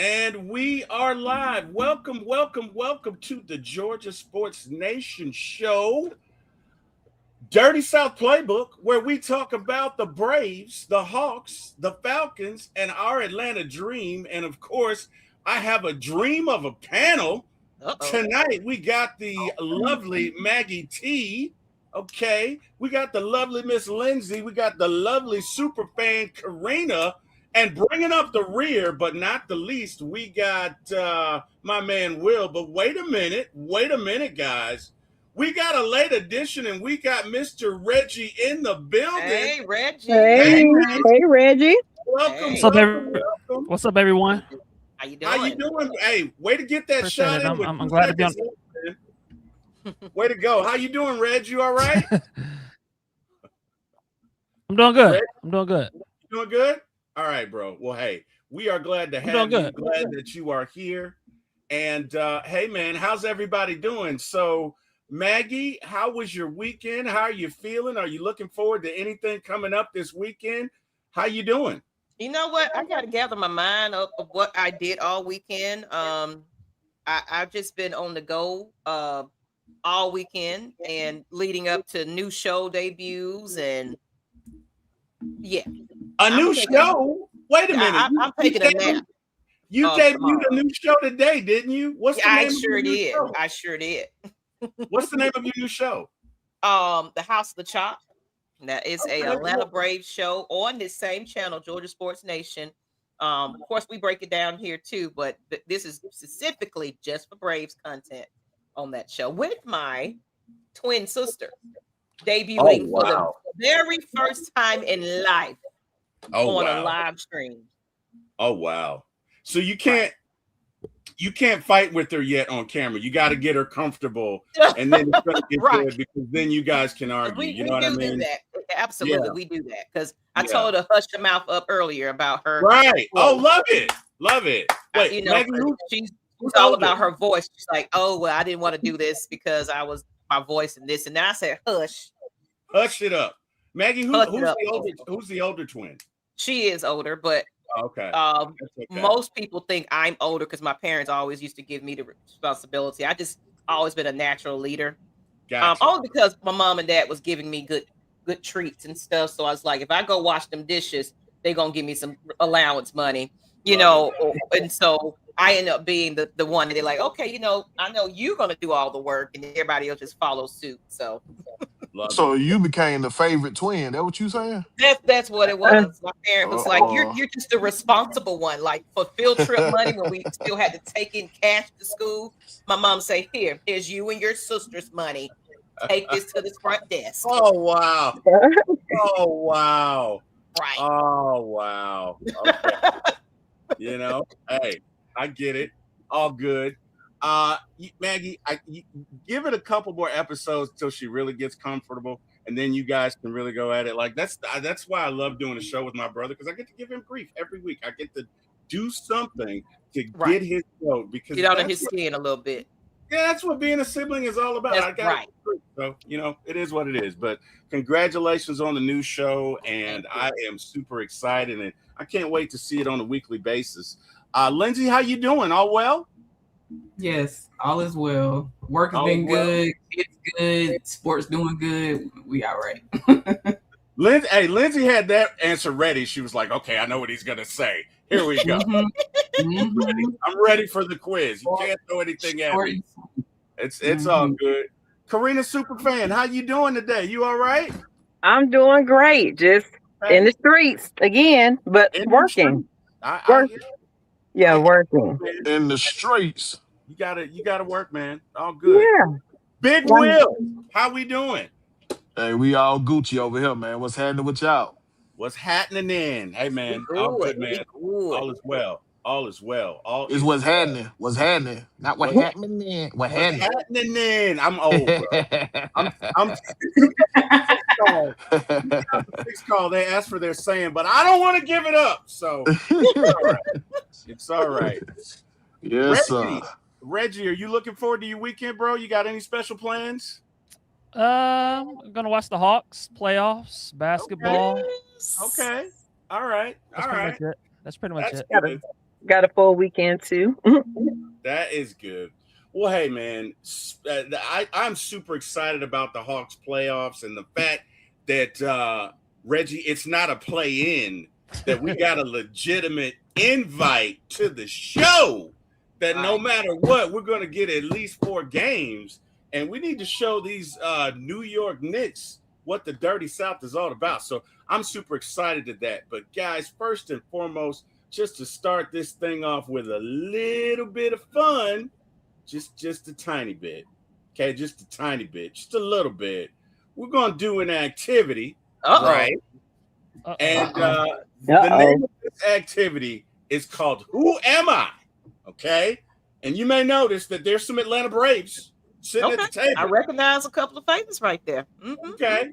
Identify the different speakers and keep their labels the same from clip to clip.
Speaker 1: And we are live. Welcome, welcome, welcome to the Georgia Sports Nation show, Dirty South Playbook, where we talk about the Braves, the Hawks, the Falcons, and our Atlanta dream. And of course, I have a dream of a panel. Tonight, we got the lovely Maggie T. Okay. We got the lovely Miss Lindsay. We got the lovely super fan Karina. And bringing up the rear, but not the least, we got my man Will. But wait a minute, guys. We got a late edition, and we got Mr. Reggie in the building.
Speaker 2: Hey, Reggie.
Speaker 3: Hey, Reggie.
Speaker 1: Welcome,
Speaker 4: What's
Speaker 1: welcome.
Speaker 4: What's up, everyone?
Speaker 2: How you doing?
Speaker 1: How you doing? Hey, way to get that
Speaker 4: Appreciate
Speaker 1: shot
Speaker 4: it.
Speaker 1: in.
Speaker 4: I'm glad to be on.
Speaker 1: Way to go. How you doing, Reg? You all right?
Speaker 4: I'm doing good.
Speaker 1: Reg?
Speaker 4: I'm doing good.
Speaker 1: You doing good? All right, bro. Well, hey, we are glad to have you. Glad that you are here. And hey, man, how's everybody doing? So, Maggie, how was your weekend? How are you feeling? Are you looking forward to anything coming up this weekend? How you doing?
Speaker 2: You know what? I got to gather my mind of what I did all weekend. I've just been on the go all weekend and leading up to new show debuts and yeah.
Speaker 1: New show? Wait a minute.
Speaker 2: I'm taking a nap.
Speaker 1: You debuted a new show today, didn't you? What's the name
Speaker 2: I sure
Speaker 1: of your
Speaker 2: did.
Speaker 1: show?
Speaker 2: I sure did.
Speaker 1: What's the name of your new show?
Speaker 2: The House of the Chop. That is a Atlanta Braves show on this same channel, Georgia Sports Nation. Of course, we break it down here too, but this is specifically just for Braves content on that show with my twin sister debuting for the very first time in life on a live stream.
Speaker 1: Oh wow! So you can't fight with her yet on camera. You got to get her comfortable, and then it's gonna get good because then you guys can argue. You know what I mean?
Speaker 2: Do that. Absolutely, we do that because I told her to hush her mouth up earlier about her.
Speaker 1: Right. Oh, love it. Wait,
Speaker 2: Maggie, she's all about her voice. She's like, oh well, I didn't want to do this because I was my voice and this, and then I said, hush
Speaker 1: it up, Maggie. Who's the older twin?
Speaker 2: She is older, but.
Speaker 1: Okay.
Speaker 2: Most people think I'm older because my parents always used to give me the responsibility. I just always been a natural leader.
Speaker 1: Gotcha.
Speaker 2: Only because my mom and dad was giving me good treats and stuff. So I was like, if I go wash them dishes, they're gonna give me some allowance money, you know. And so I end up being the one that they're like, okay, I know you're gonna do all the work, and everybody else just follow suit. So.
Speaker 5: So you became the favorite twin. That what you saying?
Speaker 2: That's what it was. My parent was like, "You're just the responsible one." Like for field trip money, when we still had to take in cash to school, my mom say, "Here's you and your sister's money. Take this to the front desk."
Speaker 1: Oh wow! Oh wow!
Speaker 2: Right.
Speaker 1: Oh wow! Okay. Hey, I get it. All good. Maggie, give it a couple more episodes till she really gets comfortable, and then you guys can really go at it. Like that's why I love doing a show with my brother, because I get to give him grief every week. I get to do something to get his note, because
Speaker 2: get under his skin a little bit.
Speaker 1: Yeah, that's what being a sibling is all about.
Speaker 2: That's right.
Speaker 1: So it is what it is. But congratulations on the new show, and I am super excited, and I can't wait to see it on a weekly basis. Lindsay, how you doing? All well?
Speaker 6: Yes, all is well. Work has been good. Kids good. Sports doing good. We all right.
Speaker 1: Lindsay had that answer ready. She was like, okay, I know what he's going to say. Here we go. I'm ready for the quiz. You can't throw anything at me. It's all good. Karina Superfan, how you doing today? You all right?
Speaker 3: I'm doing great. Just in the streets again, but working. Working.
Speaker 5: In the streets.
Speaker 1: You gotta work, man. All good.
Speaker 3: Yeah.
Speaker 1: Big Will, how we doing?
Speaker 5: Hey, we all Gucci over here, man. What's happening with y'all?
Speaker 1: What's happening in? Hey, man. All good, man. All is well. All is well.
Speaker 5: It's what's happening. What's happening. Not what happening in. What's
Speaker 1: happening in. I'm old, bro. I'm six call. They asked for their saying, but I don't want to give it up. So it's all right.
Speaker 5: Yes, sir.
Speaker 1: Reggie, are you looking forward to your weekend, bro? You got any special plans?
Speaker 4: I'm gonna watch the Hawks playoffs, basketball.
Speaker 1: Okay. All right.
Speaker 4: That's pretty much it.
Speaker 1: That's good.
Speaker 3: got a full weekend too.
Speaker 1: That is good. Well, hey, man, I'm super excited about the Hawks playoffs and the fact that Reggie, it's not a play-in, that we got a legitimate invite to the show. That no matter what, we're going to get at least 4 games, and we need to show these New York Knicks what the Dirty South is all about. So I'm super excited at that. But guys, first and foremost, just to start this thing off with a little bit of fun, just a tiny bit, okay, just a tiny bit, just a little bit. We're gonna do an activity, right? And the name of this activity is called "Who Am I?" Okay, and you may notice that there's some Atlanta Braves sitting at the table.
Speaker 2: I recognize a couple of faces right there.
Speaker 1: Okay.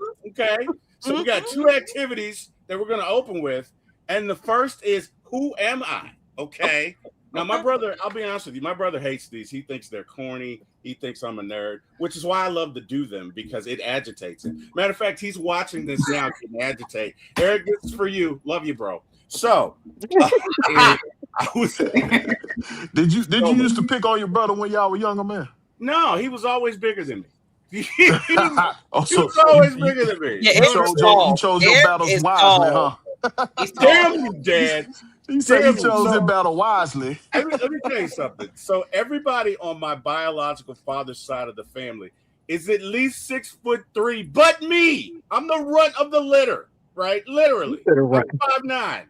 Speaker 1: So we got 2 activities that we're gonna open with, and the first is "Who am I?" Okay. Now, my brother, I'll be honest with you, my brother hates these. He thinks they're corny. He thinks I'm a nerd, which is why I love to do them, because it agitates him. Matter of fact, he's watching this now, getting agitate. Eric, this is for you. Love you, bro. So,
Speaker 5: did you used to pick on your brother when y'all were younger, man?
Speaker 1: No, he was always bigger than me. he was always bigger than me.
Speaker 5: Yeah, you chose your battles wisely, huh?
Speaker 1: Damn you, Dad.
Speaker 5: He said he chose his battle wisely.
Speaker 1: Let me tell you something. So everybody on my biological father's side of the family is at least 6'3", but me. I'm the runt of the litter, right? Literally. I'm 5'9".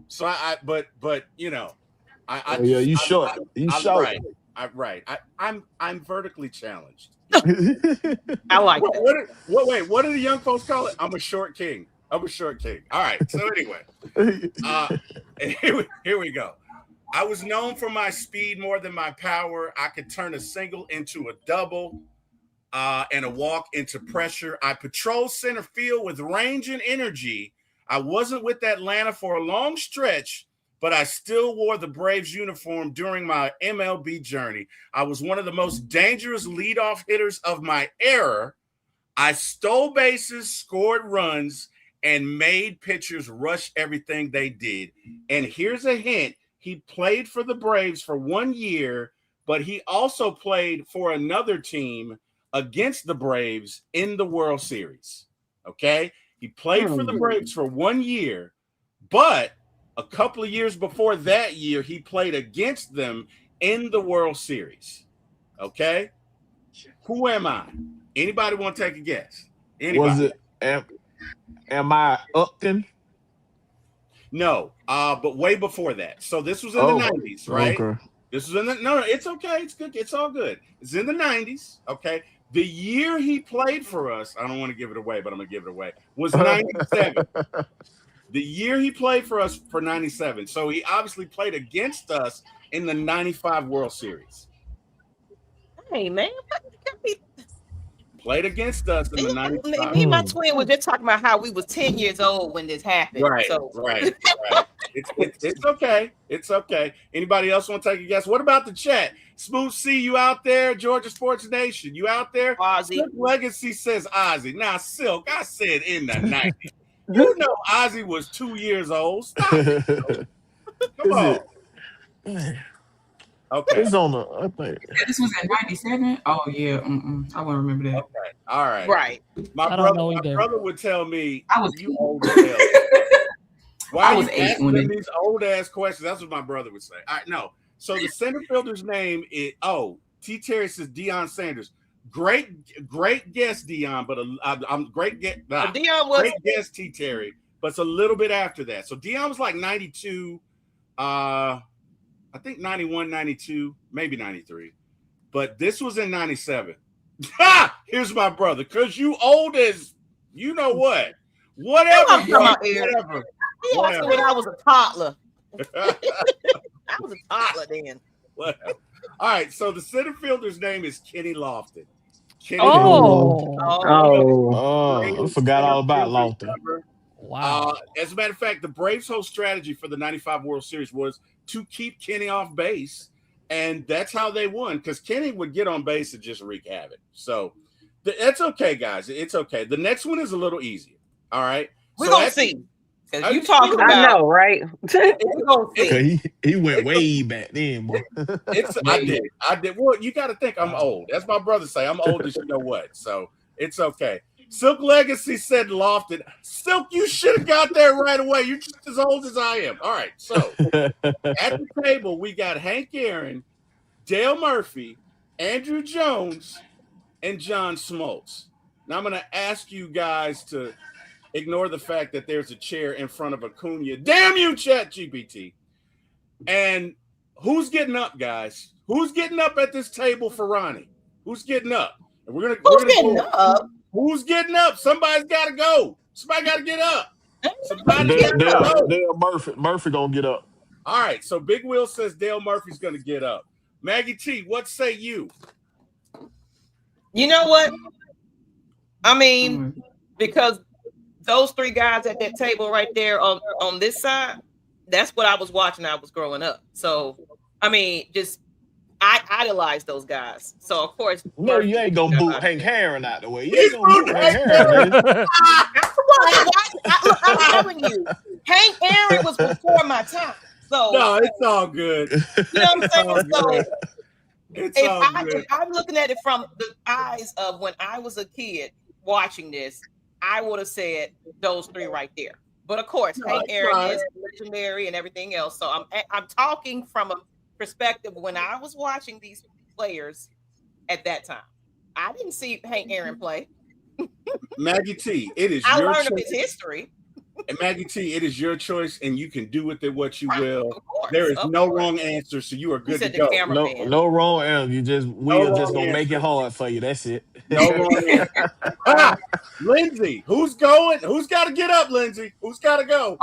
Speaker 1: So but you know,
Speaker 5: you short. You short.
Speaker 1: Right. I'm vertically challenged.
Speaker 2: I like that.
Speaker 1: What do the young folks call it? I'm a short king. All right. So anyway, here we go. I was known for my speed more than my power. I could turn a single into a double, and a walk into pressure. I patrolled center field with range and energy. I wasn't with Atlanta for a long stretch, but I still wore the Braves uniform during my MLB journey. I was one of the most dangerous leadoff hitters of my era. I stole bases, scored runs, and made pitchers rush everything they did. And here's a hint. He played for the Braves for 1 year, but he also played for another team against the Braves in the World Series. Okay? He played for the Braves for 1 year, but a couple of years before that year, he played against them in the World Series. Okay? Who am I? Anybody want to take a guess? Anybody?
Speaker 5: Was it am I Upton?
Speaker 1: No, but way before that. So this was in the 90s, right? Okay. This was in the no, it's okay. It's good. It's all good. It's in the 90s. Okay. The year he played for us, I don't want to give it away, but I'm gonna give it away, was 97. The year he played for us for 97. So he obviously played against us in the 95 World Series.
Speaker 2: Hey, man.
Speaker 1: Played against us in the 95.
Speaker 2: Me and my twin were just talking about how we was 10 years old when this happened.
Speaker 1: Right,
Speaker 2: so.
Speaker 1: right. It's okay. It's okay. Anybody else want to take a guess? What about the chat? Smooth C, you out there? Georgia Sports Nation, you out there?
Speaker 2: Ozzy.
Speaker 1: Legacy says Ozzy. Now, Silk, I said in the 90s. You know Ozzy was 2 years old. Stop it. Come on. Okay.
Speaker 5: It's on the. I think
Speaker 6: this was in 97. Oh yeah, I won't remember that.
Speaker 1: Okay, all right,
Speaker 2: right.
Speaker 1: My brother would tell me,
Speaker 6: I was
Speaker 1: you old as hell. Why are you asking these old ass questions? That's what my brother would say. All right, no. So the center fielder's name is T. Terry says Deion Sanders. Great guess, Deion, but I'm great guess.
Speaker 2: Deion was
Speaker 1: great guess, T. Terry, but it's a little bit after that. So Deion was like 92. I think 91, 92, maybe 93. But this was in 97. Here's my brother, because you old as you know what. Whatever.
Speaker 2: He asked me when I was a toddler. I was a toddler then.
Speaker 1: Whatever. All right, so the center fielder's name is Kenny Lofton.
Speaker 5: I forgot all about Lofton.
Speaker 4: Wow.
Speaker 1: As a matter of fact, the Braves' whole strategy for the 95 World Series was to keep Kenny off base, and that's how they won, because Kenny would get on base and just wreak havoc. So that's okay, guys. It's okay. The next one is a little easier. All right.
Speaker 2: We're going to see. Because you talking
Speaker 3: I
Speaker 2: about.
Speaker 3: know, right?
Speaker 5: He went way back then, boy.
Speaker 1: I did. Well, you got to think I'm old. That's my brother say. I'm old as you know what. So it's okay. Silk Legacy said Lofton. Silk, you should have got there right away. You're just as old as I am. All right. So at the table, we got Hank Aaron, Dale Murphy, Andrew Jones, and John Smoltz. Now I'm going to ask you guys to ignore the fact that there's a chair in front of Acuna. Damn you, ChatGPT. And who's getting up, guys? Who's getting up at this table for Ronnie? Who's getting up? And we're gonna
Speaker 2: getting up?
Speaker 1: Who's getting up? Somebody's got to go. Somebody got to get up. Somebody got to go.
Speaker 5: Dale Murphy gonna get up.
Speaker 1: All right. So Big Will says Dale Murphy's gonna get up. Maggie T, what say you?
Speaker 2: You know what? I mean, because those three guys at that table right there on this side, that's what I was watching. I was growing up. So, I mean, I idolized those guys. So, of course.
Speaker 5: No, you ain't going to boot Hank Aaron out the way. You ain't going to boot Hank Aaron.
Speaker 2: I'm telling you, Hank Aaron was before my time. So,
Speaker 1: no, it's all good.
Speaker 2: You know what I'm saying?
Speaker 1: So,
Speaker 2: if I'm looking at it from the eyes of when I was a kid watching this, I would have said those three right there. But of course, Hank Aaron is legendary and everything else. So I'm talking from a perspective when I was watching these players at that time. I didn't see Hank Aaron play.
Speaker 1: Maggie T, it is
Speaker 2: I
Speaker 1: your
Speaker 2: learned
Speaker 1: choice.
Speaker 2: of his history.
Speaker 1: And Maggie T, it is your choice, and you can do with it what you will.
Speaker 2: Course,
Speaker 1: there is no wrong answer, so you are good to go.
Speaker 5: No wrong answer. We're just gonna make it hard for you. That's it.
Speaker 1: No wrong answer. Lindsay, who's going? Who's got to get up, Lindsay? Who's got to go?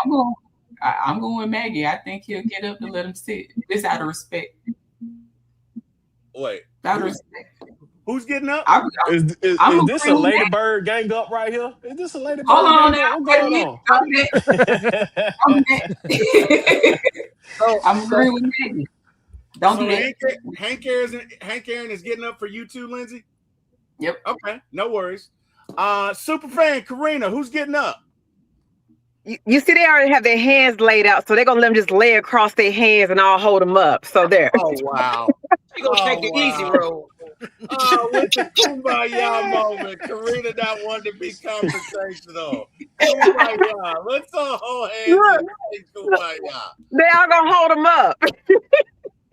Speaker 6: I'm going with Maggie. I think he'll get up and let him sit. Just out of respect.
Speaker 1: Wait.
Speaker 6: Out of respect.
Speaker 1: Who's getting up?
Speaker 5: Is this a Ladybird gang up right here? Is this a Ladybird
Speaker 6: Hold on
Speaker 5: gang
Speaker 6: now.
Speaker 5: up? What's going on?
Speaker 6: I'm agreeing with Maggie. Don't do
Speaker 1: that. Hank Aaron is getting up for you too, Lindsay?
Speaker 6: Yep.
Speaker 1: Okay, no worries. Superfan Karina, who's getting up?
Speaker 3: You see, they already have their hands laid out, so they're gonna let them just lay across their hands and I'll hold them up. So there.
Speaker 1: Oh wow.
Speaker 2: You're gonna take the easy road.
Speaker 1: Oh, with the kumbaya moment, Karina not wanting to be confrontational. Kumbaya. Let's all hold hands and say kumbaya.
Speaker 3: They are gonna hold them up.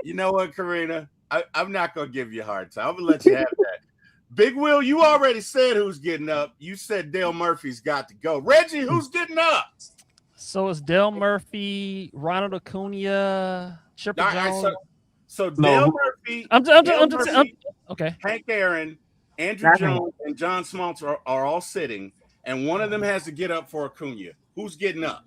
Speaker 1: You know what, Karina? I'm not gonna give you a hard time. I'm gonna let you have that. Big Will, you already said who's getting up. You said Dale Murphy's got to go. Reggie, who's getting up?
Speaker 4: So it's Dale Murphy, Ronald Acuna, Chipper Jones.
Speaker 1: So Dale Murphy,
Speaker 4: okay.
Speaker 1: Hank Aaron, Andrew Jones, and John Smoltz are all sitting, and one of them has to get up for Acuna. Who's getting up?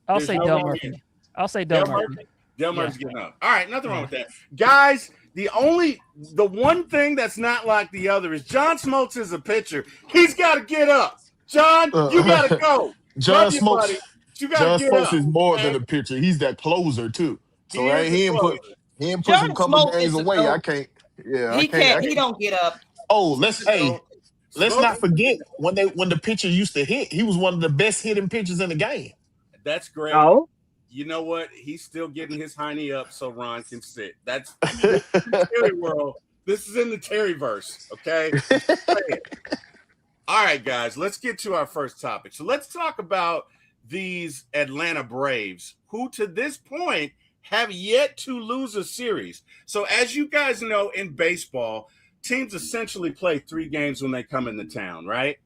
Speaker 4: I'll say Dale Murphy. I'll say Dale Murphy.
Speaker 1: Dale Murphy's getting up. All right, nothing wrong with that. Guys, the one thing that's not like the other is John Smoltz is a pitcher. He's got to get up. John, you got to go.
Speaker 5: John Smoltz.
Speaker 1: John
Speaker 5: Smoltz is more than a pitcher. He's that closer too. So he ain't put a couple days away. I can't. Yeah,
Speaker 2: he can't. He don't get up.
Speaker 5: Oh, let's not forget when the pitcher used to hit. He was one of the best hitting pitchers in the game.
Speaker 1: That's great.
Speaker 3: Oh,
Speaker 1: you know what? He's still getting his hiney up so Ron can sit. That's Terry world. This is in the Terryverse. Okay. All right, guys. Let's get to our first topic. So let's talk about these Atlanta Braves, who to this point have yet to lose a series. So as you guys know, in baseball, teams essentially play 3 games when they come into town, right?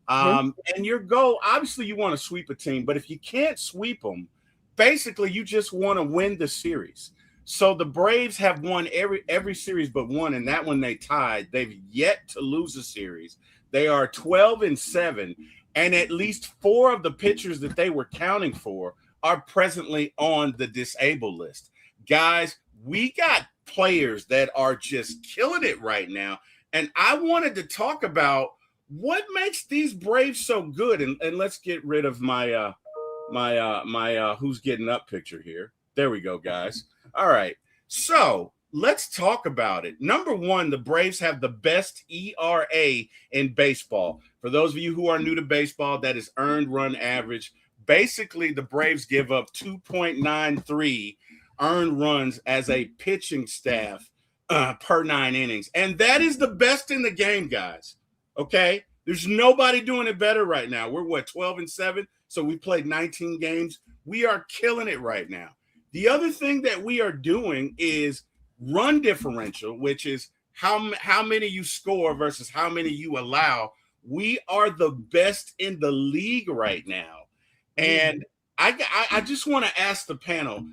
Speaker 1: And your goal, obviously you want to sweep a team, but if you can't sweep them, basically you just want to win the series. So the Braves have won every series but one, and that one they tied. They've yet to lose a series. They are 12-7. And at least 4 of the pitchers that they were counting for are presently on the disabled list. Guys, we got players that are just killing it right now. And I wanted to talk about what makes these Braves so good. And let's get rid of my who's getting up picture here. There we go, guys. All right. So let's talk about it. Number one, the Braves have the best ERA in baseball. For those of you who are new to baseball, that is earned run average. Basically, the Braves give up 2.93 earned runs as a pitching staff per 9 innings. And that is the best in the game, guys. Okay? There's nobody doing it better right now. We're, 12-7? So we played 19 games. We are killing it right now. The other thing that we are doing is run differential, which is how many you score versus how many you allow. We are the best in the league right now. And I just want to ask the panel,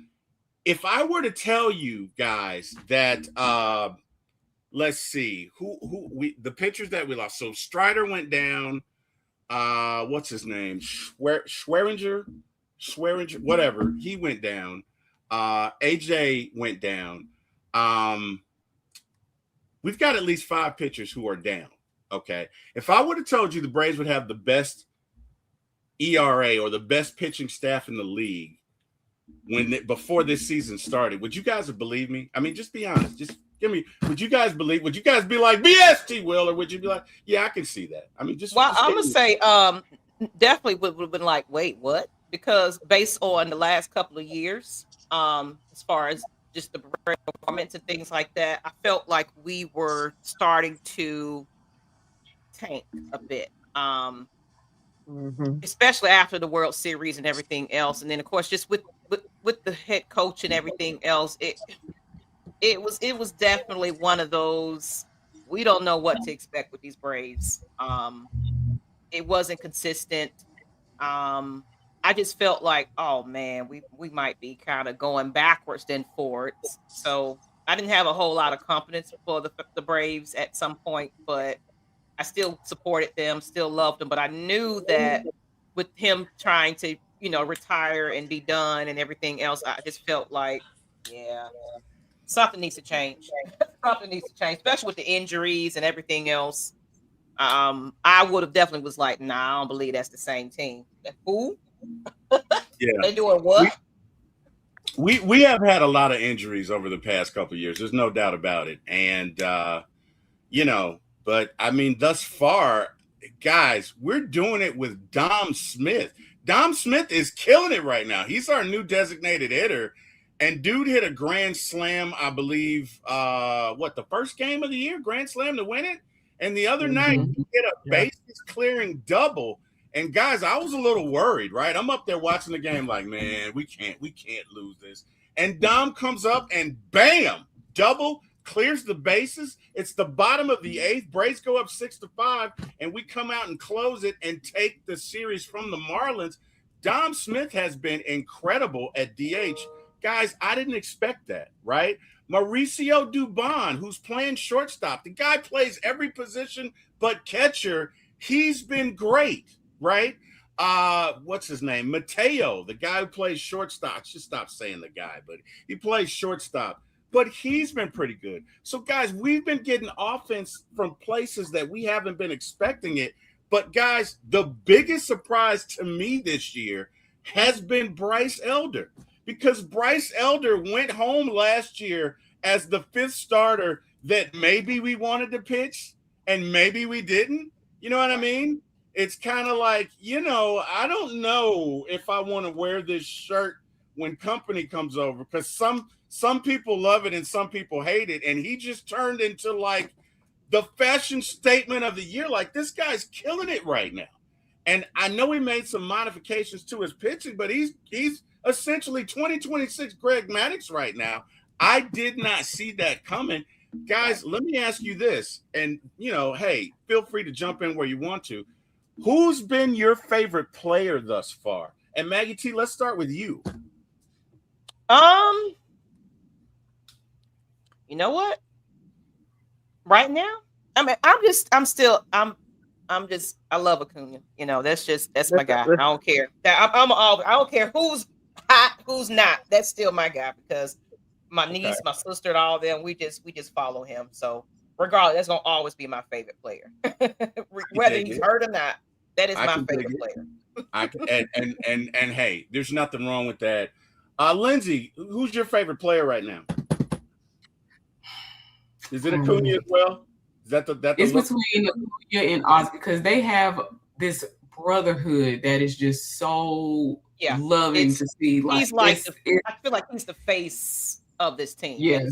Speaker 1: if I were to tell you guys that let's see the pitchers that we lost. So Strider went down. What's his name? Schweringer, whatever. He went down. AJ went down. We've got at least 5 pitchers who are down. Okay. If I would have told you the Braves would have the best ERA or the best pitching staff in the league before this season started, would you guys have believed me? I mean, just be honest. Just give me. Would you guys believe? Would you guys be like BS, T. Will, or would you be like, yeah, I can see that? I mean, just.
Speaker 2: Well, I'm gonna say, definitely would have been like, wait, what? Because based on the last couple of years, as far as just the performance and things like that, I felt like we were starting to tank a bit. Especially after the World Series and everything else, and then of course just with the head coach and everything else, it was definitely one of those, we don't know what to expect with these Braves. It wasn't consistent. I just felt like, oh man, we might be kind of going backwards than forwards. So I didn't have a whole lot of confidence for the Braves at some point, but I still supported them, still loved them, but I knew that with him trying to, retire and be done and everything else, I just felt like, yeah, something needs to change. Something needs to change, especially with the injuries and everything else. I would have definitely was like, nah, I don't believe that's the same team. Who?
Speaker 1: Yeah.
Speaker 2: They doing what?
Speaker 1: We have had a lot of injuries over the past couple of years. There's no doubt about it. And, but I mean, thus far, guys, we're doing it with Dom Smith. Dom Smith is killing it right now. He's our new designated hitter. And dude hit a grand slam, I believe, the first game of the year, grand slam to win it. And the other night, he hit a bases clearing double. And guys, I was a little worried, right? I'm up there watching the game like, man, we can't lose this. And Dom comes up and bam, double, clears the bases. It's the bottom of the 8th. Braves go up 6-5, and we come out and close it and take the series from the Marlins. Dom Smith has been incredible at DH. Guys, I didn't expect that, right? Mauricio Dubon, who's playing shortstop. The guy plays every position but catcher. He's been great, right? What's his name? Mateo, the guy who plays shortstop. I should stop saying the guy, but he plays shortstop. But he's been pretty good. So, guys, we've been getting offense from places that we haven't been expecting it. But, guys, the biggest surprise to me this year has been Bryce Elder. Because Bryce Elder went home last year as the 5th starter that maybe we wanted to pitch and maybe we didn't. You know what I mean? It's kind of like, I don't know if I want to wear this shirt when company comes over, because some people love it and some people hate it. And he just turned into like the fashion statement of the year. Like, this guy's killing it right now. And I know he made some modifications to his pitching, but he's essentially 2026 Greg Maddux right now. I did not see that coming. Guys, let me ask you this. And, hey, feel free to jump in where you want to. Who's been your favorite player thus far? And Maggie T, let's start with you.
Speaker 2: You know what? Right now, I love Acuna. That's my guy. I don't care. I don't care who's hot, who's not. That's still my guy, because my niece, my sister, and all of them, we just follow him. So regardless, that's gonna always be my favorite player, whether he's hurt or not. That is my favorite player.
Speaker 1: And hey, there's nothing wrong with that. Lindsay, who's your favorite player right now? Is it Acuna as well? Is that
Speaker 6: it's between Acuna and Ozzy because they have this brotherhood that is just so loving to see. Like
Speaker 2: he's like I feel like he's the face of this team.
Speaker 6: Yeah,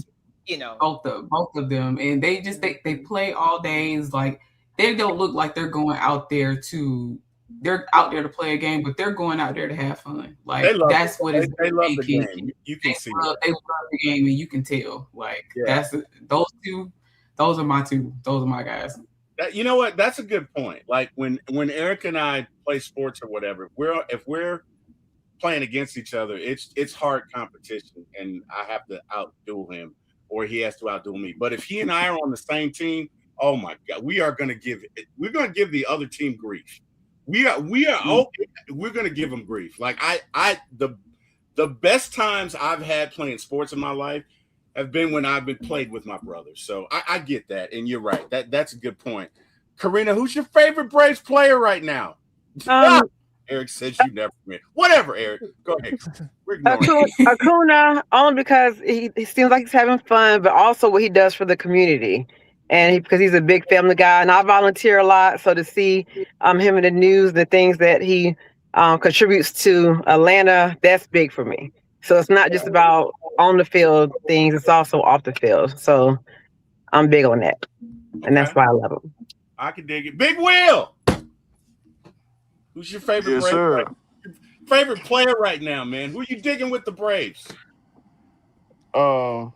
Speaker 2: you know,
Speaker 6: both of them, and they just they play all days. Like they don't look like they're going out there to. They're out there to play a game, but they're going out there to have fun. Like that's what is.
Speaker 1: They love the game. You can see that.
Speaker 6: They love the game, and you can tell. Like that's those two. Those are my two. Those are my guys.
Speaker 1: You know what? That's a good point. Like when Eric and I play sports or whatever, if we're playing against each other, it's hard competition, and I have to outdo him, or he has to outdo me. But if he and I are on the same team, oh my God, we're going to give the other team grief. We're going to give them grief. Like the best times I've had playing sports in my life have been when I've been played with my brothers. So I get that, and you're right. That's a good point. Karina, who's your favorite Braves player right now? Eric says you never win. Whatever, Eric. Go ahead.
Speaker 3: Acuna, only because he seems like he's having fun, but also what he does for the community. And because he's a big family guy, and I volunteer a lot, so to see him in the news, the things that he contributes to Atlanta, that's big for me. So it's not just about on the field things; it's also off the field. So I'm big on that, and that's why I love him.
Speaker 1: I can dig it. Big Will, who's your favorite favorite player right now, man? Who are you digging with the Braves?
Speaker 5: I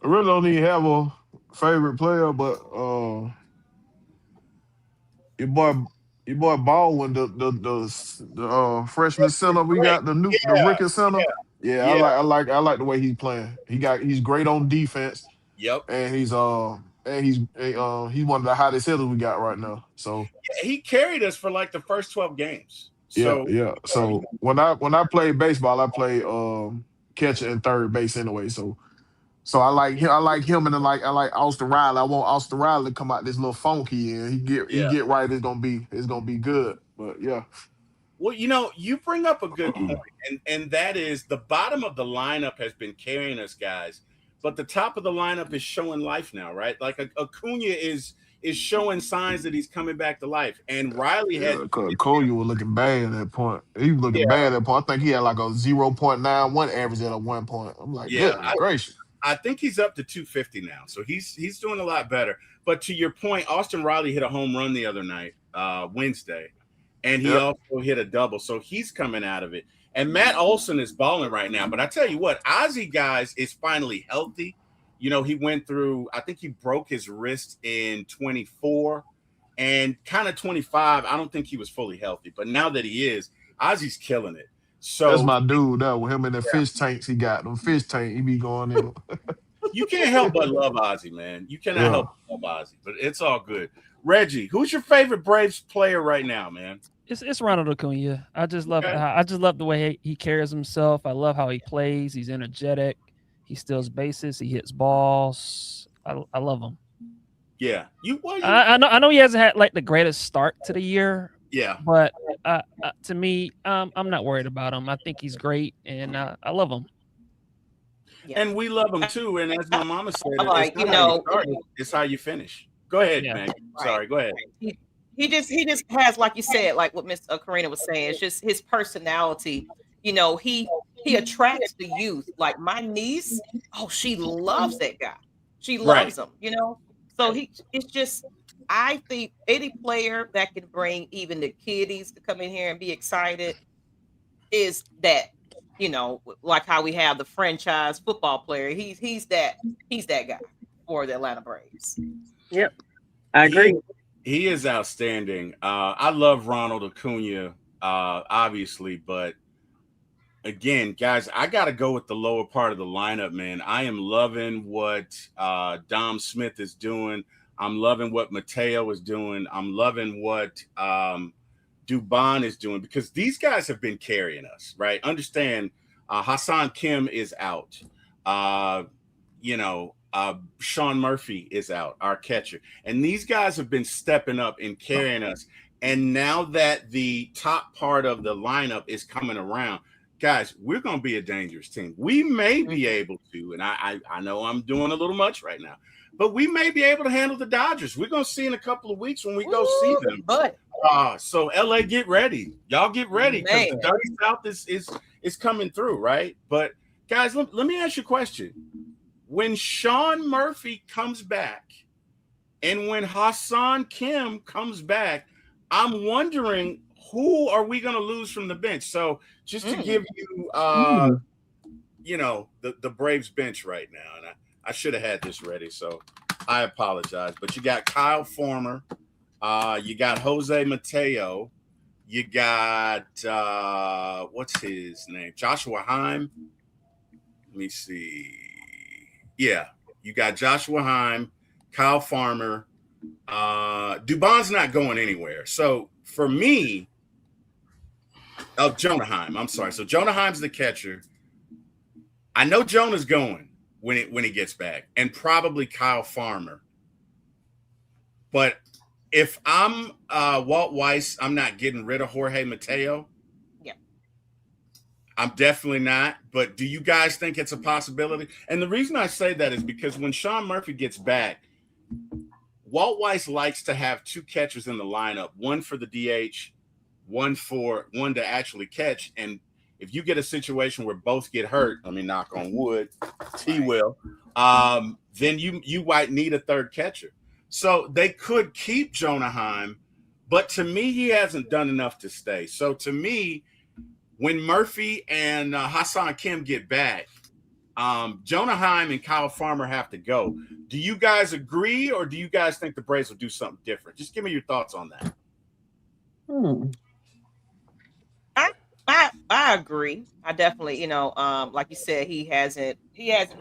Speaker 5: really don't even have a favorite player, but your boy Baldwin, the freshman center we got, the rookie center. Yeah, I like the way he's playing. He's great on defense.
Speaker 1: Yep.
Speaker 5: And he's one of the hottest hitters we got right now. So
Speaker 1: he carried us for like the first 12 games.
Speaker 5: So, So when I play baseball, I play catcher and third base anyway. So I like him, and I like Austin Riley. I want Austin Riley to come out this little funky, and he get right. It's gonna be good. But yeah.
Speaker 1: Well, you bring up a good point, and that is the bottom of the lineup has been carrying us, guys, but the top of the lineup is showing life now, right? Like Acuna is showing signs that he's coming back to life, and Riley had
Speaker 5: Acuna was looking bad at that point. He was looking bad at that point. I think he had like a 0.91 average at one point. I'm like, goodness gracious.
Speaker 1: I think he's up to 250 now, so he's doing a lot better. But to your point, Austin Riley hit a home run the other night, Wednesday, and he also hit a double, so he's coming out of it. And Matt Olson is balling right now. But I tell you what, Ozzy, guys, is finally healthy. He went through, I think he broke his wrist in 24, and kind of 25. I don't think he was fully healthy, but now that he is, Ozzy's killing it. So
Speaker 5: that's my dude. That with him in the fish tanks he got. Them fish tank he be going in.
Speaker 1: You can't help but love Ozzy, man. You cannot help but love Ozzy, but it's all good. Reggie, who's your favorite Braves player right now, man?
Speaker 4: It's Ronald Acuna. I just love the way he carries himself. I love how he plays. He's energetic. He steals bases. He hits balls. I love him.
Speaker 1: Yeah,
Speaker 4: I know he hasn't had like the greatest start to the year.
Speaker 1: Yeah,
Speaker 4: but to me, I'm not worried about him. I think he's great, and I love him.
Speaker 1: Yeah. And we love him too. And as my mama said, it's how you finish. Go ahead, man. Sorry, go ahead.
Speaker 2: He just has, like you said, like what Miss Karina was saying, it's just his personality. He attracts the youth. Like my niece, she loves that guy. She loves him. So it's just. I think any player that can bring even the kiddies to come in here and be excited is that, like how we have the franchise football player. He's that guy for the Atlanta Braves.
Speaker 3: Yep, I agree.
Speaker 1: He is outstanding. I love Ronald Acuna, obviously, but again, guys, I got to go with the lower part of the lineup, man. I am loving what Dom Smith is doing. I'm loving what Mateo is doing. I'm loving what Dubon is doing, because these guys have been carrying us, right? Understand, Hassan Kim is out. Sean Murphy is out, our catcher. And these guys have been stepping up and carrying us. And now that the top part of the lineup is coming around, guys, we're going to be a dangerous team. We may be able to, and I know I'm doing a little much right now, but we may be able to handle the Dodgers. We're going to see in a couple of weeks when we go see them.
Speaker 2: But
Speaker 1: so LA, get ready. Y'all get ready because the Dirty South is coming through, right? But guys, let me ask you a question. When Sean Murphy comes back and when Hassan Kim comes back, I'm wondering, who are we going to lose from the bench? So just to give you, the Braves bench right now, and I should have had this ready, so I apologize. But you got Kyle Farmer, you got Jose Mateo, you got what's his name, Joshua Heim. Let me see. Yeah, you got Joshua Heim, Kyle Farmer. Dubon's not going anywhere. So for me, Jonah Heim. I'm sorry. So Jonah Heim's the catcher. I know Jonah's going when he gets back, and probably Kyle Farmer. But if I'm Walt Weiss, I'm not getting rid of Jorge Mateo.
Speaker 2: Yeah,
Speaker 1: I'm definitely not. But do you guys think it's a possibility? And the reason I say that is because when Sean Murphy gets back, Walt Weiss likes to have two catchers in the lineup, one for the DH, one to actually catch. And if you get a situation where both get hurt, I mean, knock on wood, T will, then you might need a third catcher. So they could keep Jonah Heim, but to me, he hasn't done enough to stay. So to me, when Murphy and Hassan Kim get back, Jonah Heim and Kyle Farmer have to go. Do you guys agree, or do you guys think the Braves will do something different? Just give me your thoughts on that.
Speaker 2: I agree. I definitely, like you said, he hasn't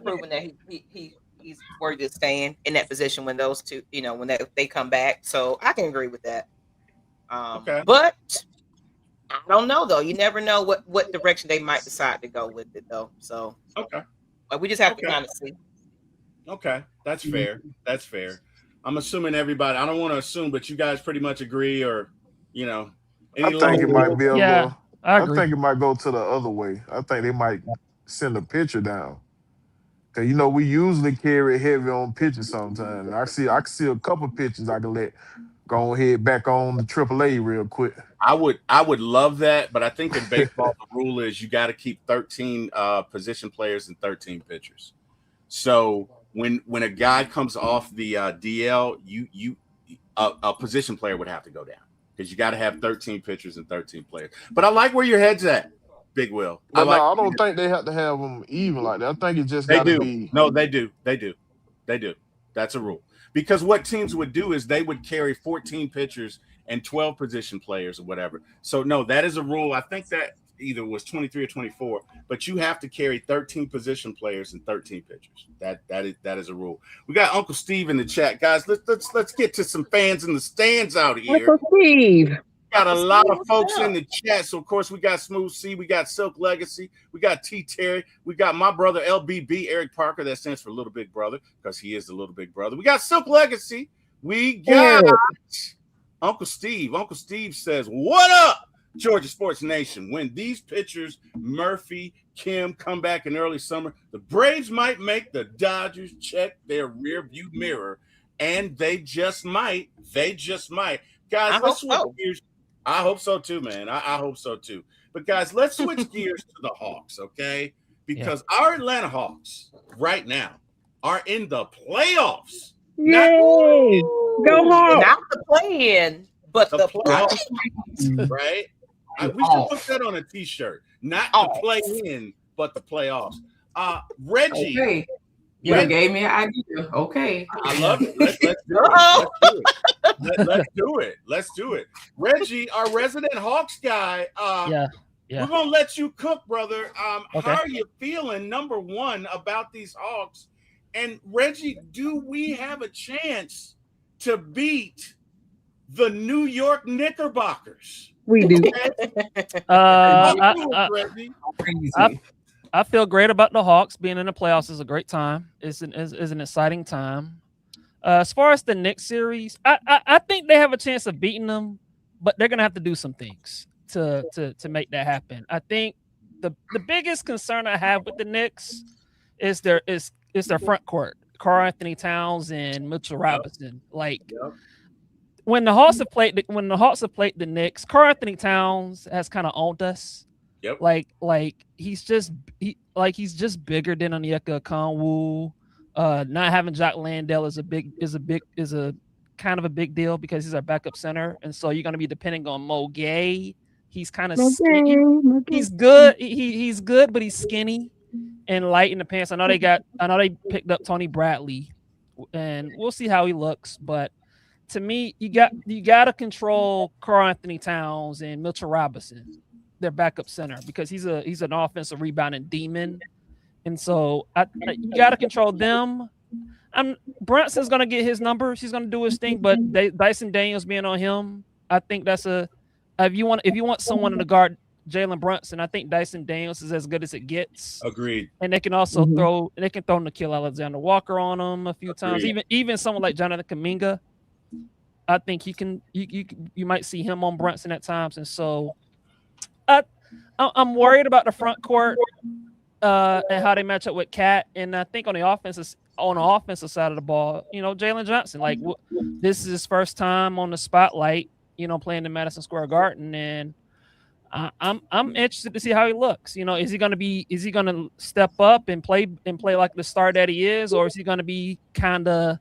Speaker 2: proven that he's worthy of staying in that position when those two, when they come back. So I can agree with that.
Speaker 1: Okay.
Speaker 2: But I don't know though. You never know what direction they might decide to go with it though. So
Speaker 1: okay.
Speaker 2: But we just have to kind of see.
Speaker 1: Okay, that's fair. That's fair. I'm assuming everybody. I don't want to assume, but you guys pretty much agree, or
Speaker 5: I think it might be able to.
Speaker 4: I
Speaker 5: think it might go to the other way. I think they might send a pitcher down. Cause we usually carry heavy on pitches sometimes. I can see a couple pitches I can let go ahead back on the AAA real quick.
Speaker 1: I would love that, but I think in baseball the rule is you got to keep 13 position players and 13 pitchers. So when a guy comes off the DL, a position player would have to go down because you got to have 13 pitchers and 13 players. But I like where your head's at, Big Will.
Speaker 5: I don't think they have to have them even like that. I think it just got to be.
Speaker 1: No, they do. That's a rule. Because what teams would do is they would carry 14 pitchers and 12 position players or whatever. So, no, that is a rule. I think that either was 23 or 24, but you have to carry 13 position players and 13 pitchers. That is a rule. We got Uncle Steve in the chat. Guys, let's get to some fans in the stands out here.
Speaker 3: Uncle Steve.
Speaker 1: Got a lot of folks in the chat. So, of course, we got Smooth C, we got Silk Legacy, we got T Terry, we got my brother LBB, Eric Parker, that stands for Little Big Brother, because he is the Little Big Brother. We got Silk Legacy. We got Uncle Steve. Uncle Steve says, "What up, Georgia Sports Nation? When these pitchers, Murphy, Kim, come back in early summer, the Braves might make the Dodgers check their rear view mirror, and they just might. Guys, let's switch gears. I hope so too, man. I hope so too. But guys, let's switch gears to the Hawks, okay? Because our Atlanta Hawks right now are in the playoffs.
Speaker 3: Yay! Go Hawks!
Speaker 2: Not the play-in, but the
Speaker 1: playoffs, right? We should put that on a T-shirt. Not the play-in, but the playoffs. Reggie.
Speaker 6: Okay. You gave me an idea. Okay.
Speaker 1: I love it. Let's do it. Reggie, our resident Hawks guy. We're gonna let you cook, brother.
Speaker 4: Okay.
Speaker 1: How are you feeling, number one, about these Hawks? And Reggie, do we have a chance to beat the New York Knickerbockers?
Speaker 3: We do.
Speaker 4: I feel great about the Hawks. Being in the playoffs is a great time. It's an exciting time. As far as the Knicks series, I think they have a chance of beating them, but they're gonna have to do some things to make that happen. I think the biggest concern I have with the Knicks is their front court. Karl Anthony Towns and Mitchell Robinson. Like when the Hawks have played the Knicks, Karl Anthony Towns has kind of owned us.
Speaker 1: Yep.
Speaker 4: Like he's just bigger than Onyeka Okongwu. Not having Jock Landale is a kind of a big deal because he's our backup center, and so you're going to be depending on Mo Gay. He's kind of he's good. He's good, but he's skinny and light in the pants. I know they picked up Tony Bradley, and we'll see how he looks. But to me, you got to control Karl Anthony Towns and Mitchell Robinson, their backup center, because he's an offensive rebounding demon, and so you got to control them. Brunson's gonna get his numbers. He's gonna do his thing, but Dyson Daniels being on him, I think that's if you want someone to guard Jalen Brunson, I think Dyson Daniels is as good as it gets.
Speaker 1: Agreed.
Speaker 4: And they can also throw Nickeil Alexander Walker on him a few times. Even someone like Jonathan Kuminga, I think you might see him on Brunson at times. And so I'm worried about the front court and how they match up with Cat. And I think on the offensive side of the ball, Jalen Johnson, like this is his first time on the spotlight, playing in Madison Square Garden, and I'm interested to see how he looks. Is he gonna step up and play like the star that he is, or is he gonna be kind of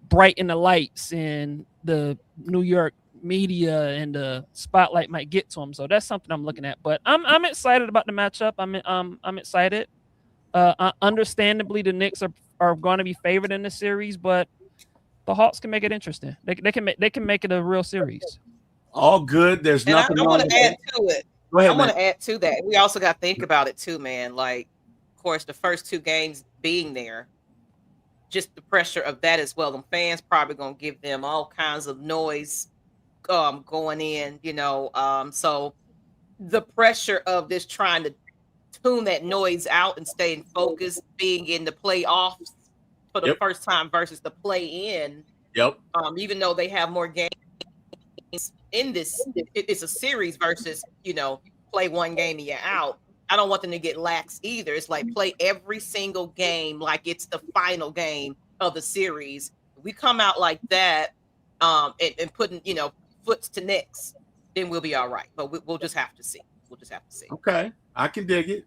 Speaker 4: bright in the lights and the New York media and the spotlight might get to him? So that's something I'm looking at. But I'm excited about the matchup. I'm excited. Understandably, the Knicks are going to be favored in the series, but the Hawks can make it interesting. They can make it a real series.
Speaker 1: All good. There's nothing.
Speaker 2: I want to add to it.
Speaker 1: Go ahead,
Speaker 2: I want to add to that. We also got to think about it too, man. Like, of course, the first two games being there, just the pressure of that as well. The fans probably gonna give them all kinds of noise going in, so the pressure of this trying to tune that noise out and staying focused, being in the playoffs for the first time versus the play-in.
Speaker 1: Yep.
Speaker 2: Even though they have more games in this, it's a series versus play one game and you're out. I don't want them to get lax either. It's like play every single game like it's the final game of the series. If we come out like that, and putting foots to necks, then we'll be all right. But we'll just have to see.
Speaker 1: Okay. I can dig it.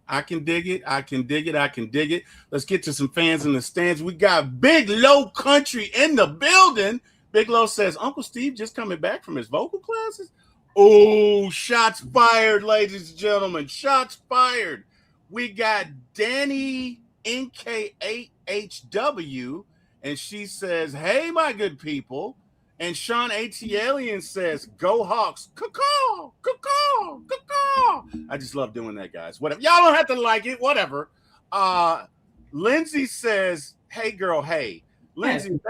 Speaker 1: Let's get to some fans in the stands. We got Big Low Country in the building. Big Low says, Uncle Steve just coming back from his vocal classes? Oh, shots fired, ladies and gentlemen. Shots fired. We got Danny NK8HW, and she says, hey, my good people. And Sean A.T. Alien says, go Hawks. Caw-caw, caw-caw, caw-caw. I just love doing that, guys. Whatever. Y'all don't have to like it. Whatever. Lindsay says, hey, girl, hey. Lindsay,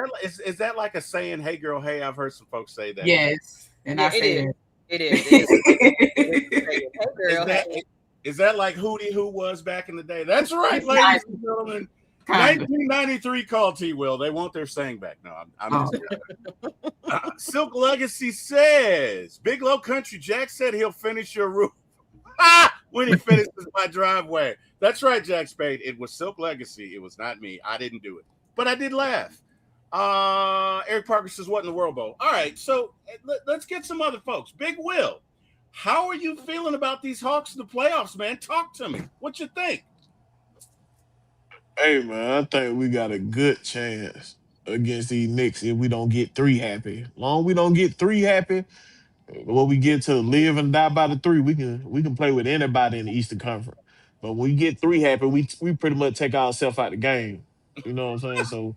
Speaker 1: is that like a saying, hey, girl, hey? I've heard some folks say that.
Speaker 6: Yes. And I say that.
Speaker 2: It is.
Speaker 1: Is that like Hootie Who was back in the day? That's right, ladies and gentlemen. 1993 call T-Will. They want their saying back. No, I'm just Silk Legacy says, Big Low Country, Jack said he'll finish your roof when he finishes my driveway. That's right, Jack Spade. It was Silk Legacy. It was not me. I didn't do it. But I did laugh. Eric Parker says, what in the world, Bo? All right, so let's get some other folks. Big Will, how are you feeling about these Hawks in the playoffs, man? Talk to me. What you think?
Speaker 5: Hey, man, I think we got a good chance against these Knicks if we don't get three happy. Long we don't get three happy, when we get to live and die by the three, we can play with anybody in the Eastern Conference. But when we get three happy, we pretty much take ourselves out the game. You know what I'm saying? So,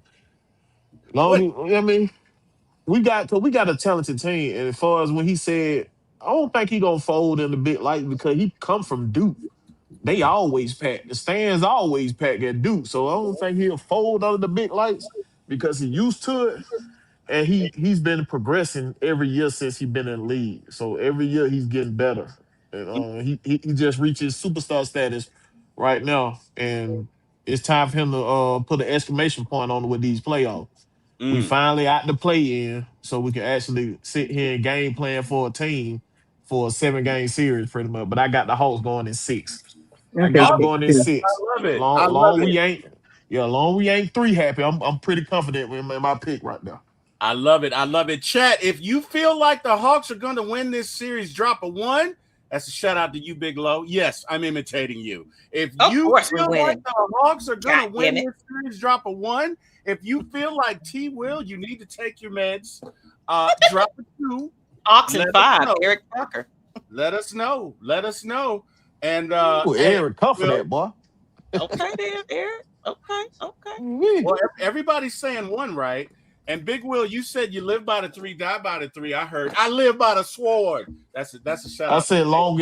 Speaker 5: we got a talented team. And as far as when he said, I don't think he gonna fold in the big light because he come from Duke. They always pack. The stands always pack at Duke. So I don't think he'll fold under the big lights because he's used to it. And he's been progressing every year since he's been in the league. So every year he's getting better. And he just reaches superstar status right now. And it's time for him to put an exclamation point on it with these playoffs. We finally out to play in, so we can actually sit here and game plan for a team for a 7-game series pretty much. But I got the Hawks going in 6. I got them going in 6.
Speaker 1: I love it.
Speaker 5: Long we ain't 3 happy. I'm pretty confident in my pick right now.
Speaker 1: I love it. I love it. Chat, if you feel like the Hawks are going to win this series, drop a 1. That's a shout out to you, Big Low. Yes, I'm imitating you. If you feel like the Hawks are going to win this series, drop a 1. If you feel like T Will, you need to take your meds. Drop a 2.
Speaker 2: Hawks and 5. Eric Parker.
Speaker 1: Let us know. Let us know. And
Speaker 5: Eric, cover that, boy.
Speaker 2: Okay, then, Eric. Okay.
Speaker 1: Well, everybody's saying 1, right? And Big Will, you said you live by the 3, die by the 3. I heard. I live by the sword. That's a shout out.
Speaker 5: I said long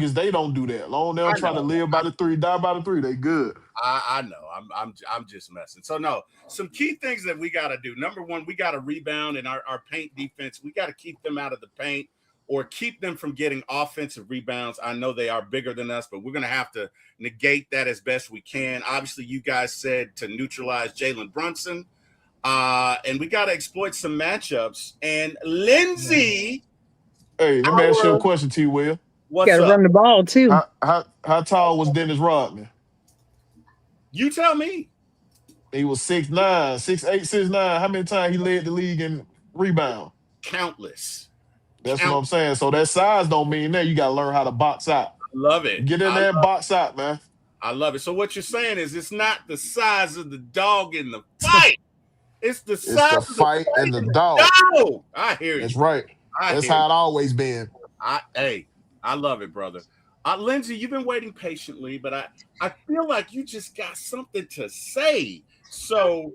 Speaker 5: as they don't do that. Long as they don't try to live by the 3, die by the 3. They good.
Speaker 1: I know. I'm just messing. So no, some key things that we got to do. Number 1, we got to rebound in our paint defense. We got to keep them out of the paint or keep them from getting offensive rebounds. I know they are bigger than us, but we're going to have to negate that as best we can. Obviously, you guys said to neutralize Jalen Brunson. And we got to exploit some matchups. And Lindsay.
Speaker 5: Hey, let me ask you a question, T. Will.
Speaker 3: What's up? Run the ball, too.
Speaker 5: How tall was Dennis Rodman?
Speaker 1: You tell me.
Speaker 5: He was 6'9", 6'8", 6'9". How many times he led the league in rebound?
Speaker 1: Countless.
Speaker 5: That's what I'm saying. So that size don't mean that. You got to learn how to box out.
Speaker 1: Love it.
Speaker 5: Get in there and box out, man.
Speaker 1: I love it. So what you're saying is it's not the size of the dog in the fight. It's the size of the fight
Speaker 5: and the dog.
Speaker 1: I hear you.
Speaker 5: That's right. That's how it always been.
Speaker 1: I love it, brother. Lindsay, you've been waiting patiently, but I feel like you just got something to say. So,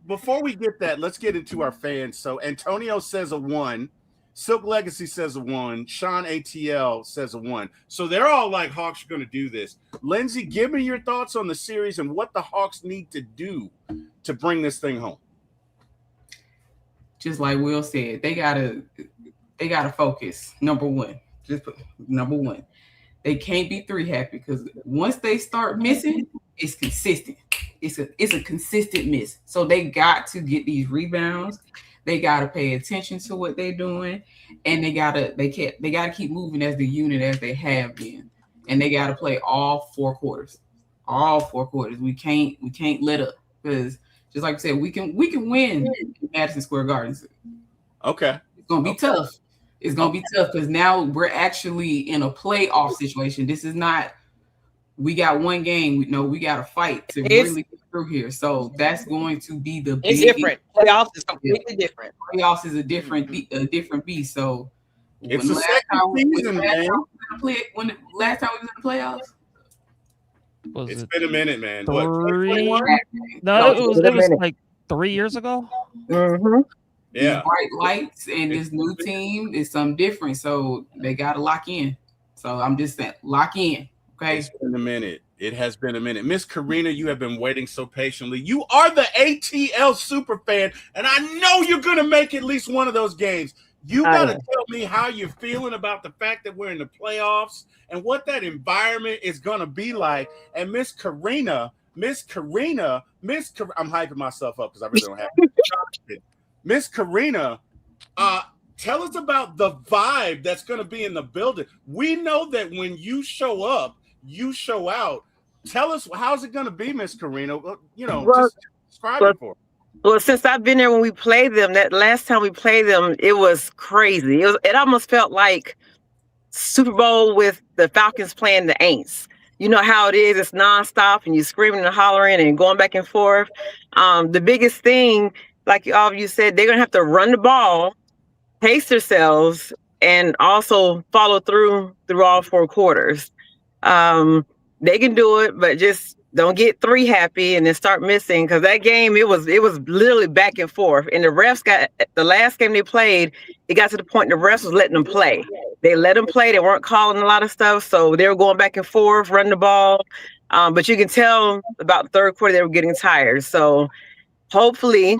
Speaker 1: before we get that, let's get into our fans. So Antonio says a 1. Silk Legacy says a 1. Sean ATL says a 1. So they're all like, Hawks are going to do this. Lindsay, give me your thoughts on the series and what the Hawks need to do to bring this thing home.
Speaker 6: Just like Will said, they gotta focus. Number 1. Number 1. They can't be 3 happy because once they start missing, it's consistent. It's a consistent miss. So they got to get these rebounds. They got to pay attention to what they're doing, and they gotta keep moving as the unit as they have been, and they gotta play all 4 quarters. All 4 quarters. We can't let up because just like I said, we can win in Madison Square Garden.
Speaker 1: Okay,
Speaker 6: it's gonna be tough. It's gonna be tough because now we're actually in a playoff situation. This is not. We got one game. We got to fight to really get through here. So that's going to be the big.
Speaker 2: It's different. Playoffs is completely different.
Speaker 6: Playoffs is a different beast. So
Speaker 1: it's the second season, man.
Speaker 6: When the last time we was in the playoffs?
Speaker 1: It's been a minute, man.
Speaker 4: 3?
Speaker 1: What,
Speaker 4: no, it was like 3 years ago.
Speaker 3: Mm-hmm.
Speaker 1: Yeah.
Speaker 6: These bright lights and this new team is something different. So they got to lock in. So I'm just saying, lock in. Okay.
Speaker 1: It's been a minute. It has been a minute. Miss Karina, you have been waiting so patiently. You are the ATL super fan, and I know you're going to make at least one of those games. You got to tell me how you're feeling about the fact that we're in the playoffs and what that environment is going to be like. And Miss Karina, I'm hyping myself up because I really don't have it. Miss Karina, tell us about the vibe that's going to be in the building. We know that when you show up, you show out. Tell us, how's it going to be, Miss Karina? Just describe it for us.
Speaker 3: Well, since I've been there when we played them, that last time we played them, it was crazy. It almost felt like Super Bowl with the Falcons playing the Aints. You know how it is. It's nonstop, and you're screaming and hollering and going back and forth. The biggest thing, like all of you said, they're going to have to run the ball, pace themselves, and also follow through all 4 quarters. They can do it, but just don't get 3 happy and then start missing, because that game, it was literally back and forth. And the refs the last game they played, it got to the point the refs was letting them play. They let them play. They weren't calling a lot of stuff, so they were going back and forth, running the ball. But you can tell about the 3rd quarter they were getting tired. So hopefully,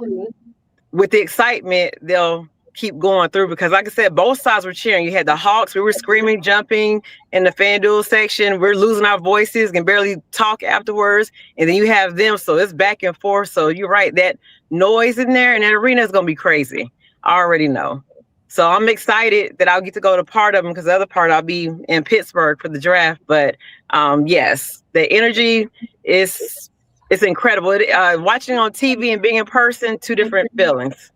Speaker 3: with the excitement, they'll keep going through, because like I said, both sides were cheering. You had the Hawks, we were screaming, jumping in the FanDuel section. We're losing our voices, can barely talk afterwards. And then you have them, so it's back and forth. So you're right, that noise in there in that arena is going to be crazy. I already know. So I'm excited that I'll get to go to part of them because the other part I'll be in Pittsburgh for the draft. But yes, the energy is it's incredible. Watching on TV and being in person, two different feelings.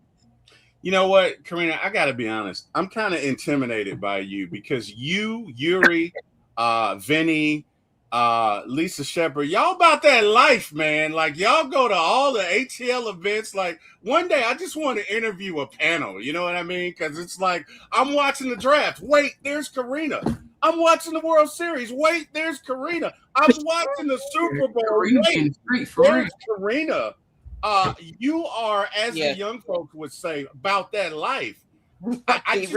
Speaker 1: You know what, Karina? I got to be honest. I'm kind of intimidated by you because you, Yuri, Vinny, Lisa Shepard, y'all about that life, man. Like y'all go to all the ATL events. Like one day I just want to interview a panel. You know what I mean? Because it's like I'm watching the draft. Wait, there's Karina. I'm watching the World Series. Wait, there's Karina. I'm watching the Super Bowl. Wait, there's Karina. You are, as the young folks would say, about that life. I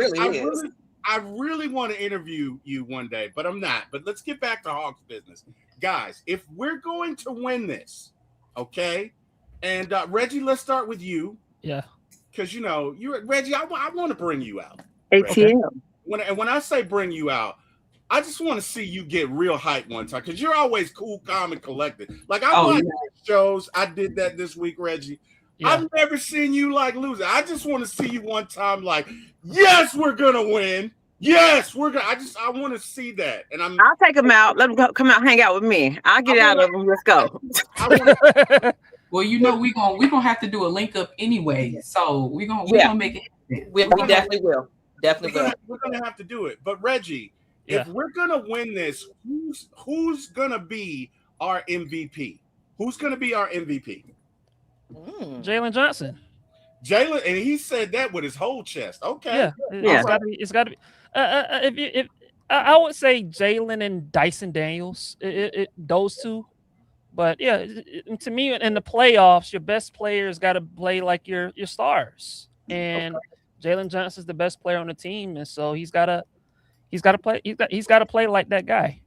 Speaker 1: really want to interview you one day, but I'm not. But let's get back to Hawks business. Guys, if we're going to win this, okay? And Reggie, let's start with you.
Speaker 4: Yeah.
Speaker 1: Because, you know, Reggie, I want to bring you out.
Speaker 3: ATL.
Speaker 1: When I say bring you out, I just want to see you get real hype one time because you're always cool, calm, and collected. Like I watch shows. I did that this week, Reggie. Yeah. I've never seen you like lose. I just want to see you one time like, yes, we're gonna win. Yes, we're gonna. I want to see that. And I'll
Speaker 3: take him out. Let him come out, hang out with me. I'll get out of him. Let's go.
Speaker 6: Well, you know we gonna have to do a link up anyway. So we gonna make it.
Speaker 2: We definitely will.
Speaker 1: We're gonna have to do it. But Reggie. Yeah. If we're gonna win this, who's gonna be our MVP? Who's gonna be our MVP?
Speaker 4: Jalen Johnson.
Speaker 1: Jalen, and he said that with his whole chest. Okay.
Speaker 4: Yeah. It's gotta be. If I would say Jalen and Dyson Daniels, those two. But yeah, to me, in the playoffs, your best players got to play like your stars, and Jalen Johnson's the best player on the team, and so he's got to play. He's got to play like that guy.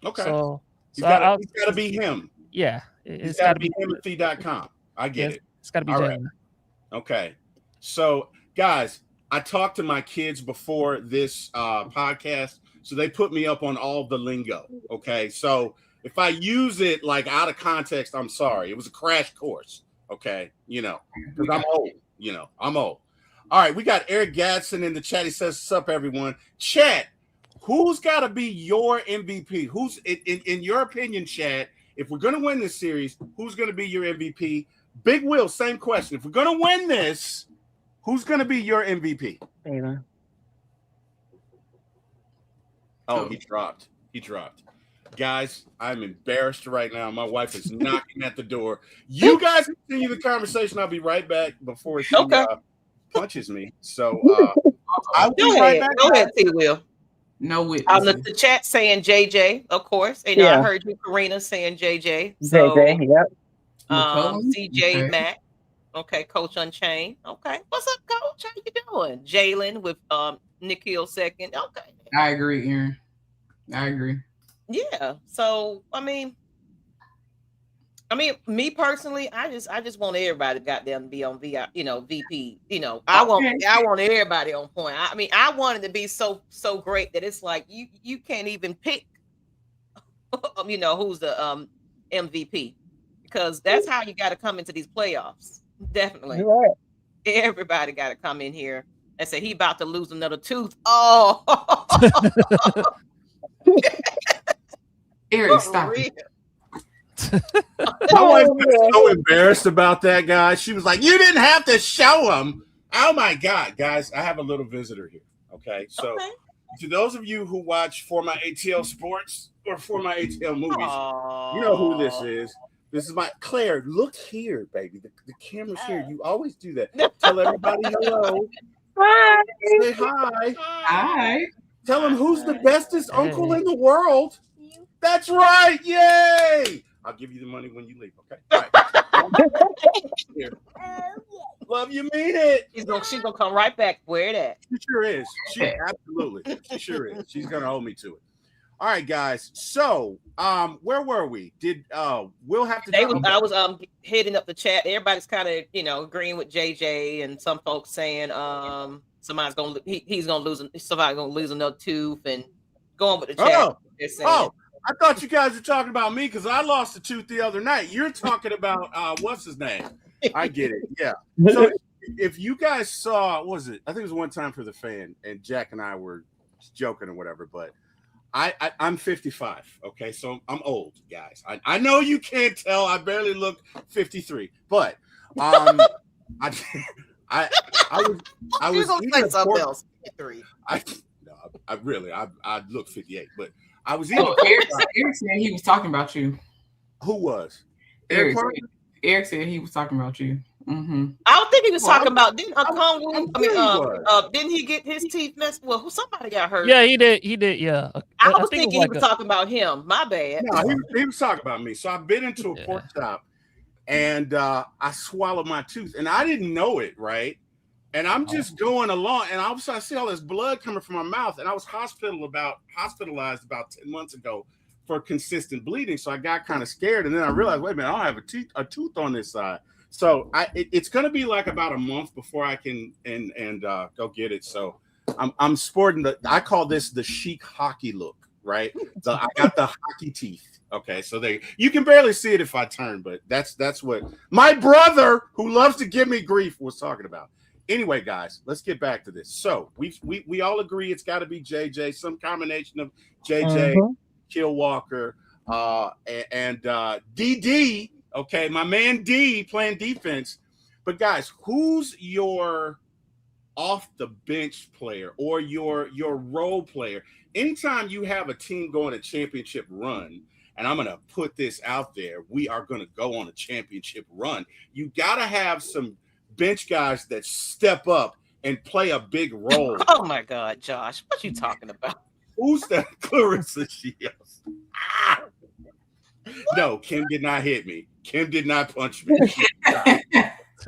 Speaker 1: Okay.
Speaker 4: So
Speaker 1: he's got to be him.
Speaker 4: Yeah.
Speaker 1: It's got to be Timothy.com. I get it.
Speaker 4: It's got to be Jalen. Right.
Speaker 1: Okay. So, guys, I talked to my kids before this podcast, so they put me up on all the lingo. Okay. So if I use it like out of context, I'm sorry. It was a crash course. Okay. You know, because I'm old. You know, I'm old. All right. We got Eric Gadsden in the chat. He says, "What's up, everyone?" Chat. Who's got to be your MVP? Who's in your opinion, Chad? If we're going to win this series, who's going to be your MVP? Big Will, same question. If we're going to win this, who's going to be your MVP?
Speaker 3: Taylor.
Speaker 1: Oh, he dropped. Guys, I'm embarrassed right now. My wife is knocking at the door. You guys continue the conversation. I'll be right back before she punches me. So I'll be right back.
Speaker 2: Go ahead, T. Will.
Speaker 6: No witness.
Speaker 2: The chat saying JJ, of course. And I heard you, Karina, saying JJ.
Speaker 3: So, JJ, yep.
Speaker 2: CJ Mack. Okay, Coach Unchained. Okay. What's up, Coach? How you doing? Jalen with Nikhil second. Okay.
Speaker 6: I agree, Aaron. I agree.
Speaker 2: Yeah. So I mean, me personally, I just want everybody to goddamn be on VP. I want everybody on point. I want it to be so great that it's like you can't even pick who's the MVP, because that's how you got to come into these playoffs. Definitely.
Speaker 3: Right.
Speaker 2: Everybody got to come in here and say he about to lose another tooth. Oh.
Speaker 6: Eric, stop.
Speaker 1: My wife was so embarrassed about that, guy. She was like, "You didn't have to show him." Oh my God, guys! I have a little visitor here. Okay, so to those of you who watch For My ATL Sports or For My ATL Movies, you know who this is. This is my Claire. Look here, baby. The camera's here. You always do that. Tell everybody hello.
Speaker 3: Hi.
Speaker 1: Say hi.
Speaker 6: Hi.
Speaker 1: Tell them who's the bestest uncle in the world. That's right. Yay. I'll give you the money when you leave, okay? All right. Here. Love you, mean it.
Speaker 2: She's gonna come right back. Where that?
Speaker 1: She sure is. Absolutely. She sure is. She's gonna hold me to it. All right, guys. So, where were we? Did Will have to?
Speaker 2: I was hitting up the chat. Everybody's kind of agreeing with JJ, and some folks saying somebody's gonna lose another tooth, and going with the chat.
Speaker 1: I thought you guys were talking about me because I lost a tooth the other night. You're talking about what's his name? I get it. Yeah. So if you guys saw, what was it? I think it was One Time for the Fan, and Jack and I were joking or whatever, but I'm 55. Okay, so I'm old, guys. I know you can't tell. I barely look 53, but I I was eating pork. I look 58, but I was eating.
Speaker 6: Eric said he was talking about you.
Speaker 1: Who was?
Speaker 6: Eric said he was talking about you. Mm-hmm.
Speaker 2: I don't think he was talking about. Didn't he get his teeth messed? Well, somebody got hurt.
Speaker 4: Yeah, he did. Yeah.
Speaker 2: I was thinking he was talking about him. My bad.
Speaker 1: No, he was talking about me. So I've been into a pork chop, and I swallowed my tooth, and I didn't know it, right? And I'm just going along, and all of a sudden I see all this blood coming from my mouth, and I was hospitalized about 10 months ago for consistent bleeding. So I got kind of scared, and then I realized, wait a minute, I don't have a tooth on this side. So it's going to be like about a month before I can go get it. So I'm sporting I call this the chic hockey look, right? So I got the hockey teeth. Okay, so you can barely see it if I turn, but that's what my brother, who loves to give me grief, was talking about. Anyway, guys, let's get back to this. So we all agree it's got to be JJ, some combination of JJ, Kill Walker, and DD. Okay, my man D playing defense. But guys, who's your off the bench player or your role player? Anytime you have a team going a championship run, and I'm going to put this out there, we are going to go on a championship run. You got to have some bench guys that step up and play a big role.
Speaker 2: Oh my God, Josh, what you talking about?
Speaker 1: Who's that? Clarissa Shields. No, Kim did not hit me. Kim did not punch me.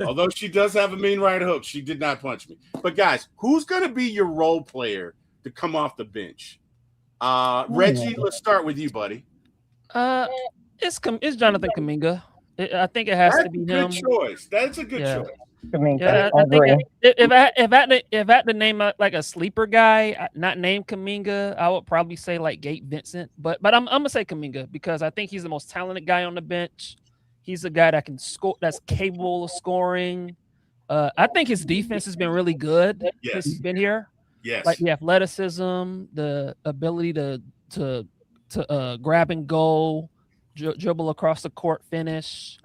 Speaker 1: Although she does have a mean right hook, she did not punch me. But guys, who's going to be your role player to come off the bench? Reggie, let's start with you, buddy.
Speaker 4: It's Jonathan Kuminga. I think it has to be him.
Speaker 1: Good choice. That's a good choice.
Speaker 4: Yeah, I think if I had to name like a sleeper guy, not named Kuminga, I would probably say like Gabe Vincent. But I'm gonna say Kuminga because I think he's the most talented guy on the bench. He's a guy that can score, that's capable of scoring. I think his defense has been really good since he's been here.
Speaker 1: Yes,
Speaker 4: like the athleticism, the ability to grab and go, dribble across the court, finish.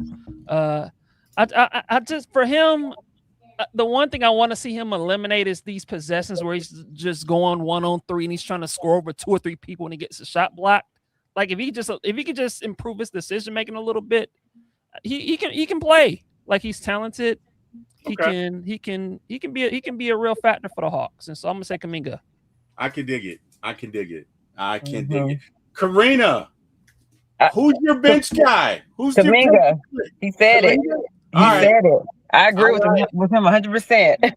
Speaker 4: I just, for him, the one thing I want to see him eliminate is these possessions where he's just going 1-on-3 and he's trying to score over 2 or 3 people and he gets a shot blocked. Like if he could just improve his decision making a little bit, he can play. Like he's talented. He can be a real factor for the Hawks. And so I'm gonna say Kuminga.
Speaker 1: I can dig it. dig it. Karina, who's your bench guy? Who's
Speaker 3: Kuminga? He said it. He said it. I agree with him 100%.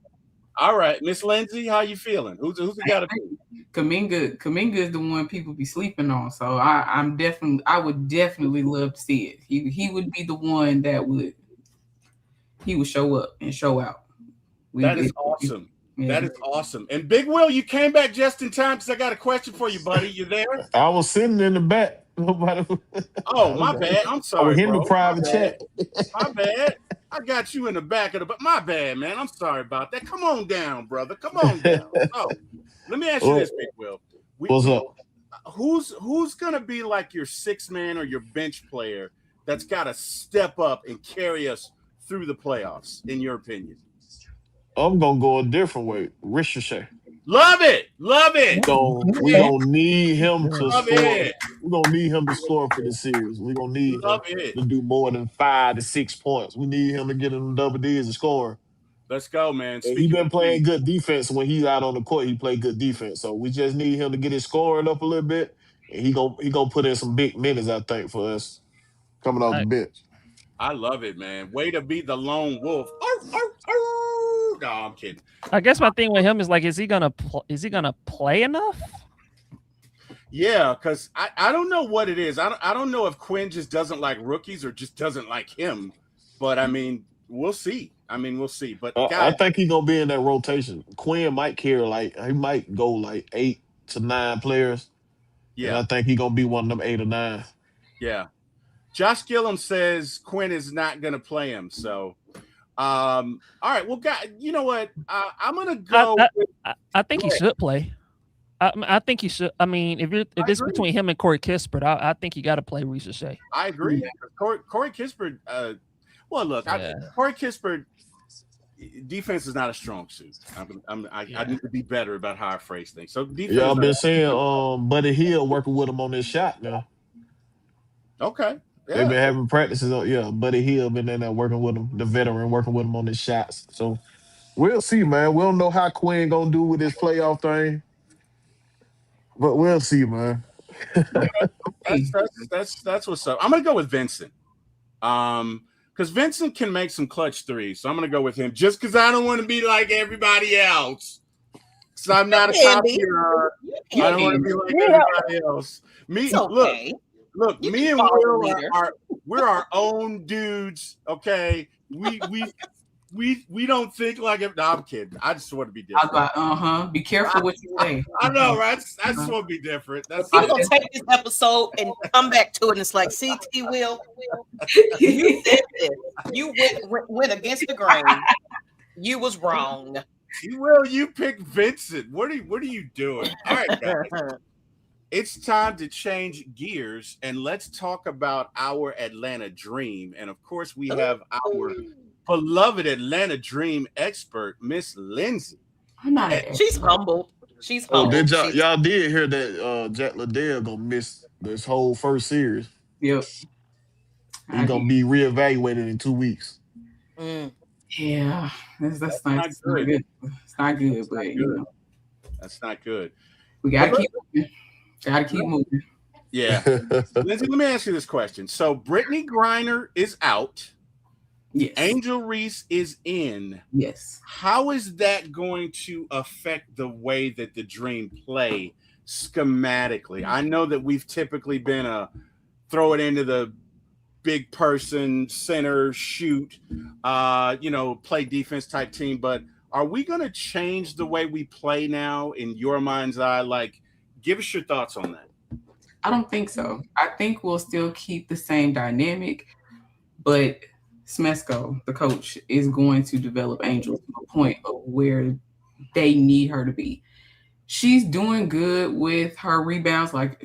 Speaker 1: All right, Miss Lindsay, how you feeling? Who's it got to be?
Speaker 6: Kuminga is the one people be sleeping on. So I would definitely love to see it. He would be the one that would show up and show out.
Speaker 1: That is awesome. Yeah. That is awesome. And Big Will, you came back just in time because I got a question for you, buddy. You there?
Speaker 5: I was sitting in the back.
Speaker 1: Oh, my bad. I'm sorry.
Speaker 5: We're in the private chat.
Speaker 1: My bad. I got you in the back of but my bad, man. I'm sorry about that. Come on down, brother. Come on down. Oh, let me ask you this, Big Will.
Speaker 5: What's up?
Speaker 1: Who's gonna be like your 6 man or your bench player that's got to step up and carry us through the playoffs, in your opinion?
Speaker 5: I'm gonna go a different way. Ricochet.
Speaker 1: Love it.
Speaker 5: We gonna need him to score. We're gonna need him to score for the series. We're gonna need him to do more than 5 to 6 points. We need him to get in the double digits and score.
Speaker 1: Let's go, man.
Speaker 5: He's been playing good defense when he's out on the court. He played good defense, so we just need him to get his scoring up a little bit. And he gonna put in some big minutes, I think, for us coming off the bench.
Speaker 1: I love it, man. Way to be the lone wolf. No, I'm kidding.
Speaker 4: I guess my thing with him is like, is he gonna play enough?
Speaker 1: Yeah, because I don't know what it is. I don't know if Quinn just doesn't like rookies or just doesn't like him. But I mean, we'll see. But
Speaker 5: I think he's gonna be in that rotation. Quinn might carry he might go 8 to 9 players. Yeah, and I think he's gonna be one of them 8 or 9.
Speaker 1: Yeah. Josh Gillum says Quinn is not gonna play him. So All right. Well, guys, you know what? I'm gonna go.
Speaker 4: I think he should play. I think he should. I mean, if it's between him and Corey Kispert, I think you got to play Reese Shea.
Speaker 1: I agree. Corey Kispert. Well, look, Corey Kispert. Defense is not a strong suit. I need to be better about how I phrase things. So defense.
Speaker 5: Yeah, I've been saying Buddy Hill working with him on this shot now.
Speaker 1: Okay. Yeah.
Speaker 5: They've been having practices. Buddy Hill been in there working with him, the veteran working with him on his shots. So we'll see, man. We don't know how Quinn gonna do with this playoff thing, but we'll see, man.
Speaker 1: That's what's up. I'm gonna go with Vincent. Because Vincent can make some clutch threes, so I'm gonna go with him just because I don't want to be like everybody else. Because I'm not a copier. I don't want to be like everybody else. Look, me and Will we're our own dudes. Okay, we don't think like it. No, I'm kidding. I just want to be different.
Speaker 6: Be careful what you say.
Speaker 1: I know, right? I just want to be different. That's
Speaker 2: people gonna take this episode and come back to it, and it's like, see, T. Will, you did this. You went against the grain. You was wrong.
Speaker 1: T. Will, you picked Vincent. What are you doing? All right, guys. It's time to change gears and let's talk about our Atlanta Dream. And of course, we have our beloved Atlanta Dream expert, Miss Lindsay.
Speaker 2: She's humble. She's humble.
Speaker 5: Did y'all did hear that Jack Liddell gonna miss this whole first series?
Speaker 6: Yep.
Speaker 5: He's gonna be reevaluated in 2 weeks.
Speaker 6: Yeah, that's not good. It's not good, but
Speaker 1: that's not good.
Speaker 6: We gotta keep moving. Gotta keep moving.
Speaker 1: Yeah. Lindsay, let me ask you this question. So Brittany Griner is out.
Speaker 6: Yes.
Speaker 1: Angel Reese is in.
Speaker 6: Yes.
Speaker 1: How is that going to affect the way that the Dream play schematically? I know that we've typically been a throw it into the big person, center, shoot, play defense type team. But are we going to change the way we play now in your mind's eye? Like, give us your thoughts on that.
Speaker 6: I don't think so. I think we'll still keep the same dynamic, but Smesko, the coach, is going to develop Angel to a point of where they need her to be. She's doing good with her rebounds, like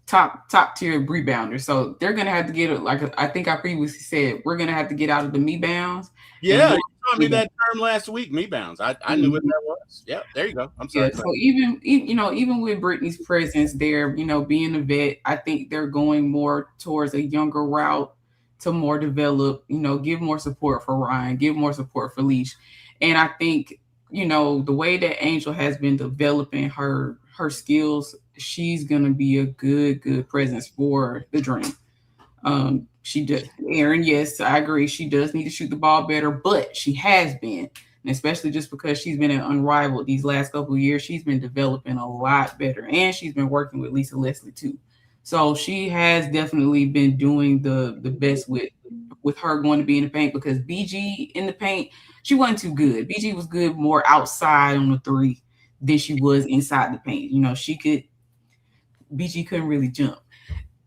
Speaker 6: top tier rebounder. So they're gonna have to get it. Like I think I previously said, we're gonna have to get out of the me bounds.
Speaker 1: Yeah, you taught me that term last week. Me bounds. I knew what that was. Yeah, there you go. I'm sorry.
Speaker 6: Yeah, so even with Brittany's presence there, being a vet, I think they're going more towards a younger route to more develop. Give more support for Ryan, give more support for Leash, and I think the way that Angel has been developing her skills, she's gonna be a good presence for the Dream. She does, Aaron. Yes, I agree. She does need to shoot the ball better, but she has been, and especially just because she's been unrivaled these last couple of years, she's been developing a lot better, and she's been working with Lisa Leslie too. So she has definitely been doing the best with her going to be in the paint, because BG in the paint, she wasn't too good. BG was good more outside on the three than she was inside the paint. BG couldn't really jump.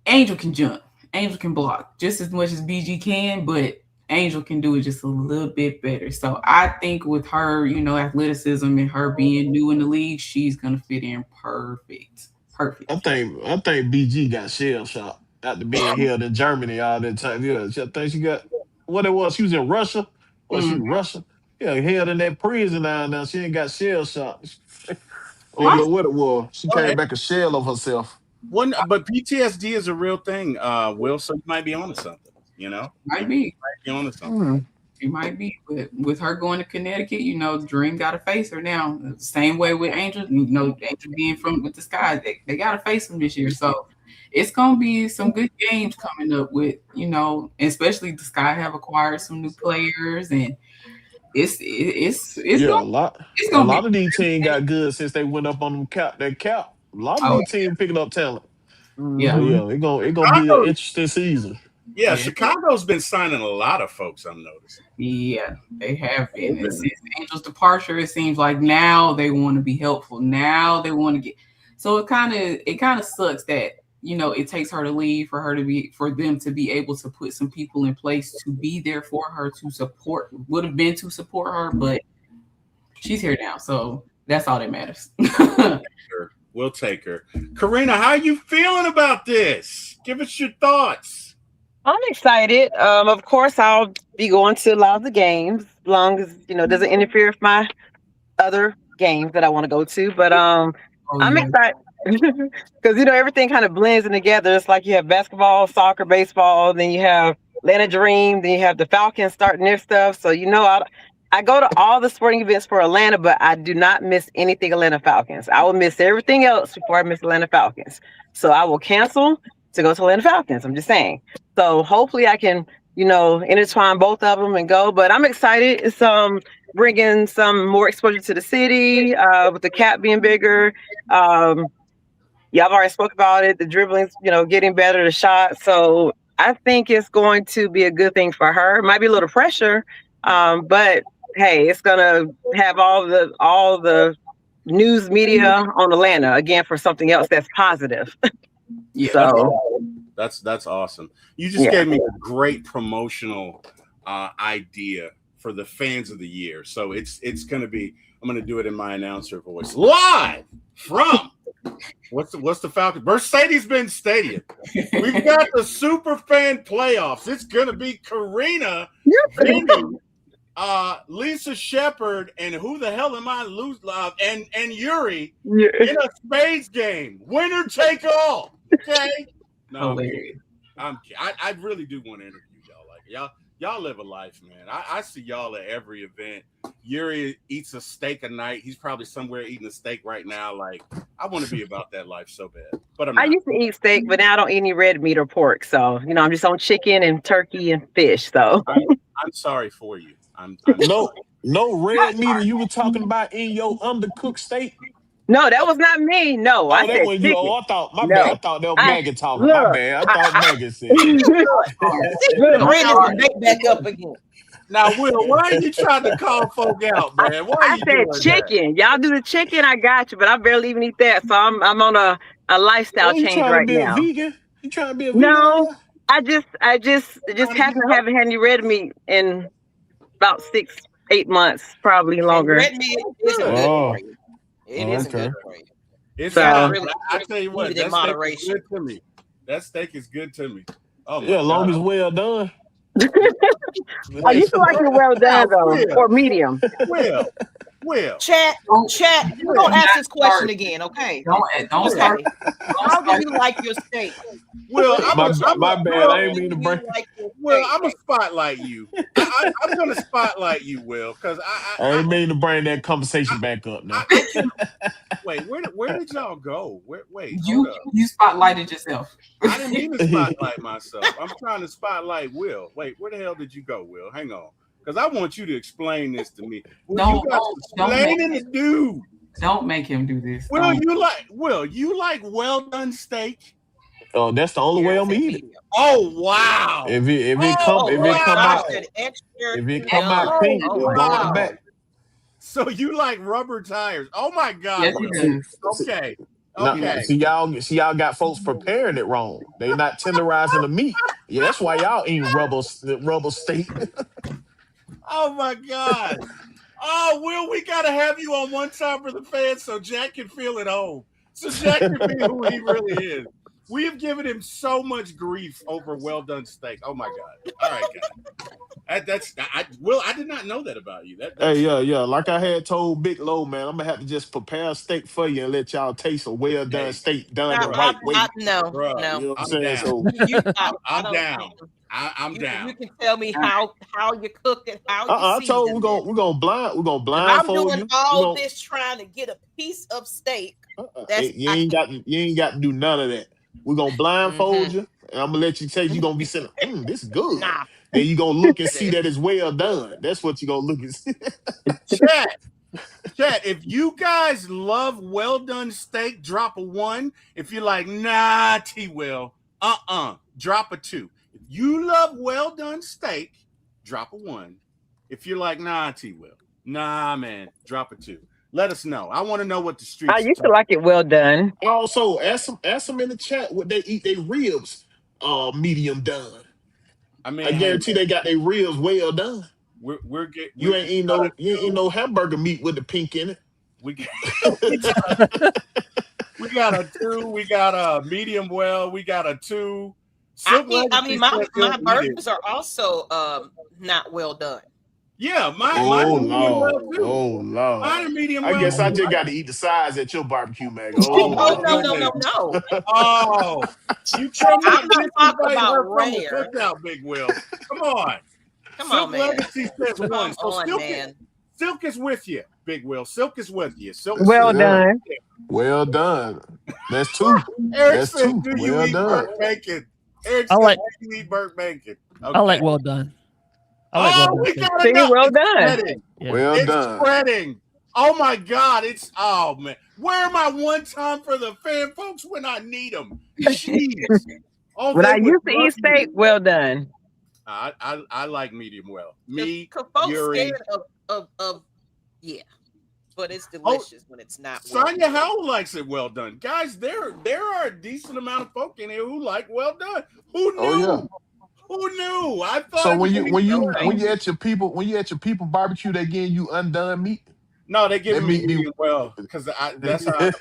Speaker 6: Angel can jump. Angel can block just as much as BG can, but Angel can do it just a little bit better. So I think with her, athleticism and her being new in the league, she's gonna fit in perfect.
Speaker 5: I think BG got shell shocked after being held in Germany all that time. Yeah, I think she got what it was. She was in Russia. Was she in Russia? Yeah, held in that prison now. She ain't got shell shocked. I don't know what it was. She came back a shell of herself.
Speaker 1: But PTSD is a real thing, Will. So you might be onto something.
Speaker 6: Might be
Speaker 1: onto something.
Speaker 6: She might be, but with her going to Connecticut, Dream got to face her now. The same way with Angel. Angel being from with the Sky, they got to face them this year. So it's gonna be some good games coming up with especially the Sky have acquired some new players, and it's
Speaker 5: a lot of these teams got good since they went up on them cap. A lot of these teams picking up talent.
Speaker 6: Yeah,
Speaker 5: it's gonna be an interesting season.
Speaker 1: Yeah, Chicago's been signing a lot of folks, I'm noticing.
Speaker 6: Yeah, they have been. And since Angel's departure, it seems like now they want to be helpful. Now they want to get. So it kind of sucks that it takes her to leave for them to be able to put some people in place to be there for her, to support her, but she's here now, so that's all that matters.
Speaker 1: We'll take her. Karina, how are you feeling about this? Give us your thoughts.
Speaker 3: I'm excited. Of course, I'll be going to a lot of the games, as long as it doesn't interfere with my other games that I want to go to. But I'm excited because everything kind of blends in together. It's like you have basketball, soccer, baseball, then you have Atlanta Dream, then you have the Falcons starting their stuff. So I go to all the sporting events for Atlanta, but I do not miss anything Atlanta Falcons. I will miss everything else before I miss Atlanta Falcons. So I will cancel to go to Atlanta Falcons. I'm just saying. So hopefully I can, intertwine both of them and go. But I'm excited. It's bringing some more exposure to the city with the cap being bigger. Y'all have already spoke about it. The dribbling's, getting better, the shot. So I think it's going to be a good thing for her. It might be a little pressure, but hey, it's gonna have all the news media on Atlanta again for something else that's positive.
Speaker 1: Yeah,
Speaker 3: so
Speaker 1: that's awesome. You just gave me a great promotional idea for the fans of the year. So it's gonna be. I'm gonna do it in my announcer voice, live from what's the Falcons? Mercedes-Benz Stadium. We've got the super fan playoffs. It's gonna be Karina, Vinny, Lisa Shepard, and who the hell am I and Yuri in a spades game. Winner take all. Okay. No, I really do want to interview y'all. Like y'all live a life, man. I see y'all at every event. Yuri eats a steak a night. He's probably somewhere eating a steak right now. Like, I want to be about that life so bad. But I
Speaker 3: used to eat steak, but now I don't eat any red meat or pork. So, I'm just on chicken and turkey and fish. So
Speaker 1: I'm sorry for you. I'm
Speaker 5: no red meat. You were talking about in your undercooked steak.
Speaker 3: No, that was not me. No, I said chicken.
Speaker 5: I thought my bad. I thought that was Megan talking. My bad. I thought Megan said.
Speaker 2: Back up again.
Speaker 1: Now, Will, why are you trying to call folk out, man? Why
Speaker 3: I said chicken. Y'all do the chicken, I got you, but I barely even eat that. So I'm on a lifestyle change right now.
Speaker 5: Vegan? You trying to be a vegan?
Speaker 3: No, I just haven't had any red meat in about 6-8 months, probably longer.
Speaker 2: Red meat isn't good for you. It isn't good for you.
Speaker 1: It's really, I tell you what, that steak is good to me. That steak is good to me. Oh,
Speaker 5: yeah, as long as well done.
Speaker 3: I used to like it well done though, or medium.
Speaker 1: Well,
Speaker 2: chat. We're gonna ask this question again, okay?
Speaker 6: Don't start.
Speaker 2: How do you like your steak?
Speaker 1: Well,
Speaker 5: my bad. I ain't mean to break.
Speaker 1: Well, I'm gonna spotlight you. I'm gonna spotlight you, Will, because
Speaker 5: I ain't mean to bring that conversation back up now.
Speaker 1: Wait, where did y'all go? Wait,
Speaker 6: you spotlighted yourself.
Speaker 1: I didn't mean to spotlight myself. I'm trying to spotlight Will. Wait, where the hell did you go, Will? Hang on. Because I want you to explain this to me.
Speaker 6: Don't make him do this.
Speaker 1: You like well done steak?
Speaker 5: Oh, that's the only way I'm eating.
Speaker 1: Oh wow!
Speaker 5: If it come out pink, going back.
Speaker 1: So you like rubber tires? Oh my God!
Speaker 6: Yes,
Speaker 1: okay.
Speaker 5: See y'all got folks preparing it wrong. They not tenderizing the meat. Yeah, that's why y'all eating rubber steak.
Speaker 1: Oh my God! Oh, Will, we gotta have you on one side for the fans so Jack can feel at home. So Jack can be who he really is. We have given him so much grief over well done steak. Oh my God! All right, guys. Will, I did not know that about you.
Speaker 5: Yeah. Like I had told Big Low, man, I'm gonna have to just prepare a steak for you and let y'all taste a well done steak done the right way.
Speaker 2: No.
Speaker 5: You know what I'm saying?
Speaker 1: So I'm down. I'm down.
Speaker 2: You can tell me how you cook it, how you
Speaker 5: I told you we're gonna blindfold
Speaker 2: I'm doing all this trying to get a piece of steak.
Speaker 5: You ain't got to do none of that. We're gonna blindfold you, and I'm gonna let you taste. You're gonna be saying, this is good.
Speaker 2: Nah.
Speaker 5: Then you're gonna look and see that it's well done. That's what you're gonna look and see.
Speaker 1: Chat, if you guys love well done steak, drop a 1. If you're like, nah, T-Will, drop a 2. If you love well done steak, drop a 1. If you're like, nah, T-Will, nah, man, drop a 2. Let us know. I want to know what the streets.
Speaker 3: I used to like it well done.
Speaker 5: Also, ask them in the chat what they eat their ribs medium done.
Speaker 1: I mean,
Speaker 5: I guarantee they got their ribs well done. You ain't eating no hamburger meat with the pink in it.
Speaker 1: We got a 2. We got a medium well. We got a 2.
Speaker 2: My burgers are also not well done.
Speaker 1: Yeah,
Speaker 5: oh Lord.
Speaker 1: Mine are medium well.
Speaker 5: I guess I just got to eat the sides at your barbecue, Mag.
Speaker 2: No.
Speaker 1: Oh, you can't
Speaker 2: talk about rare.
Speaker 1: Out, Big Will. Come on,
Speaker 2: man.
Speaker 1: Legacy says 1. So Silk is with you, Big Will. Silk is with you.
Speaker 3: Well done.
Speaker 5: Well done. That's 2.
Speaker 1: That's
Speaker 5: 2.
Speaker 1: Do you eat burnt bacon? Eric
Speaker 4: I like.
Speaker 1: Do you eat burnt bacon? Okay.
Speaker 4: I like well done.
Speaker 1: We gotta know.
Speaker 3: Well done.
Speaker 4: Yeah.
Speaker 5: Well done.
Speaker 1: Spreading. Oh my God! Oh man, where am I one time for the fan folks when I need them? Jeez.
Speaker 3: But I used to eat steak. Well done.
Speaker 1: I like medium well. Me,
Speaker 2: folks scared of but it's delicious when it's not.
Speaker 1: Sonya Howell likes it well done, guys. There are a decent amount of folk in here who like well done. Who knew?
Speaker 5: Oh, yeah.
Speaker 1: Who knew? I thought.
Speaker 5: So when you at your people barbecue, they getting you undone meat?
Speaker 1: No, they give me medium well because that's how.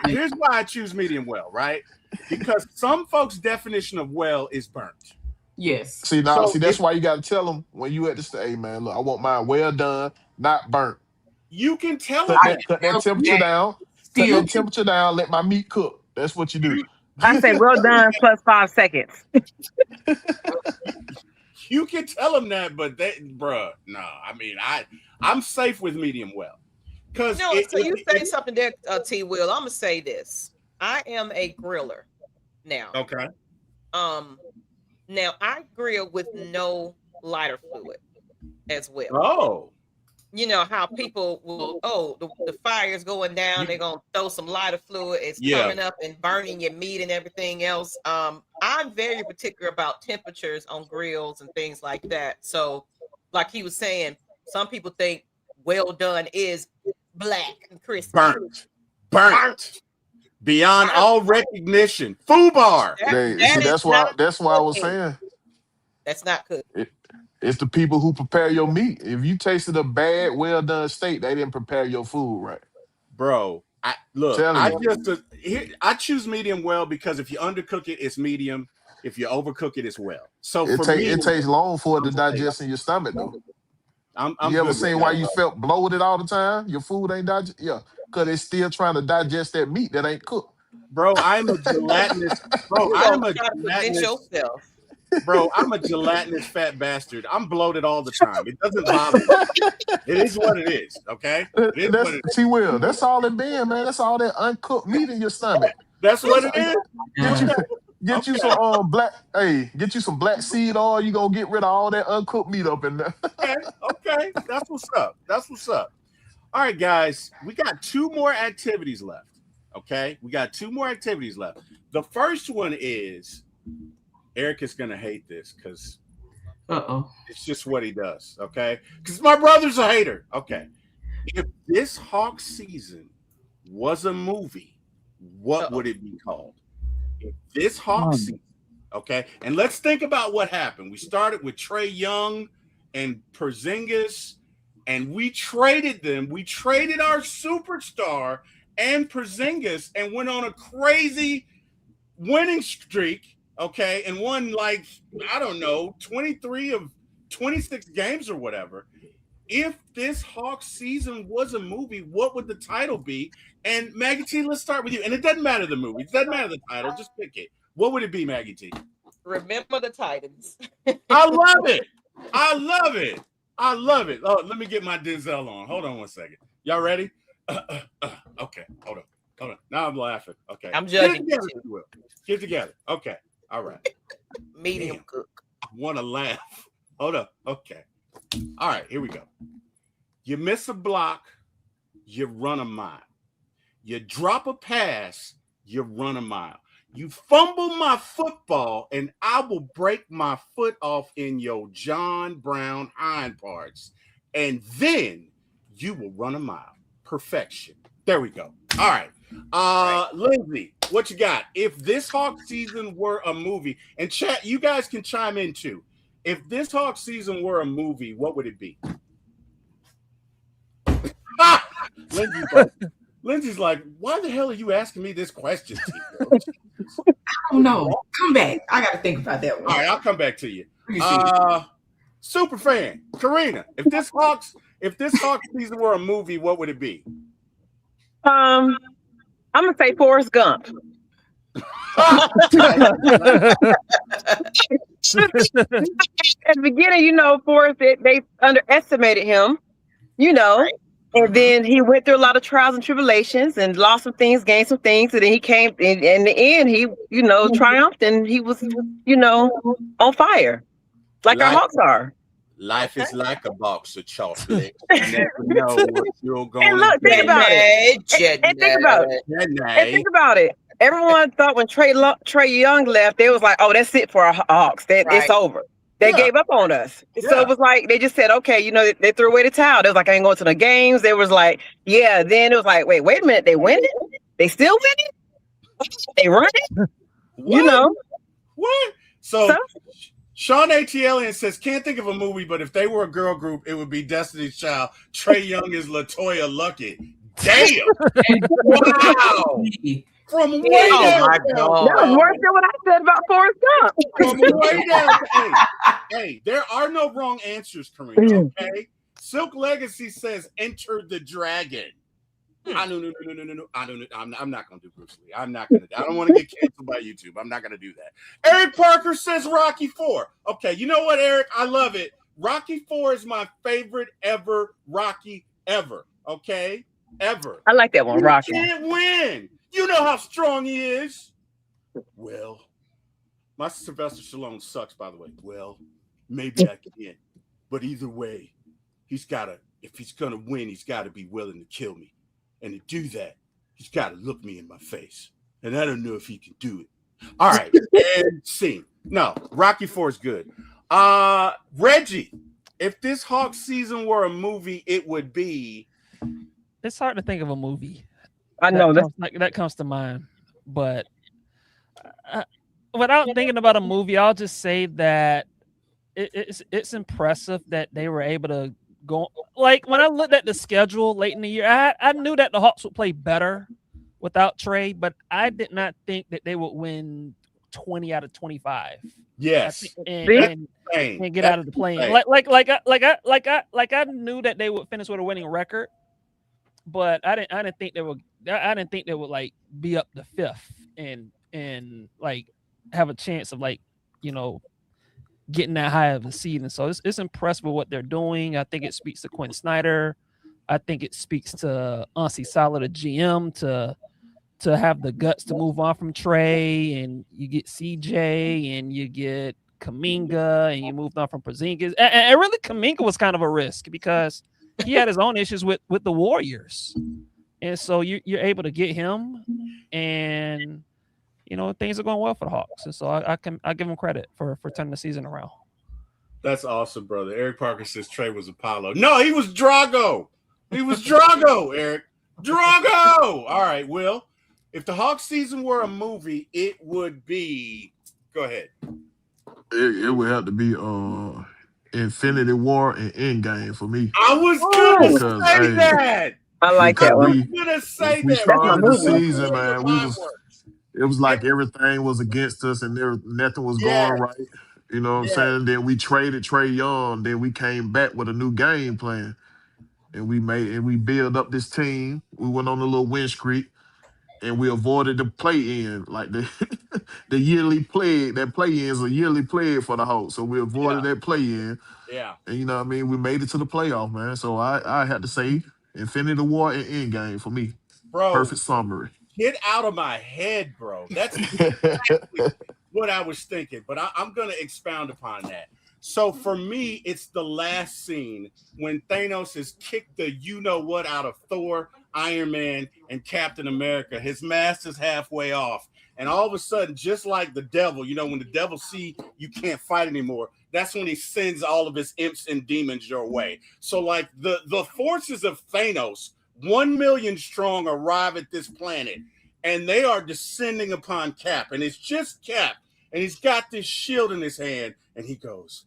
Speaker 1: Here's why I choose medium well, right? Because some folks' definition of well is burnt.
Speaker 6: Yes.
Speaker 5: See, that's why you got to tell them when you at the hey man, look, I want mine well done, not burnt.
Speaker 1: You can tell them
Speaker 5: cut that temperature down. Cut that temperature down. Let my meat cook. That's what you do.
Speaker 3: I say well done plus 5 seconds.
Speaker 1: You can tell them that, but I mean, I'm safe with medium well. Because
Speaker 2: you say something there, T. Will. I'm gonna say this. I am a griller now. Okay. Now I grill with no lighter fluid as well.
Speaker 1: Oh.
Speaker 2: You know how people will, the fire's going down, they're going to throw some lighter fluid, it's coming up and burning your meat and everything else. I'm very particular about temperatures on grills and things like that. So like he was saying, some people think well done is black and crispy.
Speaker 1: Burnt. Beyond all recognition. FUBAR.
Speaker 5: That's why I was saying.
Speaker 2: That's not good.
Speaker 5: It's the people who prepare your meat. If you tasted a bad, well done steak, they didn't prepare your food right.
Speaker 1: Bro, I choose medium well because if you undercook it, it's medium. If you overcook it, it's well. So
Speaker 5: it takes long for it to digest in your stomach, though. You ever seen why you felt bloated all the time? Your food ain't digest. Yeah, because it's still trying to digest that meat that ain't cooked.
Speaker 1: Bro, I'm a gelatinous. Bro, I'm a gelatinous fat bastard. I'm bloated all the time. It doesn't bother me. It is what it is, okay?
Speaker 5: T-Will, that's all it been, man. That's all that uncooked meat in your stomach.
Speaker 1: That's what it is?
Speaker 5: Get you some get you some black seed oil. You gonna get rid of all that uncooked meat up in there.
Speaker 1: Okay. That's what's up. All right, guys. We got 2 more activities left. Okay? We got 2 more activities left. The first one is Eric is gonna hate this because it's just what he does, okay? Because my brother's a hater. Okay. If this Hawk season was a movie, what would it be called? If this Hawk season, okay, and let's think about what happened. We started with Trae Young and Porzingis, and we traded them. We traded our superstar and Porzingis and went on a crazy winning streak. Okay, and won 23 of 26 games or whatever. If this Hawks season was a movie, what would the title be? And Maggie T, let's start with you. And it doesn't matter the movie, it doesn't matter the title, just pick it. What would it be, Maggie T?
Speaker 2: Remember the Titans.
Speaker 1: I love it. Oh, let me get my Denzel on. Hold on one second. Y'all ready? Okay, hold on. Now I'm laughing. Okay,
Speaker 2: I'm judging.
Speaker 1: Get together. Okay. All right.
Speaker 2: Medium cook.
Speaker 1: I want to laugh. Hold up. Okay. All right. Here we go. You miss a block, you run a mile. You drop a pass, you run a mile. You fumble my football, and I will break my foot off in your John Brown hind parts. And then you will run a mile. perfection. There we go. All right. Lindsay, what you got? If this Hawk season were a movie, and chat, you guys can chime in too. If this Hawk season were a movie, what would it be? Lindsay's like, why the hell are you asking me this question?
Speaker 6: I don't know. Come back. I got to think about that one.
Speaker 1: All right, I'll come back to you. Super fan, Karina. If this Hawk season were a movie, what would it be?
Speaker 3: I'm gonna say Forrest Gump. At the beginning, Forrest, they underestimated him, and then he went through a lot of trials and tribulations and lost some things, gained some things, and then he came in the end, he, triumphed, and he was, on fire, like our Hawks are.
Speaker 1: Life is like a box of chocolate. You never know what you're going
Speaker 3: and look, think about it. And think about it. Everyone thought when Trey Young left, they was like, "Oh, that's it for our Hawks. It's over." They gave up on us. Yeah. So it was like they just said, "Okay," they threw away the towel. They was like, "I ain't going to the games." They was like, "Yeah." Then it was like, "Wait a minute. They winning? They still winning? They running?"
Speaker 1: What? So Sean ATLian says, can't think of a movie, but if they were a girl group, it would be Destiny's Child. Trey Young is LaToya Luckett. Damn! Wow! From way down.
Speaker 3: That was worse than what I said about Forrest Gump.
Speaker 1: From way down. Hey, there are no wrong answers, Karina. Okay. Silk Legacy says, Enter the Dragon. No. I'm not gonna do Bruce Lee. I don't want to get canceled by YouTube. I'm not gonna do that. Eric Parker says Rocky IV. Okay, you know what, Eric? I love it. Rocky IV is my favorite ever Rocky ever. Okay, ever.
Speaker 3: I like that one. Rocky
Speaker 1: can't win. You know how strong he is. Well, my Sylvester Stallone sucks, by the way. Well, maybe I can, but either way, if he's gonna win, he's got to be willing to kill me. And to do that, he's got to look me in my face. And I don't know if he can do it. All right. And scene. No, Rocky IV is good. Reggie, if this Hawks season were a movie, it would be.
Speaker 4: It's hard to think of a movie.
Speaker 3: I know
Speaker 4: that comes to mind. But without thinking about a movie, I'll just say that it's impressive that they were able to go. Like when I looked at the schedule late in the year, I knew that the Hawks would play better without Trey, but I did not think that they would win 20 out of 25.
Speaker 1: Yes,
Speaker 4: and get out of the play-in. Like I knew that they would finish with a winning record, but I didn't think they would like be up the fifth and like have a chance of getting that high of a seed. And so it's impressive with what they're doing. I think it speaks to Quinn Snyder. I think it speaks to Ansi Salah, the GM, to have the guts to move on from Trey, and you get CJ and you get Kuminga and you moved on from Porzingis. And really Kuminga was kind of a risk because he had his own issues with the Warriors. And so you're able to get him, and things are going well for the Hawks. And so I give him credit for turning the season around.
Speaker 1: That's awesome, brother. Eric Parker says Trey was Apollo. No, he was Drago. He was Drago, Eric. Drago. All right, Will. If the Hawks season were a movie, it would be. Go ahead.
Speaker 5: It would have to be Infinity War and Endgame for me.
Speaker 1: I was gonna say that.
Speaker 3: I like that one.
Speaker 1: I was gonna say that.
Speaker 5: We started the season, man. It was like everything was against us and nothing was going right. You know what I'm saying? Then we traded Trey Young. Then we came back with a new game plan, and we built up this team. We went on a little win streak. And we avoided the play-in, like the yearly play. That play-in is a yearly play for the Hawks, so we avoided that play-in.
Speaker 1: Yeah,
Speaker 5: and you know what I mean. We made it to the playoff, man. So I had to say Infinity War and Endgame for me.
Speaker 1: Bro,
Speaker 5: perfect summary.
Speaker 1: Get out of my head, bro. That's exactly what I was thinking. But I'm gonna expound upon that. So for me, it's the last scene when Thanos has kicked the you-know-what out of Thor, Iron Man, and Captain America. His mask is halfway off. And all of a sudden, just like the devil, when the devil see you can't fight anymore, that's when he sends all of his imps and demons your way. So like the forces of Thanos 1 million strong arrive at this planet, and they are descending upon Cap, and it's just Cap, and he's got this shield in his hand, and he goes,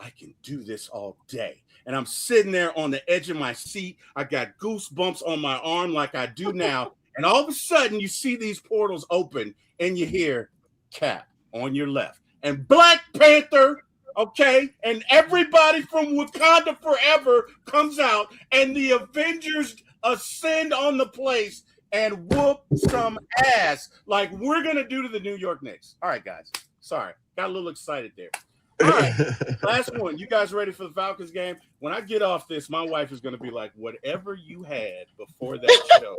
Speaker 1: I can do this all day. And I'm sitting there on the edge of my seat. I got goosebumps on my arm like I do now. And all of a sudden, you see these portals open, and you hear Cap on your left, and Black Panther, okay, and everybody from Wakanda Forever comes out, and the Avengers ascend on the place and whoop some ass like we're going to do to the New York Knicks. All right, guys. Sorry. Got a little excited there. All right. Last one. You guys ready for the Falcons game? When I get off this, my wife is going to be like, whatever you had before that show,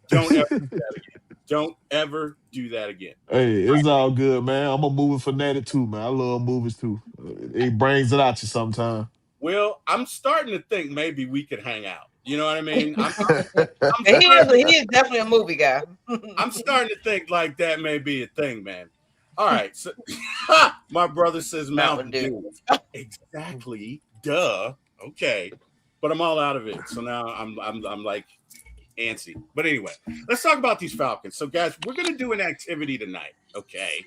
Speaker 1: don't ever do that again. Don't ever do that again.
Speaker 5: Hey, it's all good, man. I'm a movie fanatic too, man. I love movies too. It brings it out you sometimes.
Speaker 1: Well, I'm starting to think maybe we could hang out. You know what I mean?
Speaker 2: He is definitely a movie guy.
Speaker 1: I'm starting to think like that may be a thing, man. All right. So my brother says Mountain Dew. Exactly. Duh. Okay. But I'm all out of it. So now I'm like antsy. But anyway, let's talk about these Falcons. So guys, we're gonna do an activity tonight. Okay.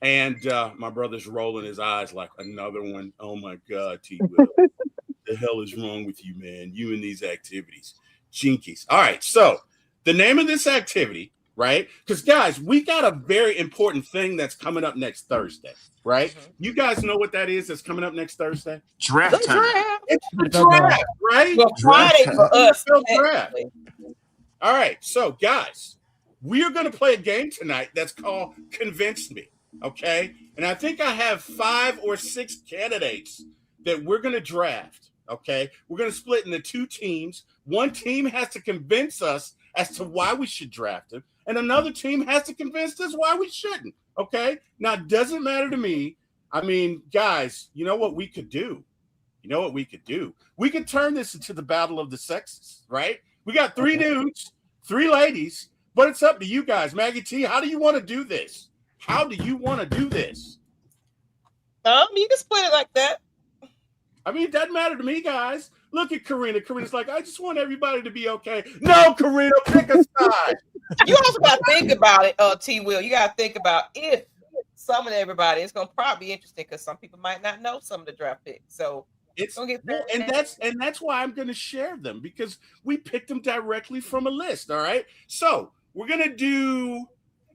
Speaker 1: And my brother's rolling his eyes like another one. Oh my God, T. Will. The hell is wrong with you, man? You and these activities. Jinkies. All right. So the name of this activity, right? Because guys, we got a very important thing that's coming up next Thursday, right? You guys know what that is that's coming up next Thursday?
Speaker 5: Draft time.
Speaker 1: It's the draft, right?
Speaker 2: Well, Friday for us.
Speaker 1: Draft. All right. So guys, we are going to play a game tonight that's called Convince Me. Okay. And I think I have 5 or 6 candidates that we're going to draft. Okay. We're going to split into 2 teams. One team has to convince us as to why we should draft him, and another team has to convince us why we shouldn't. Okay. Now, it doesn't matter to me. I mean, guys, you know what we could do? We could turn this into the battle of the sexes, right? We got 3 dudes, 3 ladies, but it's up to you guys. Maggie T, how do you want to do this? How do you want to do this?
Speaker 2: You can split it like that.
Speaker 1: I mean, it doesn't matter to me, guys. Look at Karina. Karina's like, I just want everybody to be okay. No, Karina, pick a side.
Speaker 2: You also got to think about it, T. Will. You got to think about if some of everybody, it's going to probably be interesting because some people might not know some of the draft picks. So
Speaker 1: it's going to get and that's why I'm going to share them, because we picked them directly from a list. All right. So we're going to do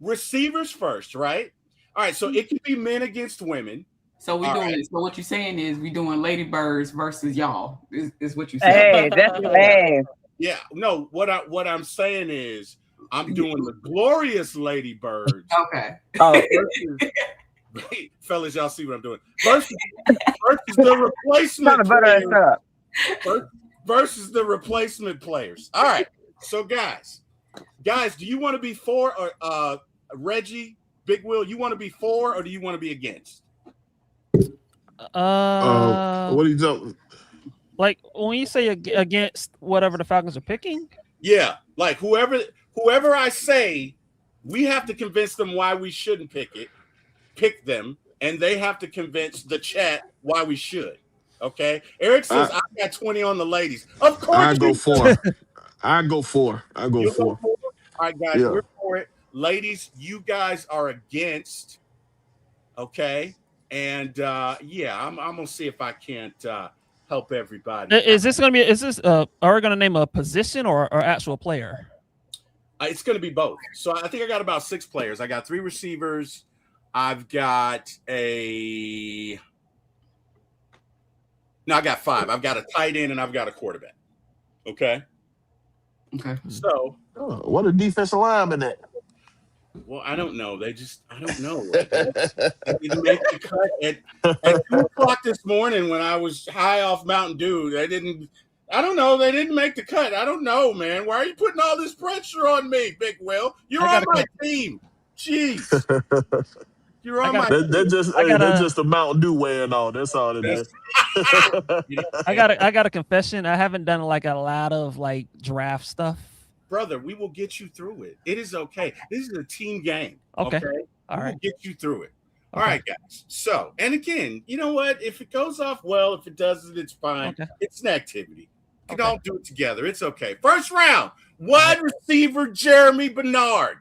Speaker 1: receivers first, right? All right. So it can be men against women.
Speaker 6: So we doing it. So what you're saying is we doing Ladybirds versus y'all. Is what you saying?
Speaker 3: Hey, that's lame.
Speaker 1: Yeah. No. What I'm saying is I'm doing the glorious Ladybirds.
Speaker 6: Okay.
Speaker 3: Oh.
Speaker 1: Wait, fellas, y'all see what I'm doing? Versus the replacement players. Versus the replacement players. All right. So guys, do you want to be for or Reggie, Big Will? You want to be for or do you want to be against?
Speaker 5: What are you talking?
Speaker 4: Like when you say against whatever the Falcons are picking?
Speaker 1: Yeah, like whoever I say, we have to convince them why we shouldn't pick them, and they have to convince the chat why we should. Okay. Eric says I got 20 on the ladies. Of course,
Speaker 5: I go 4. I go 4.
Speaker 1: All right, guys, we're for it. Ladies, you guys are against. Okay. And I'm gonna see if I can't help everybody.
Speaker 4: Is this are we gonna name a position or actual player?
Speaker 1: It's gonna be both. So I think I got about 6 players. I got 3 receivers. I got 5. I've got a tight end and I've got a quarterback. Okay. So
Speaker 5: what a defensive lineman at?
Speaker 1: Well, I don't know. I don't know. They didn't make the cut at 2 o'clock this morning when I was high off Mountain Dew. They didn't make the cut. I don't know, man. Why are you putting all this pressure on me, Big Will? You're on my team. Jeez. You're on my team.
Speaker 5: That's just a Mountain Dew wearing on. That's all it is.
Speaker 4: I got a confession. I haven't done like a lot of like draft stuff.
Speaker 1: Brother, we will get you through it. It is okay. This is a team game. Okay.
Speaker 4: All right.
Speaker 1: We'll get you through it. All right, guys. So, and again, you know what? If it goes off well, if it doesn't, it's fine. Okay. It's an activity. can all do it together. It's okay. First round, wide receiver Jeremy Bernard.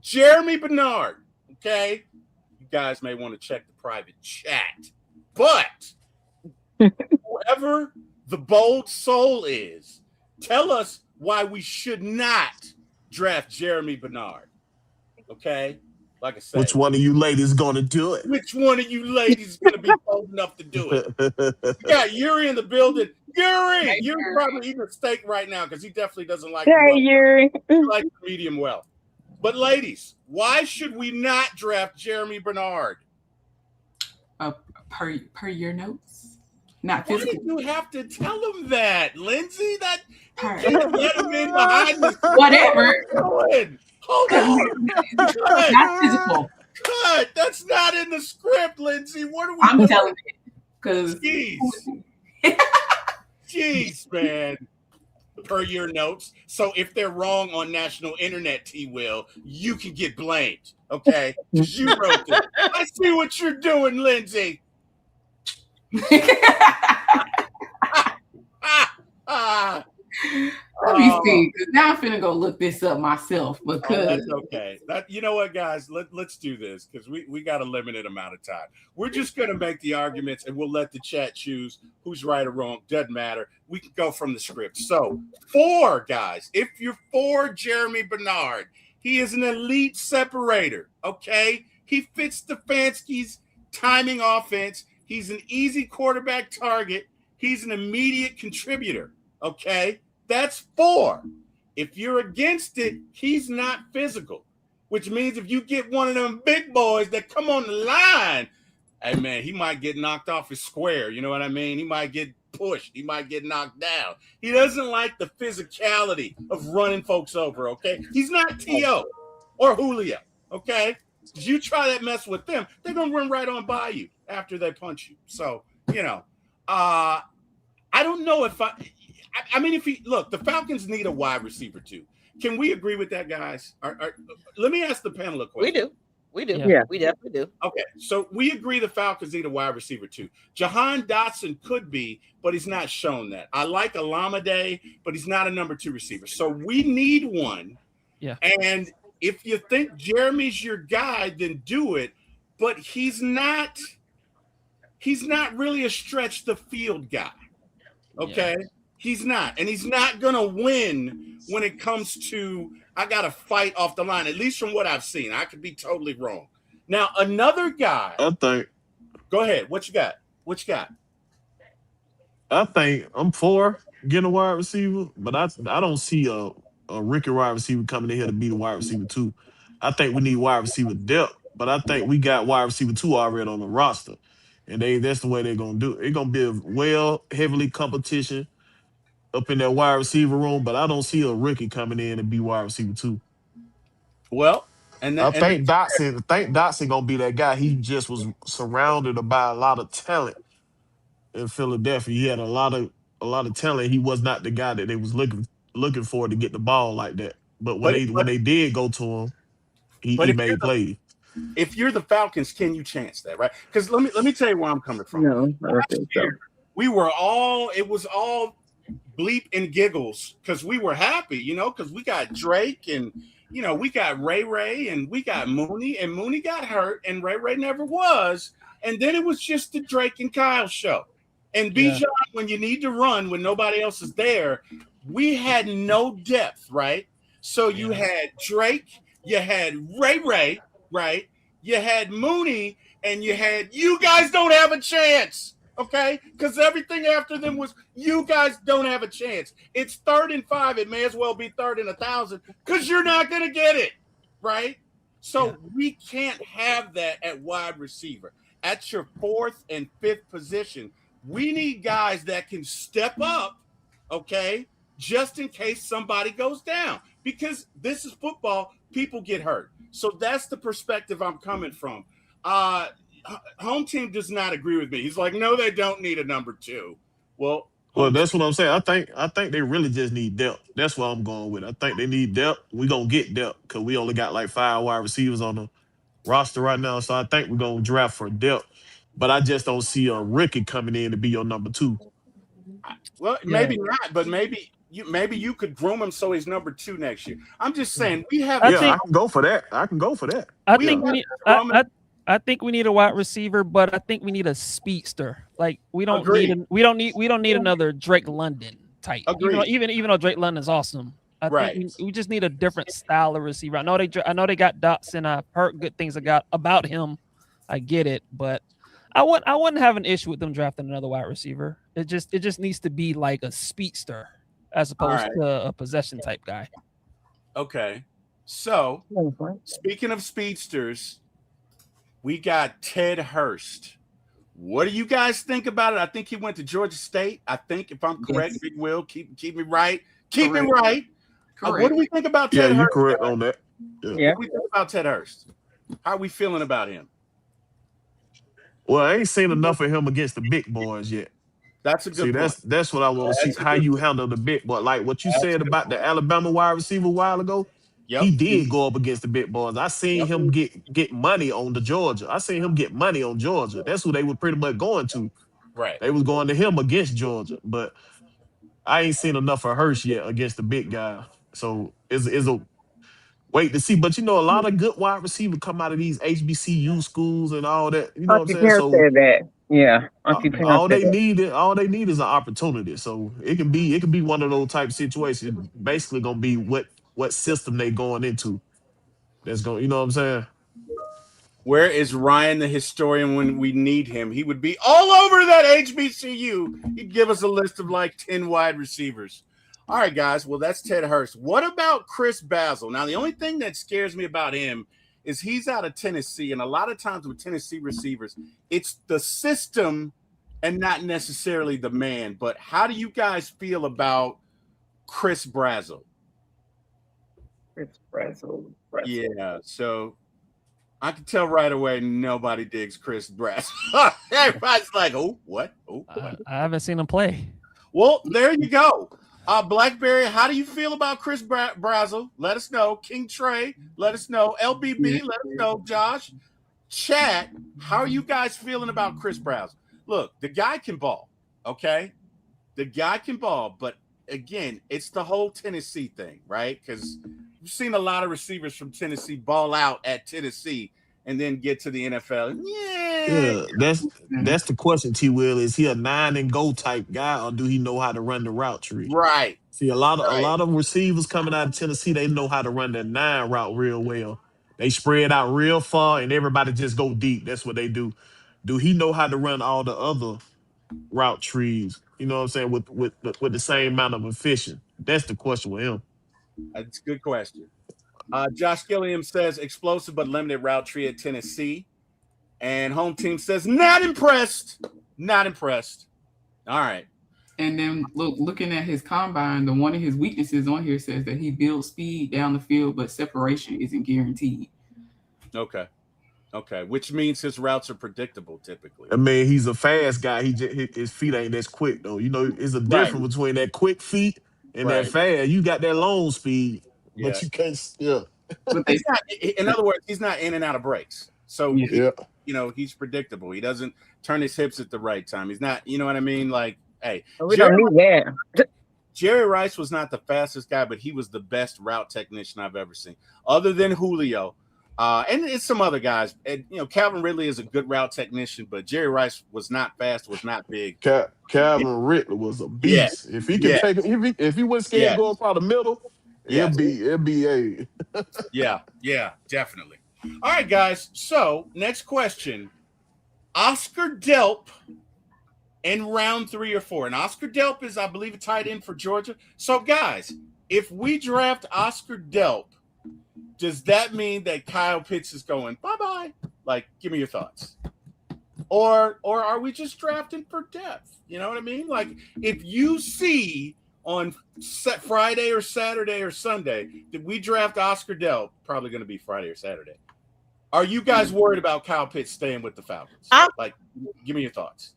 Speaker 1: Jeremy Bernard. Okay. You guys may want to check the private chat. But whoever the bold soul is, tell us why we should not draft Jeremy Bernard. Okay? Like I said.
Speaker 5: Which one of you ladies gonna do it?
Speaker 1: Which one of you ladies is gonna be bold enough to do it? You got Yuri in the building. Yuri! Yuri's probably eating a steak right now because he definitely doesn't like
Speaker 3: Yuri.
Speaker 1: He likes medium well. But ladies, why should we not draft Jeremy Bernard?
Speaker 6: Per your notes, not
Speaker 1: Why
Speaker 6: physical.
Speaker 1: did you have to tell him that, Lindsay? That you can't let him in behind the
Speaker 6: whatever.
Speaker 1: Hold on.
Speaker 6: Not physical.
Speaker 1: Cut. That's not in the script, Lindsay. What are we
Speaker 6: I'm
Speaker 1: doing?
Speaker 6: telling you, because
Speaker 1: Jeez, man. Per your notes. So if they're wrong on national internet, T-Will, you can get blamed. Okay? Because you wrote it. I see what you're doing, Lindsay.
Speaker 6: Let me see. Now I'm finna go look this up myself because
Speaker 1: that's okay. You know what, guys? Let's do this because we got a limited amount of time. We're just gonna make the arguments and we'll let the chat choose who's right or wrong. Doesn't matter. We can go from the script. So 4 guys. If you're for Jeremy Bernard, he is an elite separator. Okay, he fits Stefanski's timing offense. He's an easy quarterback target. He's an immediate contributor. Okay, that's 4. If you're against it, he's not physical, which means if you get one of them big boys that come on the line, hey, man, he might get knocked off his square. You know what I mean? He might get pushed. He might get knocked down. He doesn't like the physicality of running folks over, okay? He's not T.O. or Julio, okay? Because you try that mess with them, they're going to run right on by you after they punch you. So, you know, I don't know if I mean, if the Falcons need a wide receiver too. Can we agree with that, guys? Let me ask the panel a question.
Speaker 2: We do.
Speaker 3: Yeah.
Speaker 2: We definitely do.
Speaker 1: Okay, so we agree the Falcons need a wide receiver too. Jahan Dotson could be, but he's not shown that. I like Alameda, but he's not a number 2 receiver. So we need one.
Speaker 4: Yeah.
Speaker 1: And if you think Jeremy's your guy, then do it. But he's not really a stretch the field guy. Okay. Yeah. He's not. And he's not going to win when it comes to, I got to fight off the line, at least from what I've seen. I could be totally wrong. Now, another guy.
Speaker 5: I think.
Speaker 1: Go ahead. What you got?
Speaker 5: I think I'm for getting a wide receiver, but I don't see a rookie wide receiver coming in here to be the wide receiver 2. I think we need wide receiver depth, but I think we got wide receiver 2 already on the roster. And that's the way they're going to do it. It's going to be heavily competition up in that wide receiver room, but I don't see a rookie coming in and be wide receiver 2.
Speaker 1: Well,
Speaker 5: I think Dotson gonna be that guy. He just was surrounded by a lot of talent in Philadelphia. He had a lot of talent. He was not the guy that they was looking for to get the ball like that. But when they did go to him, he made plays.
Speaker 1: If you're the Falcons, can you chance that, right? Because let me tell you where I'm coming from.
Speaker 3: No, I don't think so.
Speaker 1: It was all bleep and giggles because we were happy, because we got Drake and, we got Ray and we got Mooney, and Mooney got hurt and Ray never was. And then it was just the Drake and Kyle show. And Bijan, when you need to run, when nobody else is there, we had no depth, right? So you had Drake, you had Ray, right? You had Mooney, and you guys don't have a chance. Okay, because everything after them was you guys don't have a chance. It's 3rd and 5. It may as well be 3rd and 1,000 because you're not going to get it, right? So we can't have that at wide receiver. At your 4th and 5th position, we need guys that can step up, okay, just in case somebody goes down. Because this is football, people get hurt. So that's the perspective I'm coming from. Home team does not agree with me. He's like, no, they don't need a number 2. Well,
Speaker 5: that's what I'm saying. I think they really just need depth. That's what I'm going with. I think they need depth. We're gonna get depth because we only got like 5 wide receivers on the roster right now. So I think we're gonna draft for depth. But I just don't see a rookie coming in to be your number 2.
Speaker 1: Well, maybe not, but maybe you could groom him so he's number 2 next year. I'm just saying we have.
Speaker 4: I
Speaker 5: Yeah,
Speaker 4: think-
Speaker 5: I can go for that. I can go for that.
Speaker 4: I
Speaker 1: We
Speaker 4: think
Speaker 1: got
Speaker 4: we need.
Speaker 1: Drummond.
Speaker 4: I think we need a wide receiver, but I think we need a speedster. Like we don't
Speaker 1: Agreed.
Speaker 4: need another Drake London type.
Speaker 1: Agreed.
Speaker 4: Even though Drake London's awesome, I
Speaker 1: Right.
Speaker 4: think we just need a different style of receiver. I know they got Dotson. I've heard good things about him. I get it, but I wouldn't have an issue with them drafting another wide receiver. It just needs to be like a speedster as opposed
Speaker 1: right.
Speaker 4: to a possession type guy.
Speaker 1: Okay. So, speaking of speedsters, we got Ted Hurst. What do you guys think about it? I think he went to Georgia State. I think, if I'm correct,
Speaker 6: Yes.
Speaker 1: Big Will, keep me right. Keep me
Speaker 6: Correct.
Speaker 1: right.
Speaker 6: Correct.
Speaker 1: What do we think about
Speaker 5: Yeah,
Speaker 1: Ted
Speaker 5: you
Speaker 1: Hurst?
Speaker 5: correct on that.
Speaker 3: Yeah.
Speaker 1: What do we think about Ted Hurst? How are we feeling about him?
Speaker 5: Well, I ain't seen enough of him against the big boys yet.
Speaker 1: That's a good
Speaker 5: See,
Speaker 1: point.
Speaker 5: that's what I want to see.
Speaker 1: That's a
Speaker 5: How
Speaker 1: good
Speaker 5: you
Speaker 1: point.
Speaker 5: handle the big boy. Like what you
Speaker 1: That's a
Speaker 5: said
Speaker 1: good
Speaker 5: about the Alabama wide receiver a while ago.
Speaker 1: Yep.
Speaker 5: He did go up against the big boys. I seen
Speaker 1: Yep.
Speaker 5: him get money on the Georgia. I seen him get money on Georgia. That's who they were pretty much going to.
Speaker 1: Right.
Speaker 5: They was going to him against Georgia. But I ain't seen enough of Hurst yet against the big guy. So it's a wait to see. But you know, a lot of good wide receivers come out of these HBCU schools and all that. You know what I'm
Speaker 3: Auntie
Speaker 5: saying?
Speaker 3: Pam
Speaker 5: So
Speaker 3: said that. Yeah, Auntie Pam
Speaker 5: all
Speaker 3: said
Speaker 5: they
Speaker 3: that.
Speaker 5: need is an opportunity. So it can be one of those type of situations. Basically gonna be what system they going into. That's going, you know what I'm saying?
Speaker 1: Where is Ryan the historian when we need him? He would be all over that HBCU. He'd give us a list of like 10 wide receivers. All right, guys. Well, that's Ted Hurst. What about Chris Basil? Now, the only thing that scares me about him is he's out of Tennessee. And a lot of times with Tennessee receivers, it's the system and not necessarily the man. But how do you guys feel about Chris Basil?
Speaker 3: It's Brazil.
Speaker 1: Yeah, so I can tell right away nobody digs Chris Basil. Everybody's like, oh, what? Oh, what?
Speaker 4: I haven't seen him play.
Speaker 1: Well, there you go. Blackberry, how do you feel about Chris Basil? Let us know. King Trey, let us know. LBB, let us know. Josh, chat, how are you guys feeling about Chris Basil? Look, the guy can ball, okay? The guy can ball, but again, it's the whole Tennessee thing, right? Because we've seen a lot of receivers from Tennessee ball out at Tennessee and then get to the NFL.
Speaker 5: Yeah, that's the question, T Will. Is he a 9 and go type guy, or do he know how to run the route tree?
Speaker 1: Right.
Speaker 5: See, a lot of receivers coming out of Tennessee, they know how to run that 9 route real well. They spread out real far and everybody just go deep. That's what they do. Do he know how to run all the other route trees? You know what I'm saying? With the same amount of efficient. That's the question with him.
Speaker 1: That's a good question. Josh Gilliam says explosive but limited route tree at Tennessee. And home team says not impressed. Not impressed. All right.
Speaker 6: And then looking at his combine, one of his weaknesses on here says that he builds speed down the field, but separation isn't guaranteed.
Speaker 1: Okay. Which means his routes are predictable typically.
Speaker 5: I mean, he's a fast guy. His feet ain't as quick though. You know, it's a difference between that quick feet and that fast. You got that long speed, but you can't. Yeah.
Speaker 6: But
Speaker 1: He's not, in other words, he's not in and out of breaks. So
Speaker 5: Yeah.
Speaker 1: he's predictable. He doesn't turn his hips at the right time. He's not. You know what I mean? Like, hey,
Speaker 3: We don't need that.
Speaker 1: Jerry Rice was not the fastest guy, but he was the best route technician I've ever seen, other than Julio. And it's some other guys. And, Calvin Ridley is a good route technician, but Jerry Rice was not fast, was not big.
Speaker 5: Calvin Ridley was a beast. If he can take it, if he was scared to go across the middle, it'd be a.
Speaker 1: Yeah, definitely. All right, guys. So next question: Oscar Delp in round 3 or 4, and Oscar Delp is, I believe, a tight end for Georgia. So, guys, if we draft Oscar Delp, does that mean that Kyle Pitts is going bye-bye? Like, give me your thoughts. Or are we just drafting for depth? You know what I mean? Like, if you see on Friday or Saturday or Sunday that we draft Oscar Delp, probably going to be Friday or Saturday, are you guys worried about Kyle Pitts staying with the Falcons? Like, give me your thoughts.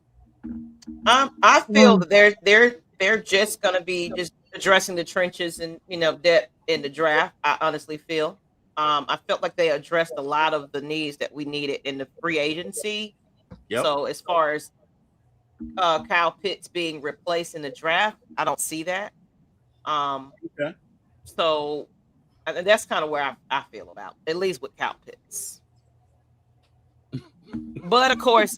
Speaker 2: I feel that they're just going to be just addressing the trenches and depth in the draft. I honestly feel. I felt like they addressed a lot of the needs that we needed in the free agency. Yep. So as far as Kyle Pitts being replaced in the draft. I don't see that.
Speaker 1: Okay.
Speaker 2: So and that's kind of where I feel about, at least with Kyle Pitts. But of course,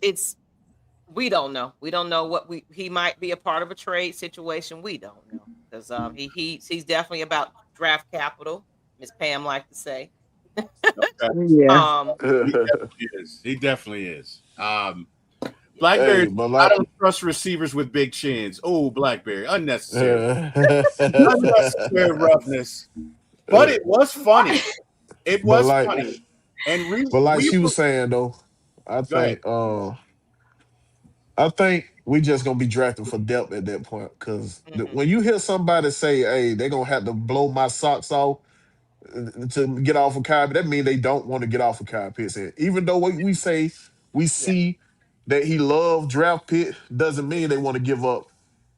Speaker 2: we don't know. We don't know what he might be a part of a trade situation. We don't know because he's definitely about draft capital, Miss Pam like to say.
Speaker 3: Yeah.
Speaker 1: He definitely is. Blackberry, I don't trust receivers with big chins. Oh, Blackberry, unnecessary roughness. But it was funny. It was funny. And
Speaker 5: but like she was saying though, I think we just gonna be drafting for depth at that point. Because when you hear somebody say, "Hey, they're gonna have to blow my socks off to get off of Kyle," that means they don't want to get off of Kyle Pitts. And even though we say we see that he loved draft pick, doesn't mean they want to give up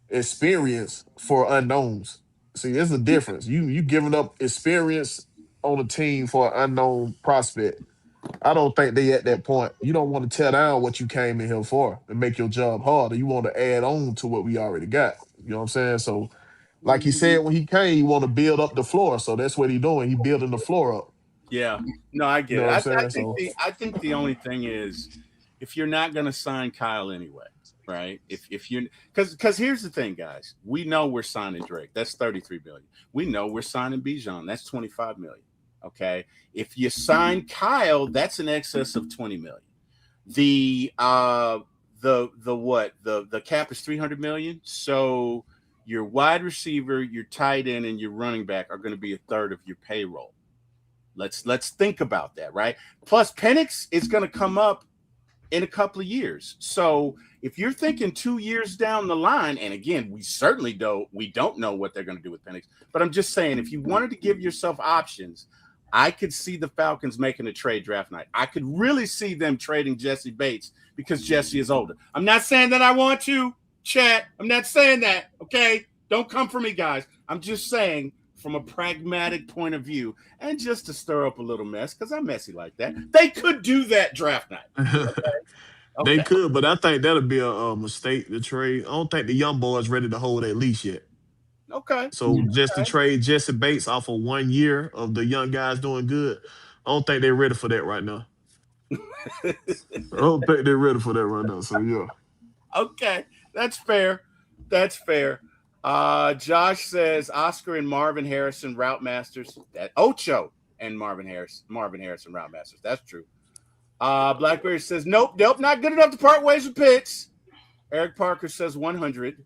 Speaker 5: experience for unknowns. See, there's a difference. You giving up experience on a team for an unknown prospect. I don't think they at that point. You don't want to tear down what you came in here for and make your job harder. You want to add on to what we already got. You know what I'm saying? So, like he said when he came, he want to build up the floor. So that's what he doing. He building the floor up.
Speaker 1: Yeah. No, I get
Speaker 5: You know
Speaker 1: it.
Speaker 5: what I'm saying?
Speaker 1: I think the only thing is if you're not going to sign Kyle anyway, right? If you because here's the thing, guys. We know we're signing Drake. That's 33 million. We know we're signing Bijan. That's 25 million. Okay. If you sign Kyle, that's in excess of 20 million. The cap is 300 million. So your wide receiver, your tight end, and your running back are going to be a third of your payroll. Let's think about that, right? Plus, Penix is going to come up in a couple of years. So if you're thinking 2 years down the line, and again, we don't know what they're going to do with Penix, but I'm just saying, if you wanted to give yourself options, I could see the Falcons making a trade draft night. I could really see them trading Jesse Bates because Jesse is older. I'm not saying that I want to, chat. I'm not saying that, okay? Don't come for me, guys. I'm just saying from a pragmatic point of view and just to stir up a little mess because I'm messy like that. They could do that draft night. Okay?
Speaker 5: They could, but I think that'll be a mistake to trade. I don't think the young boys ready to hold that leash yet.
Speaker 1: Okay.
Speaker 5: So just to trade Jesse Bates off of 1 year of the young guys doing good, I don't think they're ready for that right now. I don't think they're ready for that right now. So yeah.
Speaker 1: Okay, that's fair. That's fair. Josh says Oscar and Marvin Harrison route masters. That Ocho and Marvin Harrison route masters. That's true. Blackberry says nope, not good enough to part ways with Pitts. Eric Parker says 100.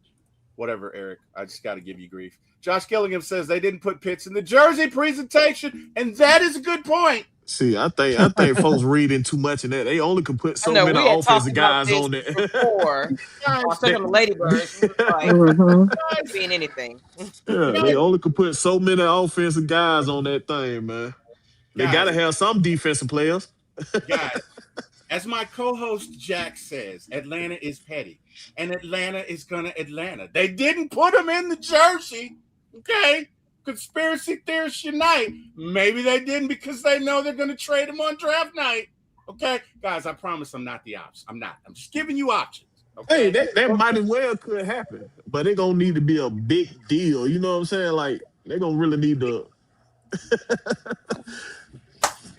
Speaker 1: Whatever, Eric. I just got to give you grief. Josh Gillingham says they didn't put Pitts in the jersey presentation, and that is a good point.
Speaker 5: See, I think folks reading too much in that. They only can put so many offensive guys on there.
Speaker 2: Before, the Ladybirds, being anything.
Speaker 5: Yeah, they only can put so many offensive guys on that thing, man. They got to have some defensive players.
Speaker 1: Guys, as my co-host Jack says, Atlanta is petty, and Atlanta is gonna Atlanta. They didn't put him in the jersey, okay? Conspiracy theorists unite. Maybe they didn't because they know they're going to trade him on draft night. Okay, guys, I promise I'm not the option. I'm not. I'm just giving you options. Okay?
Speaker 5: Hey, that might as well could happen, but it gonna need to be a big deal. You know what I'm saying? Like they gonna really need to.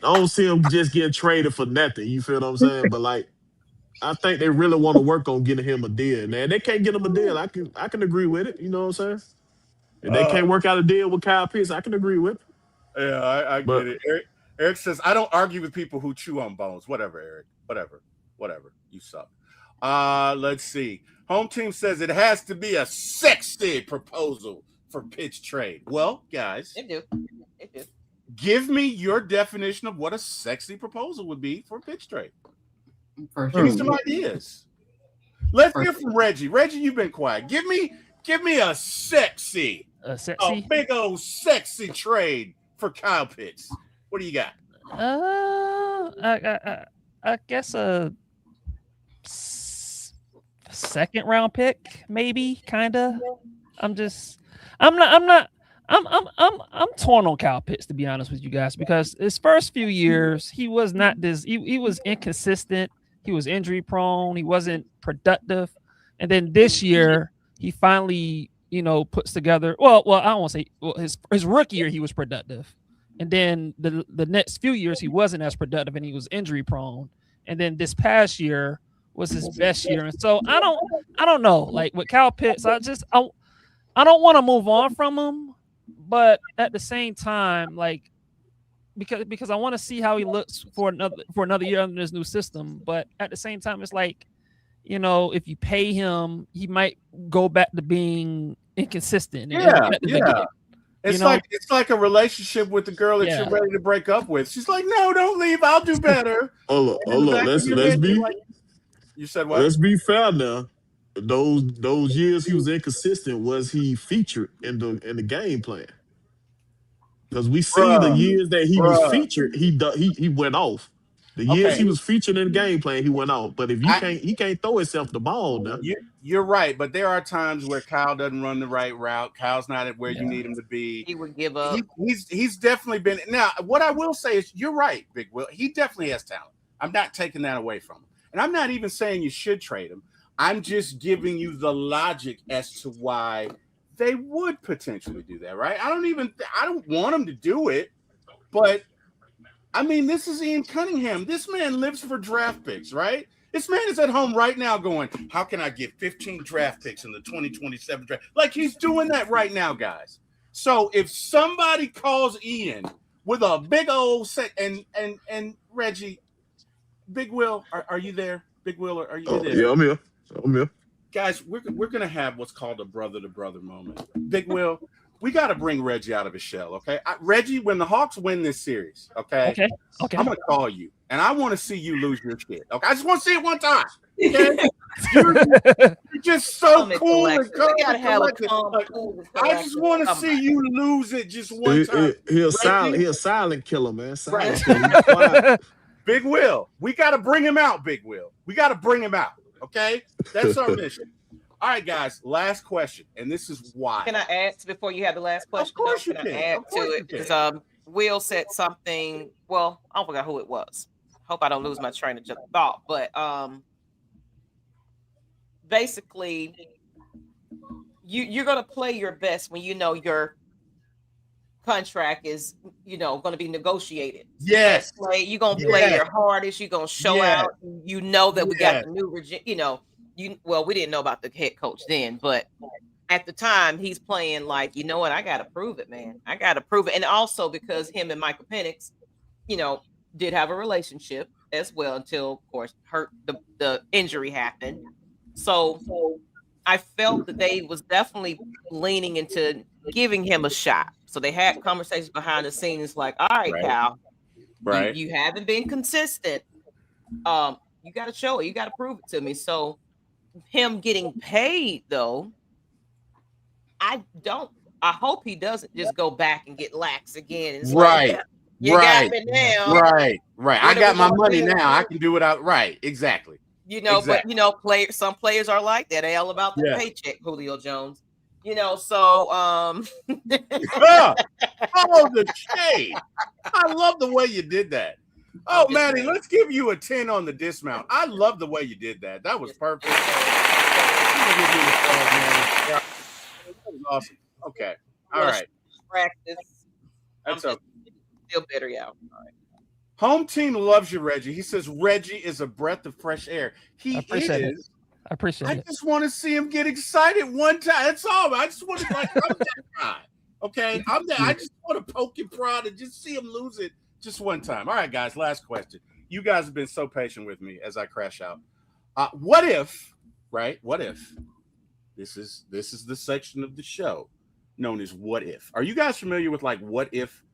Speaker 5: I don't see them just getting traded for nothing. You feel what I'm saying? But like, I think they really want to work on getting him a deal. Man, they can't get him a deal. I can agree with it. You know what I'm saying? If they can't work out a deal with Kyle Pitts, I can agree with it.
Speaker 1: Yeah, I get it. Eric says, I don't argue with people who chew on bones. Whatever, Eric. Whatever. You suck. Let's see. Home team says it has to be a sexy proposal for pitch trade. Well, guys.
Speaker 2: It do.
Speaker 1: Give me your definition of what a sexy proposal would be for a pitch trade.
Speaker 6: Give
Speaker 1: me some ideas. Let's hear from Reggie. Reggie, you've been quiet. Give me a sexy, big old sexy trade for Kyle Pitts. What do you got?
Speaker 4: I guess a second round pick, maybe, kinda. I'm torn on Kyle Pitts, to be honest with you guys, because his first few years he was not this. He was inconsistent. He was injury prone. He wasn't productive. And then this year, he finally, puts together. Well, I don't want to say his rookie year he was productive, and then the next few years he wasn't as productive and he was injury prone. And then this past year was his best year. And so I don't know. Like with Kyle Pitts, I don't want to move on from him, but at the same time, like because I want to see how he looks for another year under this new system. But at the same time, it's like, if you pay him, he might go back to being inconsistent.
Speaker 1: Yeah. It's like a relationship with the girl that you're ready to break up with. She's like, no, don't leave. I'll do better.
Speaker 5: Hold on. Let's be.
Speaker 1: Like, you said what?
Speaker 5: Let's be fair now. Those years he was inconsistent, was he featured in the game plan? Because we see the years that he was featured, he went off. The years he was featured in the game plan, he went off. But if he can't throw himself the ball now.
Speaker 1: You're right, but there are times where Kyle doesn't run the right route. Kyle's not at where you need him to be.
Speaker 2: He would give up.
Speaker 1: He's definitely been. Now, what I will say is, you're right, Big Will. He definitely has talent. I'm not taking that away from him, and I'm not even saying you should trade him. I'm just giving you the logic as to why they would potentially do that, right? I don't want them to do it, but I mean, this is Ian Cunningham. This man lives for draft picks, right? This man is at home right now going, how can I get 15 draft picks in the 2027 draft? Like, he's doing that right now, guys. So if somebody calls Ian with a big old set and Reggie, Big Will, are you there? Big Will, are you there?
Speaker 5: Yeah, I'm here.
Speaker 1: Guys, we're going to have what's called a brother-to-brother moment. Big Will, we got to bring Reggie out of his shell, okay? Reggie, when the Hawks win this series, okay? I'm going to call you, and I want to see you lose your shit, okay? I just want to see it one time, okay? You're just so cool and calm. I just want to see you lose it just one time.
Speaker 5: He a silent killer, man. Silent killer.
Speaker 1: Big Will, we got to bring him out, Big Will. We got to bring him out. Okay, that's our mission. All right, guys. Last question, and this is why.
Speaker 2: Can I add before you have the last question?
Speaker 1: Of course you
Speaker 2: can. I add to it because Will said something. Well, I forgot who it was. Hope I don't lose my train of thought. But basically, you're gonna play your best when you know your contract is going to be negotiated.
Speaker 1: Yes,
Speaker 2: you're gonna play your hardest. You're gonna show out. You know that we got the new regime. We didn't know about the head coach then, but at the time he's playing like, you know what, I gotta prove it, man. I gotta prove it. And also because him and Michael Penix, did have a relationship as well until, of course, the injury happened. So I felt that they was definitely leaning into giving him a shot. So they had conversations behind the scenes like, all right, Cal, you haven't been consistent. You got to show it. You got to prove it to me. So him getting paid, though, I hope he doesn't just go back and get lax again. It's
Speaker 1: right.
Speaker 2: You got me now.
Speaker 1: Right. I got my money now. I can do it out. Right. Exactly.
Speaker 2: But some players are like that. They all about the paycheck, Julio Jones. So
Speaker 1: the shade. I love the way you did that. Oh, Manny, let's give you a 10 on the dismount. I love the way you did that. That was perfect. That was awesome. Okay. All right.
Speaker 2: Practice.
Speaker 1: That's okay.
Speaker 2: Feel better, yeah. All right.
Speaker 1: Home team loves you, Reggie. He says Reggie is a breath of fresh air. He is.
Speaker 4: I appreciate it.
Speaker 1: I just want to see him get excited one time. That's all. I just want to I'm that guy. Okay, I'm that. I just want to poke and prod and just see him lose it just one time. All right, guys. Last question. You guys have been so patient with me as I crash out. What if? What if? This is the section of the show known as What If. Are you guys familiar with What If?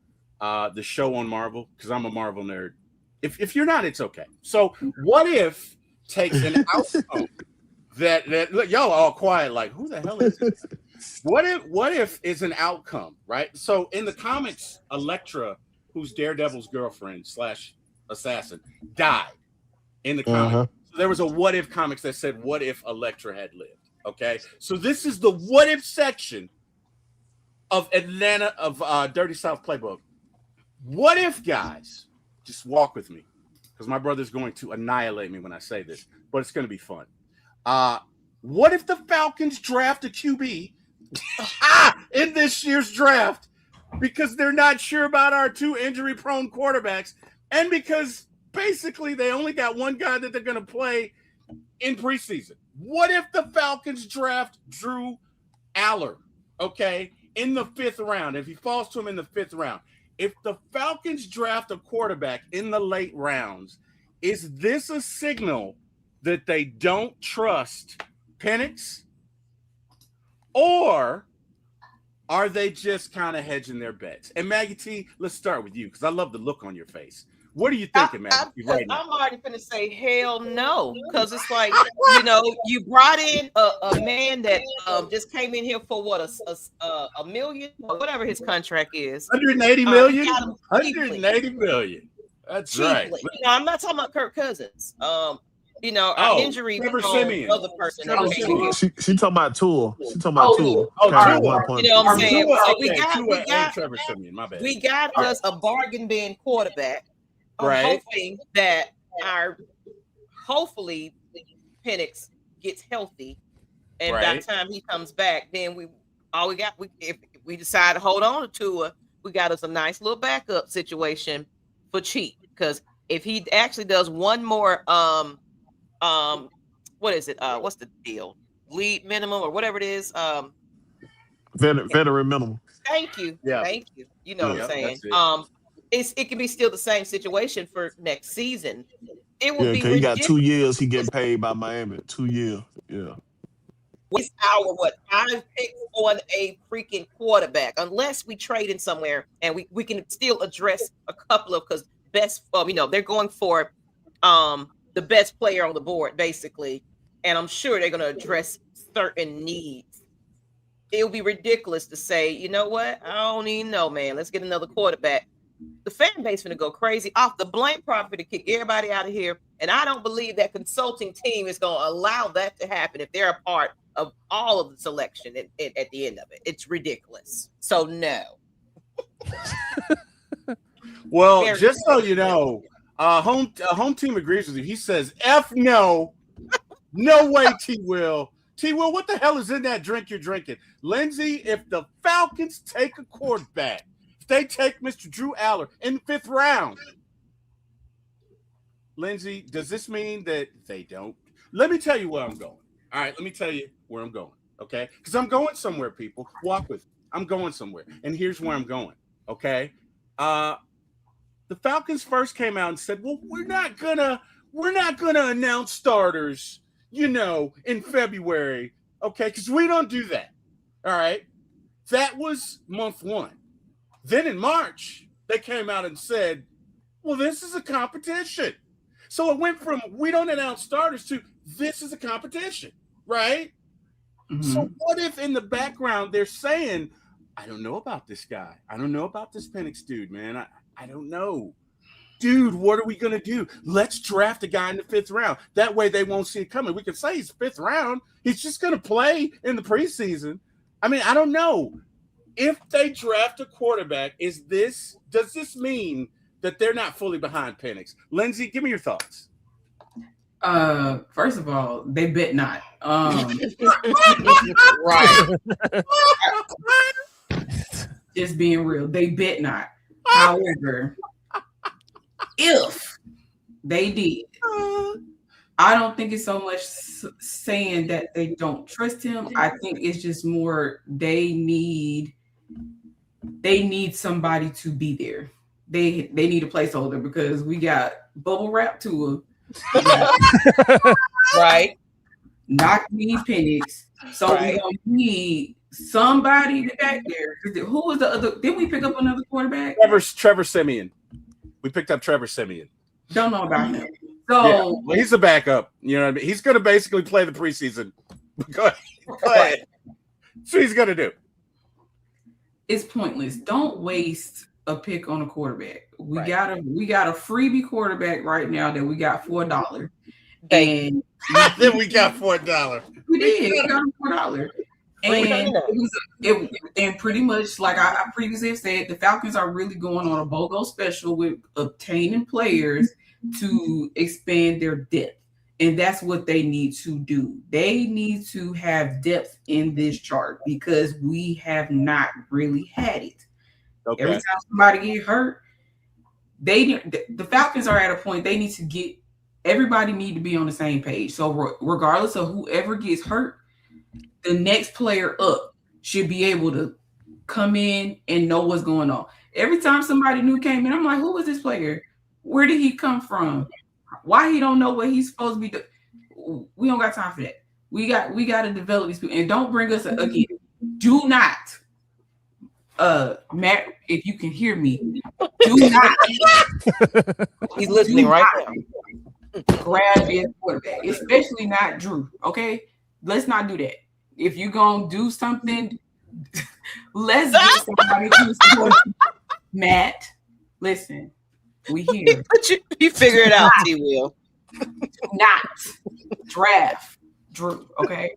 Speaker 1: The show on Marvel, because I'm a Marvel nerd. If you're not, it's okay. So What If takes an outcome that look, y'all are all quiet, like, who the hell is this? What if is an outcome, right? So in the comics, Elektra, who's Daredevil's girlfriend / assassin, died in the comic. So there was a What If comics that said, what if Elektra had lived? Okay. So this is the What If section of Dirty South Playbook. What if, guys, just walk with me, because my brother's going to annihilate me when I say this, but it's going to be fun. What if the Falcons draft a QB in this year's draft because they're not sure about our two injury-prone quarterbacks, and because basically they only got one guy that they're going to play in preseason? What if the Falcons draft Drew Aller, okay, in the 5th round, if he falls to him in the 5th round? If the Falcons draft a quarterback in the late rounds, is this a signal that they don't trust Penix? Or are they just kind of hedging their bets? And Maggie T, let's start with you because I love the look on your face. What are you thinking, Maggie? Right now?
Speaker 2: I'm already going to say hell no, because it's like, you brought in a man that just came in here for what, a million or whatever his contract is.
Speaker 1: 180 million? 180 million. That's
Speaker 2: cheaply.
Speaker 1: Right.
Speaker 2: No, I'm not talking about Kirk Cousins. Our injury
Speaker 1: Trevor Siemian.
Speaker 2: Other person.
Speaker 5: She talking about Tua. She talking about Tua.
Speaker 2: You know what I'm saying? So we got
Speaker 1: Trevor Siemian. My bad.
Speaker 2: We got us a bargain bin quarterback. I'm hoping that hopefully Penix gets healthy, and by the time he comes back, then if we decide to hold on to Tua, we got us a nice little backup situation for cheap. Because if he actually does one more what is it? What's the deal? League minimum or whatever it is.
Speaker 5: Veteran minimum.
Speaker 2: Thank you.
Speaker 1: Yeah.
Speaker 2: Thank you. You know what I'm saying? It can be still the same situation for next season. It would be
Speaker 5: he got 2 years. He getting paid by Miami. 2 years. Yeah.
Speaker 2: Waste our 5 picks on a freaking quarterback, unless we trade in somewhere and we can still address a couple of, because they're going for the best player on the board basically, and I'm sure they're going to address certain needs. It would be ridiculous to say, you know what? I don't even know, man. Let's get another quarterback. The fan base is going to go crazy off the blank profit to kick everybody out of here. And I don't believe that consulting team is going to allow that to happen if they're a part of all of the selection at the end of it. It's ridiculous. So no.
Speaker 1: Well, just so you know, home team agrees with you. He says, F no. No way, T-Will. T-Will, what the hell is in that drink you're drinking? Lindsay, if the Falcons take a quarterback, if they take Mr. Drew Aller in the 5th round, Lindsay, does this mean that they don't? Let me tell you where I'm going. All right, let me tell you where I'm going, okay? Because I'm going somewhere, people. Walk with me. I'm going somewhere. And here's where I'm going, okay? The Falcons first came out and said, well, we're not gonna announce starters, in February, okay? Because we don't do that, all right? That was month 1. Then in March, they came out and said, well, this is a competition. So it went from we don't announce starters to this is a competition, right? Mm-hmm. So what if in the background they're saying, I don't know about this guy. I don't know about this Penix dude, man. I don't know. Dude, what are we going to do? Let's draft a guy in the 5th round. That way they won't see it coming. We can say he's 5th round. He's just going to play in the preseason. I mean, I don't know. If they draft a quarterback, does this mean that they're not fully behind Penix? Lindsay, give me your thoughts.
Speaker 6: First of all, they bet not.
Speaker 2: Right.
Speaker 6: Just being real, they bet not. However, if they did, I don't think it's so much saying that they don't trust him. I think it's just more they need somebody to be there. They need a placeholder because we got bubble wrap Tua,
Speaker 2: right?
Speaker 6: Knock me Penix. So we don't need somebody back there. Who was the other? Did we pick up another quarterback?
Speaker 1: Trevor Siemian. We picked up Trevor Siemian.
Speaker 6: Don't know about him. So
Speaker 1: well, he's a backup. You know what I mean? He's going to basically play the preseason. Go ahead. That's what he's going to do.
Speaker 6: It's pointless. Don't waste a pick on a quarterback. We got a freebie quarterback right now that we got for $1. And
Speaker 1: then we got $4.
Speaker 6: We did. We got $4. And pretty much, like I previously said, the Falcons are really going on a BOGO special with obtaining players to expand their depth. And that's what they need to do. They need to have depth in this chart because we have not really had it.
Speaker 1: Okay.
Speaker 6: Every time somebody get hurt, the Falcons are at a point they need to get everybody need to be on the same page. So regardless of whoever gets hurt, the next player up should be able to come in and know what's going on. Every time somebody new came in, I'm like, who is this player? Where did he come from? Why he don't know what he's supposed to be doing? We don't got time for that. We got to develop these people. And don't bring us again. Do not, Matt, if you can hear me, do not.
Speaker 2: He's listening right now.
Speaker 6: Grab his quarterback, especially not Drew. Okay, let's not do that. If you're gonna do something, let's get somebody who's supposed to. Matt, listen, we here.
Speaker 2: You figure it out, T. Will.
Speaker 6: Not draft Drew. Okay,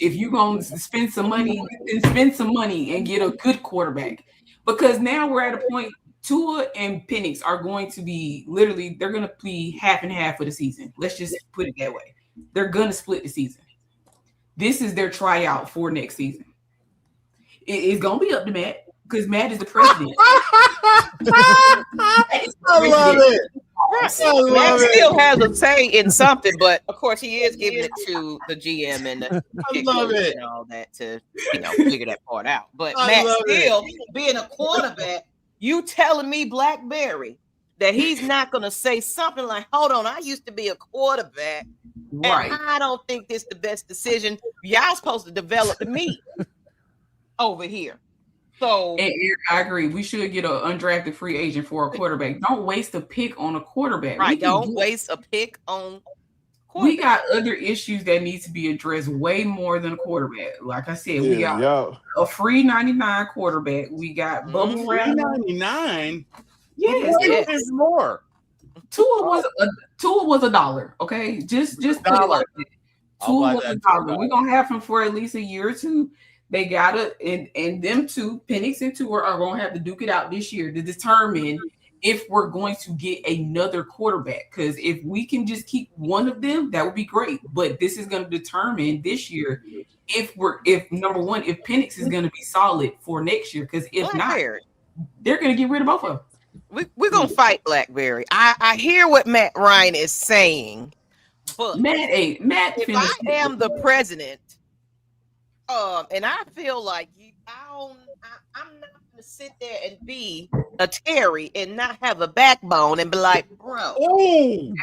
Speaker 6: if you're gonna spend some money, then spend some money and get a good quarterback. Because now we're at a point. Tua and Penix are going to be they're going to be half and half for the season. Let's just put it that way. They're going to split the season. This is their tryout for next season. It's going to be up to Matt because Matt is the president.
Speaker 1: I love it.
Speaker 2: Matt still has a say in something, but of course he is giving it to the GM and the and all that to figure that part out. But Matt still being a quarterback. You telling me, Blackberry, that he's not going to say something like, hold on, I used to be a quarterback, right? And I don't think this is the best decision. Y'all supposed to develop me over here. So
Speaker 6: and I agree. We should get an undrafted free agent for a quarterback. Don't waste a pick on a quarterback.
Speaker 2: Right, don't waste a pick on quarterback.
Speaker 6: We got other issues that need to be addressed way more than a quarterback. Like I said, we got a free 99 quarterback. We got bubble wrap
Speaker 1: 99.
Speaker 6: Yes,
Speaker 1: it's more.
Speaker 6: Tua was $1. Okay, just put it like that. Tua was $1. We're gonna have him for at least a year or two. They gotta and them two, Penix and Tua, are gonna have to duke it out this year to determine if we're going to get another quarterback. Because if we can just keep one of them, that would be great. But this is going to determine this year if number one, if Penix is going to be solid for next year. Because if not, they're going to get rid of both of them.
Speaker 2: We're going to fight Blackberry. I hear what Matt Ryan is saying. But
Speaker 6: Matt,
Speaker 2: if I am the president, and I feel like I'm not to sit there and be a Terry and not have a backbone and be like, bro.
Speaker 1: Oh,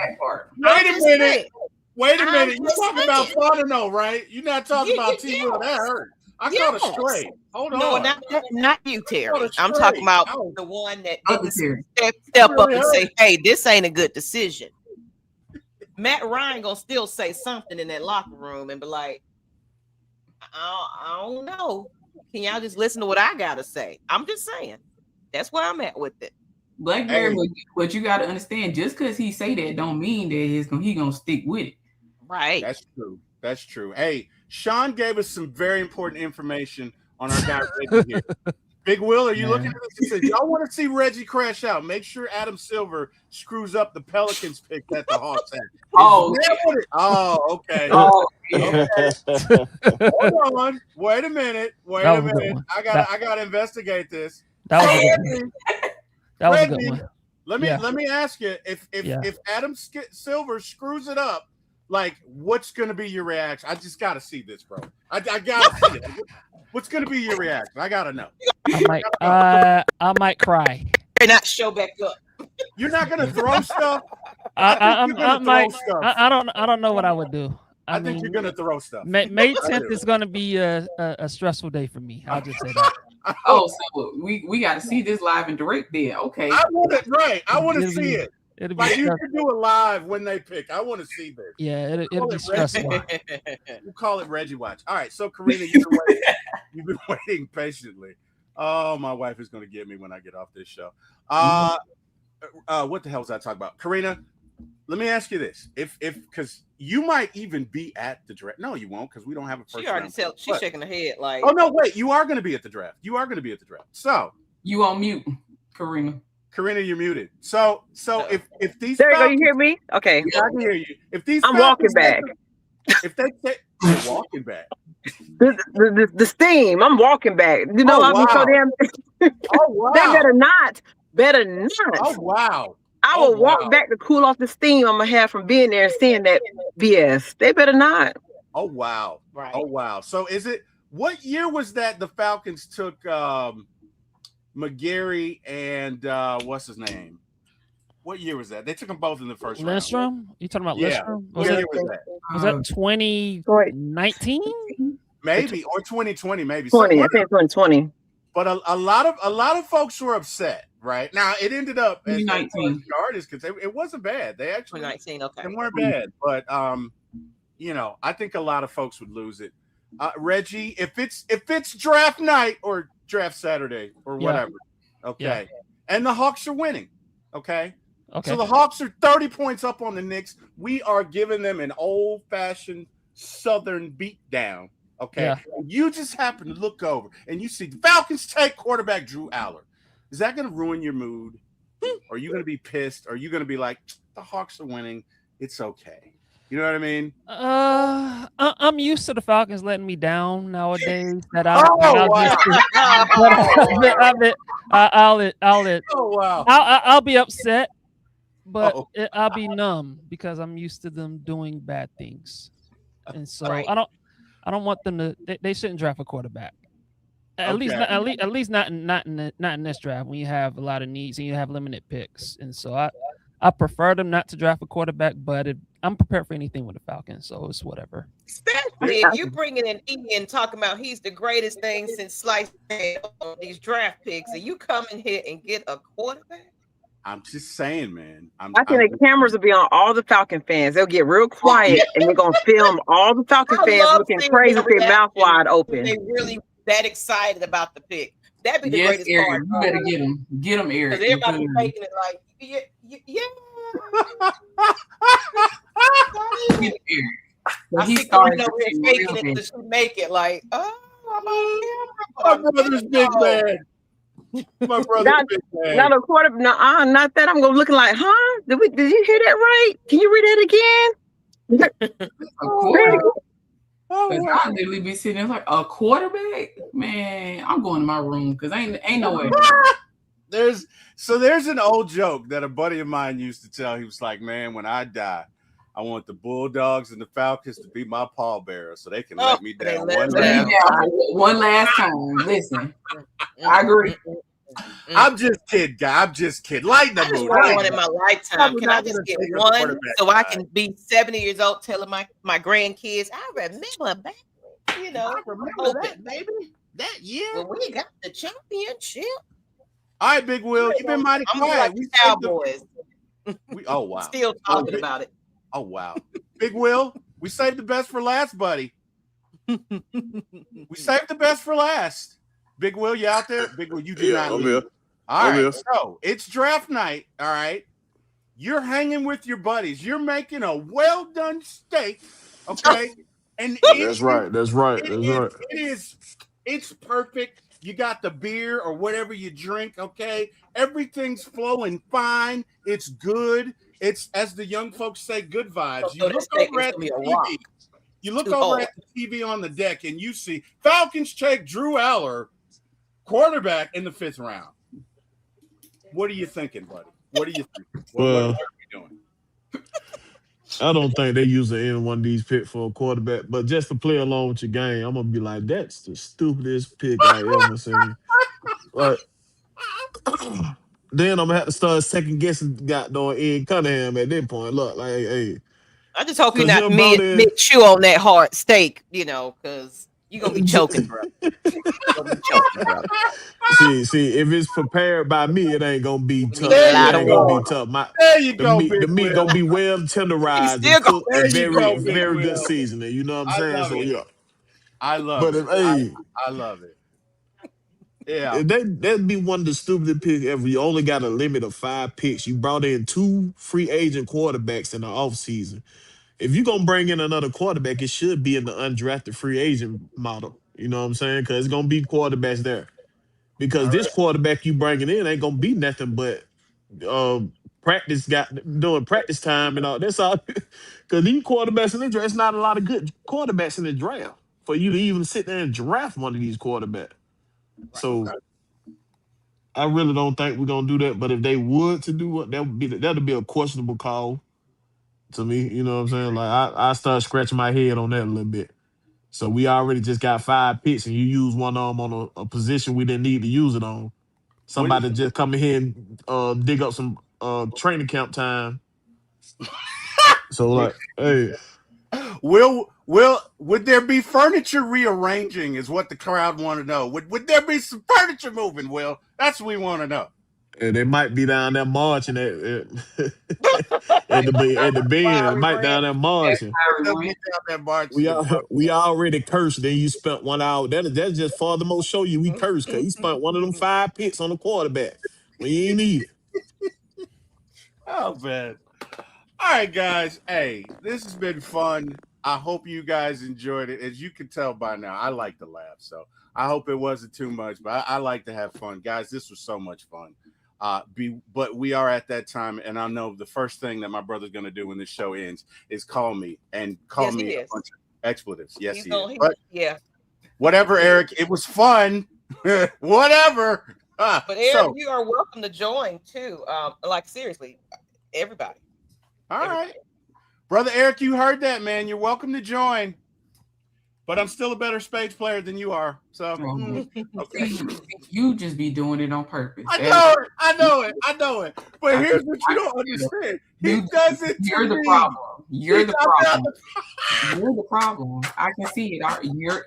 Speaker 1: wait a minute. You're talking about Fontenot, right? You're not talking about T. Will. That hurt. I caught it straight. Hold on.
Speaker 2: No, not you, Terry. I'm talking about the one that didn't step up and say, hey, this ain't a good decision. Matt Ryan gonna still say something in that locker room and be like, I don't know. Can y'all just listen to what I gotta say? I'm just saying. That's where I'm at with it.
Speaker 6: Blackberry, but you gotta understand, just because he say that don't mean that he gonna stick with it.
Speaker 2: Right.
Speaker 1: That's true. Hey, Sean gave us some very important information on our guy Reggie here. Big Will, are you looking at this? He said, y'all want to see Reggie crash out? Make sure Adam Silver screws up the Pelicans pick that the Hawks had. Okay. Okay. Hold on. Wait a minute. I gotta investigate this.
Speaker 4: That was a good one.
Speaker 1: Let me ask you, if Adam Silver screws it up, like, what's gonna be your reaction? I just gotta see this, bro. I gotta see it. What's gonna be your reaction? I gotta know.
Speaker 4: I might cry.
Speaker 2: They're not show back up.
Speaker 1: You're not gonna throw stuff.
Speaker 4: I don't know what I would do.
Speaker 1: I think you're gonna throw stuff.
Speaker 4: May 10th is gonna be a stressful day for me. I'll just say that.
Speaker 6: Oh, so we got to see this live and direct there. Okay.
Speaker 1: I want it. I want to see it. Like you can do it live when they pick. I want to see this.
Speaker 4: Yeah, it'll be stressful.
Speaker 1: We'll call it Reggie Watch. All right, so Karina, you've been waiting patiently. Oh, my wife is going to get me when I get off this show. What the hell was I talking about? Karina, let me ask you this: if because you might even be at the draft. No, you won't, because we don't have a first.
Speaker 2: She already said she's shaking her head like.
Speaker 1: Oh no, wait! You are going to be at the draft. So
Speaker 6: you on mute, Karina.
Speaker 1: Karina, you're muted. So if these
Speaker 3: There you go. You
Speaker 1: Falcons,
Speaker 3: hear me? Okay.
Speaker 1: I can hear you. If these
Speaker 3: I'm walking
Speaker 1: Falcons
Speaker 3: back.
Speaker 1: if they you're walking back.
Speaker 3: The steam. I'm walking back. You know,
Speaker 1: Oh,
Speaker 3: I'm so
Speaker 1: wow.
Speaker 3: damn.
Speaker 1: Oh wow.
Speaker 3: They better not. Better not.
Speaker 1: Oh wow.
Speaker 3: I
Speaker 1: Oh,
Speaker 3: will walk
Speaker 1: wow.
Speaker 3: back to cool off the steam I'm gonna have from being there and seeing that BS. They better not.
Speaker 1: Oh wow.
Speaker 2: Right.
Speaker 1: Oh wow. So what year was that the Falcons took McGarry and what's his name? What year was that? They took them both in the first round.
Speaker 4: Lindstrom? You talking about
Speaker 1: Yeah.
Speaker 4: Lindstrom?
Speaker 1: What year was that?
Speaker 4: Was that 2019?
Speaker 1: Maybe or 2020, maybe.
Speaker 3: 20. I
Speaker 1: Somewhere.
Speaker 3: think 2020.
Speaker 1: But a lot of folks were upset, right? Now it ended up as
Speaker 6: 2019.
Speaker 1: artists because it wasn't bad. They actually
Speaker 2: 2019. Okay.
Speaker 1: they weren't bad, but you know, I think a lot of folks would lose it. Reggie, if it's draft night or draft Saturday or whatever, okay, and the Hawks are winning, okay. So the Hawks are 30 points up on the Knicks. We are giving them an old-fashioned Southern beatdown. Okay.
Speaker 4: Yeah.
Speaker 1: You just happen to look over and you see the Falcons take quarterback Drew Aller. Is that going to ruin your mood? Are you going to be pissed? Are you going to be like, the Hawks are winning? It's okay. You know what I mean?
Speaker 4: I'm used to the Falcons letting me down nowadays. That I'll be upset, but I'll be numb because I'm used to them doing bad things, and so I don't want them to. They shouldn't draft a quarterback. At least not in this draft when you have a lot of needs and you have limited picks. And so I prefer them not to draft a quarterback, but I'm prepared for anything with the Falcons, so it's whatever.
Speaker 2: Especially if you bringing in Ian talking about he's the greatest thing since sliced bread on these draft picks, and you come in here and get a quarterback.
Speaker 1: I'm just saying, man.
Speaker 3: I think the cameras will be on all the Falcon fans. They'll get real quiet and they're gonna film all the Falcon fans looking crazy with their mouth wide open.
Speaker 2: They really that excited about the pick. That'd be the greatest
Speaker 6: Eric,
Speaker 2: part.
Speaker 6: you better get him, Eric.
Speaker 2: Because everybody making it like, yeah.
Speaker 6: Get him, Eric.
Speaker 2: I
Speaker 6: He
Speaker 2: see
Speaker 6: started
Speaker 2: Corey over here faking it to make it like,
Speaker 1: my brother's big man. My brother's big man.
Speaker 3: Not a quarter. No, not that. I'm gonna looking like, huh? Did you hear that right? Can you read that again?
Speaker 6: Of course. I literally be sitting there like a quarterback. Man, I'm going to my room because ain't no way.
Speaker 1: There's an old joke that a buddy of mine used to tell. He was like, man, when I die, I want the Bulldogs and the Falcons to be my pallbearer so they can let me down
Speaker 6: one last time. Listen, I agree.
Speaker 1: I'm just kidding, guy. I'm just kidding. Lighten the mood.
Speaker 2: One in my lifetime. Can I just get one so I can be 70 years old telling my grandkids, I remember back,
Speaker 1: I remember that, baby. That year.
Speaker 2: When we got the championship.
Speaker 1: All right, Big Will, you've been mighty quiet.
Speaker 2: We Cowboys.
Speaker 1: Oh, wow.
Speaker 2: Still talking about it.
Speaker 1: Oh, wow. Big Will, we saved the best for last, buddy. We saved the best for last. Big Will, you out there? Big Will, you do not leave. All right, so it's draft night, all right? You're hanging with your buddies. You're making a well-done steak, okay? And
Speaker 5: That's right.
Speaker 1: It's perfect. You got the beer or whatever you drink, okay? Everything's flowing fine. It's good. It's, as the young folks say, good vibes. You look over at the TV. You look over at the TV on the deck and you see Falcons take Drew Aller, quarterback, in the 5th round. What are you thinking, buddy? What are you thinking? What are you doing?
Speaker 5: I don't think they using any one of these picks for a quarterback, but just to play along with your game, I'm gonna be like, that's the stupidest pick I ever seen. Like, then I'm gonna have to start second guessing goddamn Ian Cunningham at that point. Look, like, hey.
Speaker 2: I just hope you're not mid-chew on that hard steak, because you're gonna be choking, bro.
Speaker 5: See, if it's prepared by me, it ain't gonna be tough.
Speaker 1: There you go.
Speaker 5: The meat gonna be well tenderized and cooked and very good seasoning. You know what I'm saying? So yeah,
Speaker 1: I love it. I love it. Yeah,
Speaker 5: that'd be one of the stupidest picks ever. You only got a limit of 5 picks. You brought in 2 free agent quarterbacks in the offseason. If you're gonna bring in another quarterback, it should be in the undrafted free agent model. You know what I'm saying? Because it's gonna be quarterbacks there. Because this quarterback you bringing in ain't gonna be nothing but practice doing practice time and all. That's all. Because these quarterbacks in the draft, it's not a lot of good quarterbacks in the draft for you to even sit there and draft one of these quarterbacks. So I really don't think we're gonna do that. But if they would to do it, that'd be a questionable call to me. You know what I'm saying? Like I start scratching my head on that a little bit. So we already just got 5 picks, and you use one of them on a position we didn't need to use it on. Somebody just come in here and dig up some training camp time. So like, hey,
Speaker 1: would there be furniture rearranging? Is what the crowd want to know. Would there be some furniture moving? Will, that's what we want to know.
Speaker 5: they might be down there marching at the bend. Might down there marching.
Speaker 1: They'll be down there marching.
Speaker 5: We already cursed. Then you spent 1 hour. That's just for the most show you we cursed because you spent one of them 5 picks on the quarterback when you ain't need it.
Speaker 1: Oh man. All right, guys. Hey, this has been fun. I hope you guys enjoyed it. As you can tell by now, I like to laugh. So I hope it wasn't too much, but I like to have fun. Guys, this was so much fun. But we are at that time, and I know the first thing that my brother's going to do when this show ends is call me a bunch of expletives. Yes, he is. But
Speaker 2: yeah.
Speaker 1: Whatever, Eric. It was fun. Whatever.
Speaker 2: But Eric, you are welcome to join too. Like seriously, everybody.
Speaker 1: All right. Brother Eric, you heard that, man. You're welcome to join. But I'm still a better spades player than you are. So
Speaker 6: okay. You just be doing it on purpose.
Speaker 1: I know it. But here's what you don't understand. He does it.
Speaker 6: You're the problem. You're the problem. You're the problem. I can see it.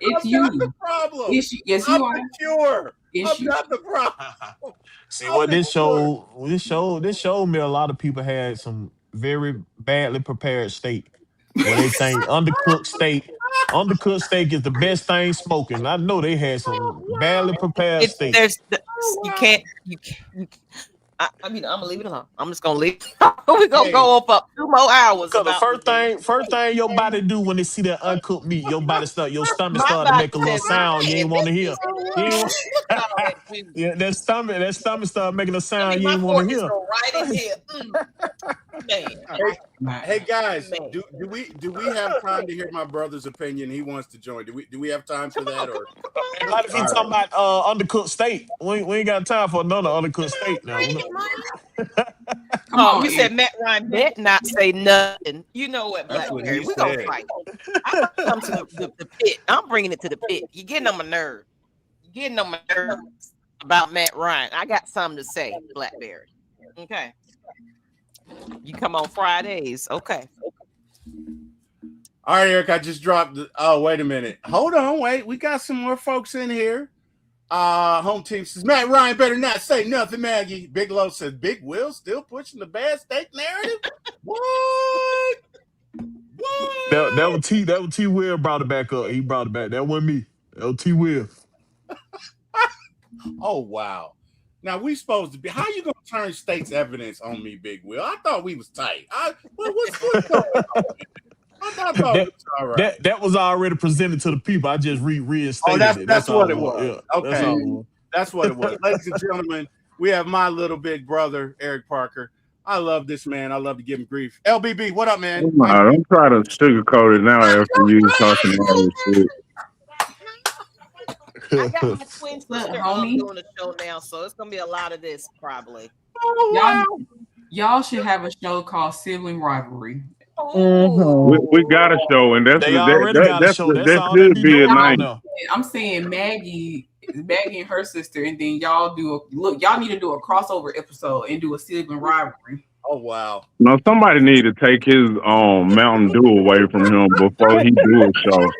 Speaker 6: It's you.
Speaker 1: Not the problem.
Speaker 6: Yes, you are.
Speaker 1: The cure. I'm not the problem.
Speaker 5: See what this showed me. A lot of people had some very badly prepared steak. Where they think undercooked steak is the best thing smoking. I know they had some badly prepared steak.
Speaker 2: You can't. I mean, I'm gonna leave it alone. I'm just gonna leave. We're gonna go up 2 more hours.
Speaker 5: Because the first thing your body do when they see that uncooked meat, your stomach start to make a little sound you ain't want to hear. Yeah, that stomach start making a sound you ain't want to hear.
Speaker 2: Right in here.
Speaker 1: Hey guys, do we have time to hear my brother's opinion? He wants to join. Do we have time for that? Or
Speaker 5: if he's talking about undercooked steak, we ain't got time for another undercooked steak now.
Speaker 2: You said Matt Ryan bet not say nothing. You know what, Blackberry? We're gonna fight. I'm gonna come to the pit. I'm bringing it to the pit. You're getting on my nerves. About Matt Ryan. I got something to say, Blackberry. Okay. You come on Fridays. Okay.
Speaker 1: All right, Eric, I just dropped wait a minute. Hold on, wait. We got some more folks in here. Home team says, Matt Ryan better not say nothing, Maggie. Big Low says, Big Will still pushing the bad steak narrative? What?
Speaker 5: That was T Will brought it back up. He brought it back. That wasn't me. That was T Will.
Speaker 1: Oh, wow. Now we supposed to be. How you gonna turn state's evidence on me, Big Will? I thought we was tight. What's going on? I thought it was all right.
Speaker 5: That was already presented to the people. I just reinstated it.
Speaker 1: That's what it was.
Speaker 5: Yeah,
Speaker 1: okay, that's what it was. Ladies and gentlemen, we have my little big brother, Eric Parker. I love this man. I love to give him grief. LBB, what up, man?
Speaker 7: Don't try to sugarcoat it now after you talking about this shit.
Speaker 2: I got my twin sister doing the show now, so it's gonna be a lot of this probably.
Speaker 6: Y'all should have a show called Sibling Rivalry.
Speaker 7: We got a show, and that should be a night.
Speaker 6: I'm saying Maggie and her sister, and then y'all y'all need to do a crossover episode and do a sibling rivalry.
Speaker 1: Oh wow!
Speaker 7: No, somebody need to take his Mountain Dew away from him before he do a show.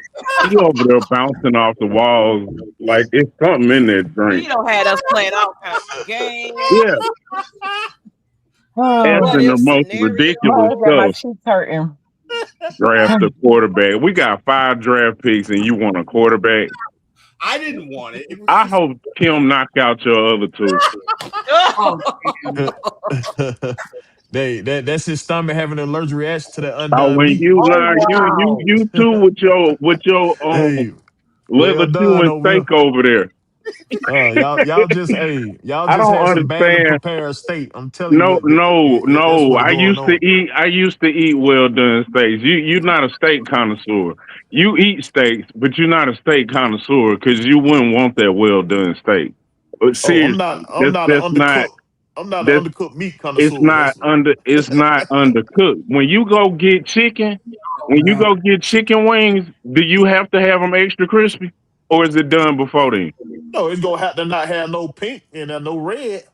Speaker 7: He over there bouncing off the walls like it's something in that drink.
Speaker 2: He don't have us playing all kinds of games.
Speaker 7: Yeah. Asking the most ridiculous stuff. Draft a quarterback. We got 5 draft picks, and you want a quarterback?
Speaker 1: I didn't want it.
Speaker 7: I hope Kim knocked out your other 2.
Speaker 5: That's his stomach having an allergic reaction to that undone
Speaker 7: when
Speaker 5: meat.
Speaker 7: you you too with your leather chew and steak over there.
Speaker 5: Y'all just
Speaker 7: I don't
Speaker 5: had some badly
Speaker 7: understand.
Speaker 5: prepared steak. I'm telling you
Speaker 7: No, no,
Speaker 5: that's
Speaker 7: no.
Speaker 5: what's going on.
Speaker 7: I used to eat well done steaks. You're not a steak connoisseur. You eat steaks, but you're not a steak connoisseur because you wouldn't want that well done steak. But
Speaker 5: Oh,
Speaker 7: seriously,
Speaker 5: I'm not an
Speaker 7: that's not
Speaker 5: undercooked. I'm not an
Speaker 7: that's
Speaker 5: undercooked meat connoisseur.
Speaker 7: it's not undercooked. When you go get chicken, when you go get chicken wings, do you have to have them extra crispy, or is it done before then?
Speaker 5: No, it's gonna have to not have no pink and no red.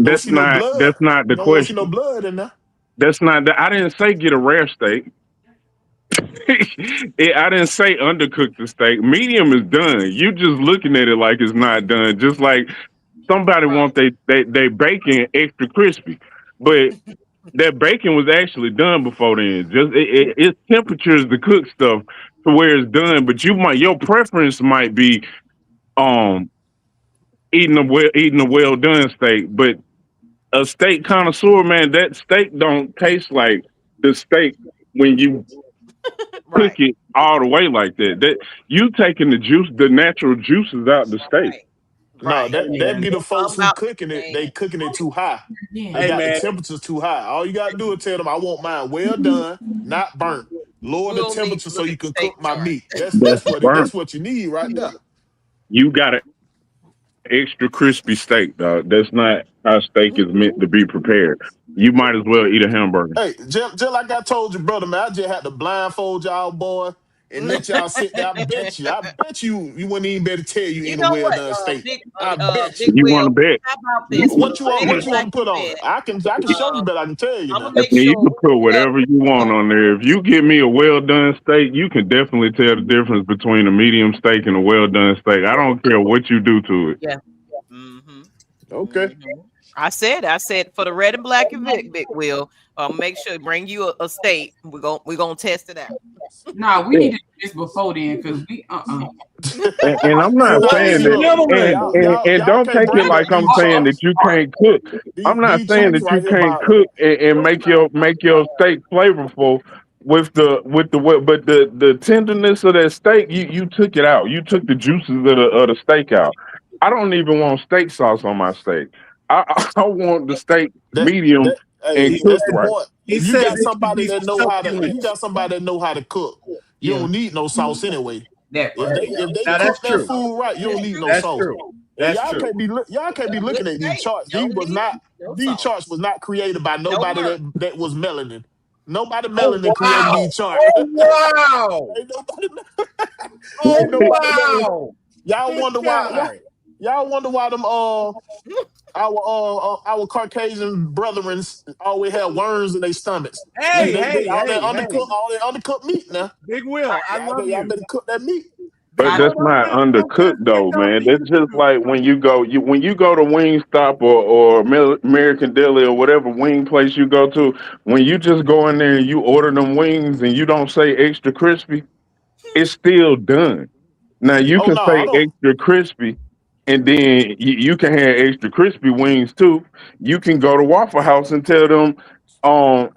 Speaker 5: Don't
Speaker 7: That's
Speaker 5: see no
Speaker 7: not
Speaker 5: blood.
Speaker 7: that's not the
Speaker 5: Don't want to see no
Speaker 7: question.
Speaker 5: blood in there.
Speaker 7: That's not the, I didn't say get a rare steak. I didn't say undercook the steak. Medium is done. You just looking at it like it's not done. Just like somebody
Speaker 2: Right.
Speaker 7: want they bacon extra crispy, but that bacon was actually done before then. Just its temperature is the cook stuff to where it's done. But your preference might be um eating a well done steak, but a steak connoisseur, man, that steak don't taste like the steak when you cook
Speaker 2: Right.
Speaker 7: it all the way like that. That you taking the natural juices out the steak.
Speaker 2: Right.
Speaker 5: No,
Speaker 2: Right.
Speaker 5: that be the folks
Speaker 2: I'm
Speaker 5: who
Speaker 2: out
Speaker 5: cooking it.
Speaker 2: man.
Speaker 5: They cooking it too high.
Speaker 6: Yeah.
Speaker 5: They
Speaker 1: Hey
Speaker 5: got the
Speaker 1: man,
Speaker 5: temperatures too high. All you gotta do is tell them I want mine well done, not burnt. Lower the
Speaker 2: We'll need
Speaker 5: temperature
Speaker 2: to
Speaker 5: so
Speaker 2: look
Speaker 5: you
Speaker 2: at the
Speaker 5: can
Speaker 2: steak
Speaker 5: cook my
Speaker 2: chart.
Speaker 5: meat.
Speaker 7: That's burnt.
Speaker 5: That's what you need right there.
Speaker 7: You got an extra crispy steak, dog. That's not how steak is meant to be prepared. You might as well eat a hamburger.
Speaker 5: Hey, just like I told you, brother, man, I just had to blindfold y'all boy and let y'all sit there. I bet you wouldn't even better tell you
Speaker 2: You
Speaker 5: in a
Speaker 2: know
Speaker 5: well
Speaker 2: what,
Speaker 5: done steak. I bet
Speaker 2: Big
Speaker 5: you.
Speaker 7: You want
Speaker 2: Will?
Speaker 7: to bet?
Speaker 2: How about this? For the red and
Speaker 5: What you
Speaker 2: black
Speaker 5: want to put on it?
Speaker 2: event,
Speaker 5: I can show you, but I can tell you
Speaker 2: I'm gonna
Speaker 5: now.
Speaker 7: I
Speaker 2: make
Speaker 7: mean, you can
Speaker 2: sure
Speaker 7: put
Speaker 2: we have.
Speaker 7: whatever you want on there. If you give me a well done steak, you can definitely tell the difference between a medium steak and a well done steak. I don't care what you do to it.
Speaker 2: Yeah. Mm-hmm.
Speaker 5: Okay.
Speaker 2: I said for the red and black event, Big Will, make sure bring you a state. We're gonna test it out.
Speaker 6: Nah, we need to do this before then because we
Speaker 7: And I'm not saying
Speaker 5: See,
Speaker 7: that,
Speaker 5: look,
Speaker 1: gentlemen.
Speaker 7: and
Speaker 5: y'all
Speaker 7: don't
Speaker 5: can't
Speaker 7: take it
Speaker 5: bring
Speaker 7: like
Speaker 5: up
Speaker 7: I'm
Speaker 5: these
Speaker 7: saying that
Speaker 5: charts.
Speaker 7: you can't cook. I'm not
Speaker 5: These
Speaker 7: saying
Speaker 5: charts
Speaker 7: that you
Speaker 5: right here
Speaker 7: can't
Speaker 5: about
Speaker 7: cook and make your steak flavorful but the tenderness of that steak, you took it out. You took the juices of the steak out. I don't even want steak sauce on my steak. I want the steak
Speaker 5: that
Speaker 7: medium
Speaker 5: that hey,
Speaker 7: and
Speaker 1: He
Speaker 5: that's
Speaker 7: cooked
Speaker 5: the
Speaker 1: said
Speaker 7: right.
Speaker 5: point.
Speaker 1: he says it should be
Speaker 5: If you
Speaker 1: succulent.
Speaker 5: got somebody that know how to cook, you
Speaker 6: yeah,
Speaker 5: don't need no sauce anyway.
Speaker 6: that
Speaker 5: If
Speaker 6: part.
Speaker 5: they
Speaker 1: Now that's
Speaker 5: cook that
Speaker 1: true.
Speaker 5: food right, you don't
Speaker 2: That's
Speaker 5: need no
Speaker 2: true.
Speaker 1: That's
Speaker 5: sauce.
Speaker 1: true.
Speaker 5: And
Speaker 1: That's true.
Speaker 5: y'all can't be
Speaker 2: Good
Speaker 5: looking at these
Speaker 2: state.
Speaker 5: charts.
Speaker 2: Don't need no
Speaker 5: These
Speaker 2: sauce.
Speaker 5: charts was not created by
Speaker 2: No
Speaker 5: nobody
Speaker 2: burnt.
Speaker 5: that was melanin. Nobody
Speaker 1: Oh
Speaker 5: melanin created
Speaker 1: wow.
Speaker 5: these charts.
Speaker 1: Oh wow.
Speaker 5: ain't nobody
Speaker 1: Oh
Speaker 5: ain't nobody melanin.
Speaker 1: wow.
Speaker 5: Y'all
Speaker 1: This
Speaker 5: wonder why
Speaker 1: guy.
Speaker 5: y'all wonder why them our Caucasian brethren always have worms in their stomachs.
Speaker 1: Hey, hey, hey,
Speaker 5: All that undercooked meat now.
Speaker 1: Big Will, I love
Speaker 5: Y'all
Speaker 1: you.
Speaker 5: better cook that meat.
Speaker 1: Big
Speaker 7: But
Speaker 6: I
Speaker 1: Will,
Speaker 7: that's not
Speaker 1: don't get
Speaker 7: undercooked though,
Speaker 1: kicked off
Speaker 7: man.
Speaker 1: the
Speaker 7: That's just
Speaker 1: YouTube.
Speaker 7: like when you go to Wingstop or American Deli or whatever wing place you go to. When you just go in there and you order them wings and you don't say extra crispy, it's still done. Now you
Speaker 5: Oh
Speaker 7: can
Speaker 5: no, I
Speaker 7: say
Speaker 5: don't.
Speaker 7: extra crispy, and then you can have extra crispy wings too. You can go to Waffle House and tell them,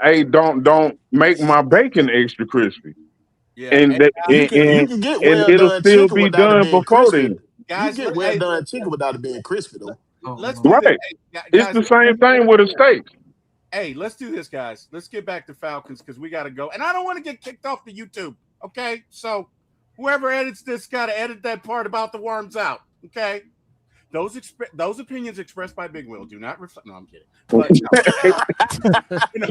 Speaker 7: hey, don't make my bacon extra crispy,
Speaker 1: Yeah.
Speaker 7: and
Speaker 1: Hey
Speaker 7: that
Speaker 1: guys,
Speaker 5: You can get
Speaker 7: and
Speaker 5: well
Speaker 7: it'll
Speaker 5: done
Speaker 7: still
Speaker 5: chicken
Speaker 7: be
Speaker 5: without it
Speaker 7: done
Speaker 5: being
Speaker 7: before
Speaker 5: crispy.
Speaker 7: then.
Speaker 5: You can get well
Speaker 1: hey,
Speaker 5: done chicken without it being crispy though.
Speaker 6: oh
Speaker 1: let's
Speaker 6: Lord.
Speaker 1: do this.
Speaker 7: Right.
Speaker 1: Hey,
Speaker 7: It's
Speaker 1: guys,
Speaker 7: the same thing with a steak.
Speaker 1: hey, let's do this, guys. Let's get back to Falcons because we got to go. And I don't want to get kicked off the YouTube. Okay. So whoever edits this got to edit that part about the worms out. Okay. Those opinions expressed by Big Will do not reflect. No, I'm kidding. But you know,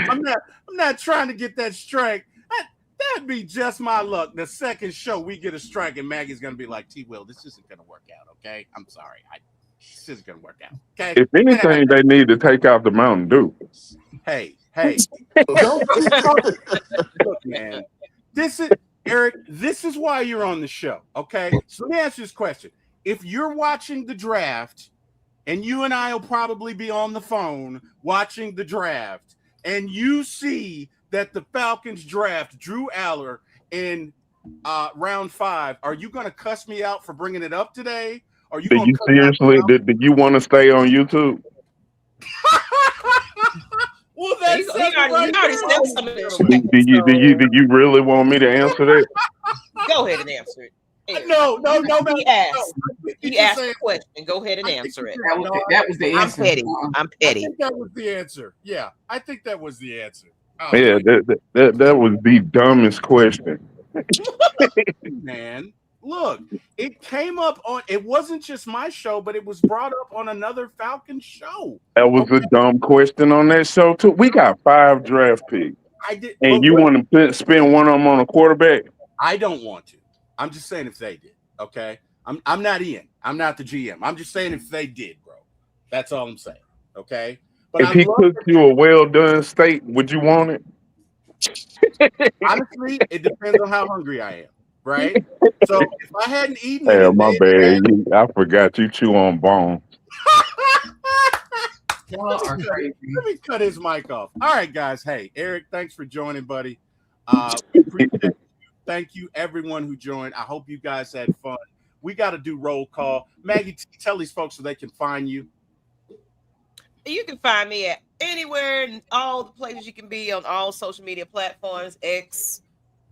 Speaker 1: I'm not trying to get that strike. That'd be just my luck. The second show we get a strike, and Maggie's gonna be like, "T. Will, this isn't gonna work out." Okay, I'm sorry. This isn't gonna work out. Okay.
Speaker 7: If anything, they need to take out the Mountain Dew.
Speaker 1: Hey, look, man. This is Eric. This is why you're on the show. Okay. So let me ask you this question: if you're watching the draft, and you and I will probably be on the phone watching the draft, and you see that the Falcons draft Drew Aller in round 5, are you going to cuss me out for bringing it up today? Are you
Speaker 7: Do
Speaker 1: going
Speaker 7: you
Speaker 1: to cut
Speaker 7: seriously?
Speaker 1: out?
Speaker 7: Do you want to stay on YouTube?
Speaker 1: Well, that's
Speaker 2: He already said some of this.
Speaker 7: Do you really want me to answer that?
Speaker 2: Go ahead and answer it. Eric.
Speaker 1: No, man.
Speaker 2: He asked.
Speaker 1: No.
Speaker 2: He asked a question. Go ahead and
Speaker 1: I think
Speaker 2: answer it.
Speaker 6: That was the
Speaker 2: I'm
Speaker 6: answer.
Speaker 2: petty. I'm
Speaker 1: I
Speaker 2: petty.
Speaker 1: think that was the answer. Yeah, I think that was the answer. Oh,
Speaker 7: Yeah, that was the dumbest question.
Speaker 1: man. Look, it came up on. It wasn't just my show, but it was brought up on another Falcons show.
Speaker 7: That was a dumb question on that show too. We got 5 draft picks,
Speaker 1: I did,
Speaker 7: and
Speaker 1: but
Speaker 7: you
Speaker 1: what-
Speaker 7: want to spend one of them on a quarterback?
Speaker 1: I don't want to. I'm just saying if they did. Okay, I'm not Ian. I'm not the GM. I'm just saying if they did, bro. That's all I'm saying. Okay. But
Speaker 7: If he cooked you a well done steak, would you want it?
Speaker 1: honestly, it depends on how hungry I am. Right. So if I hadn't eaten
Speaker 7: Yeah,
Speaker 1: anything,
Speaker 7: my bad. I forgot you chew on bone.
Speaker 6: Y'all are crazy.
Speaker 1: Let me cut his mic off. All right, guys. Hey, Eric, thanks for joining, buddy. Appreciate it. Thank you, everyone who joined. I hope you guys had fun. We got to do roll call. Maggie, tell these folks so they can find you.
Speaker 2: You can find me at anywhere and all the places you can be on all social media platforms: X,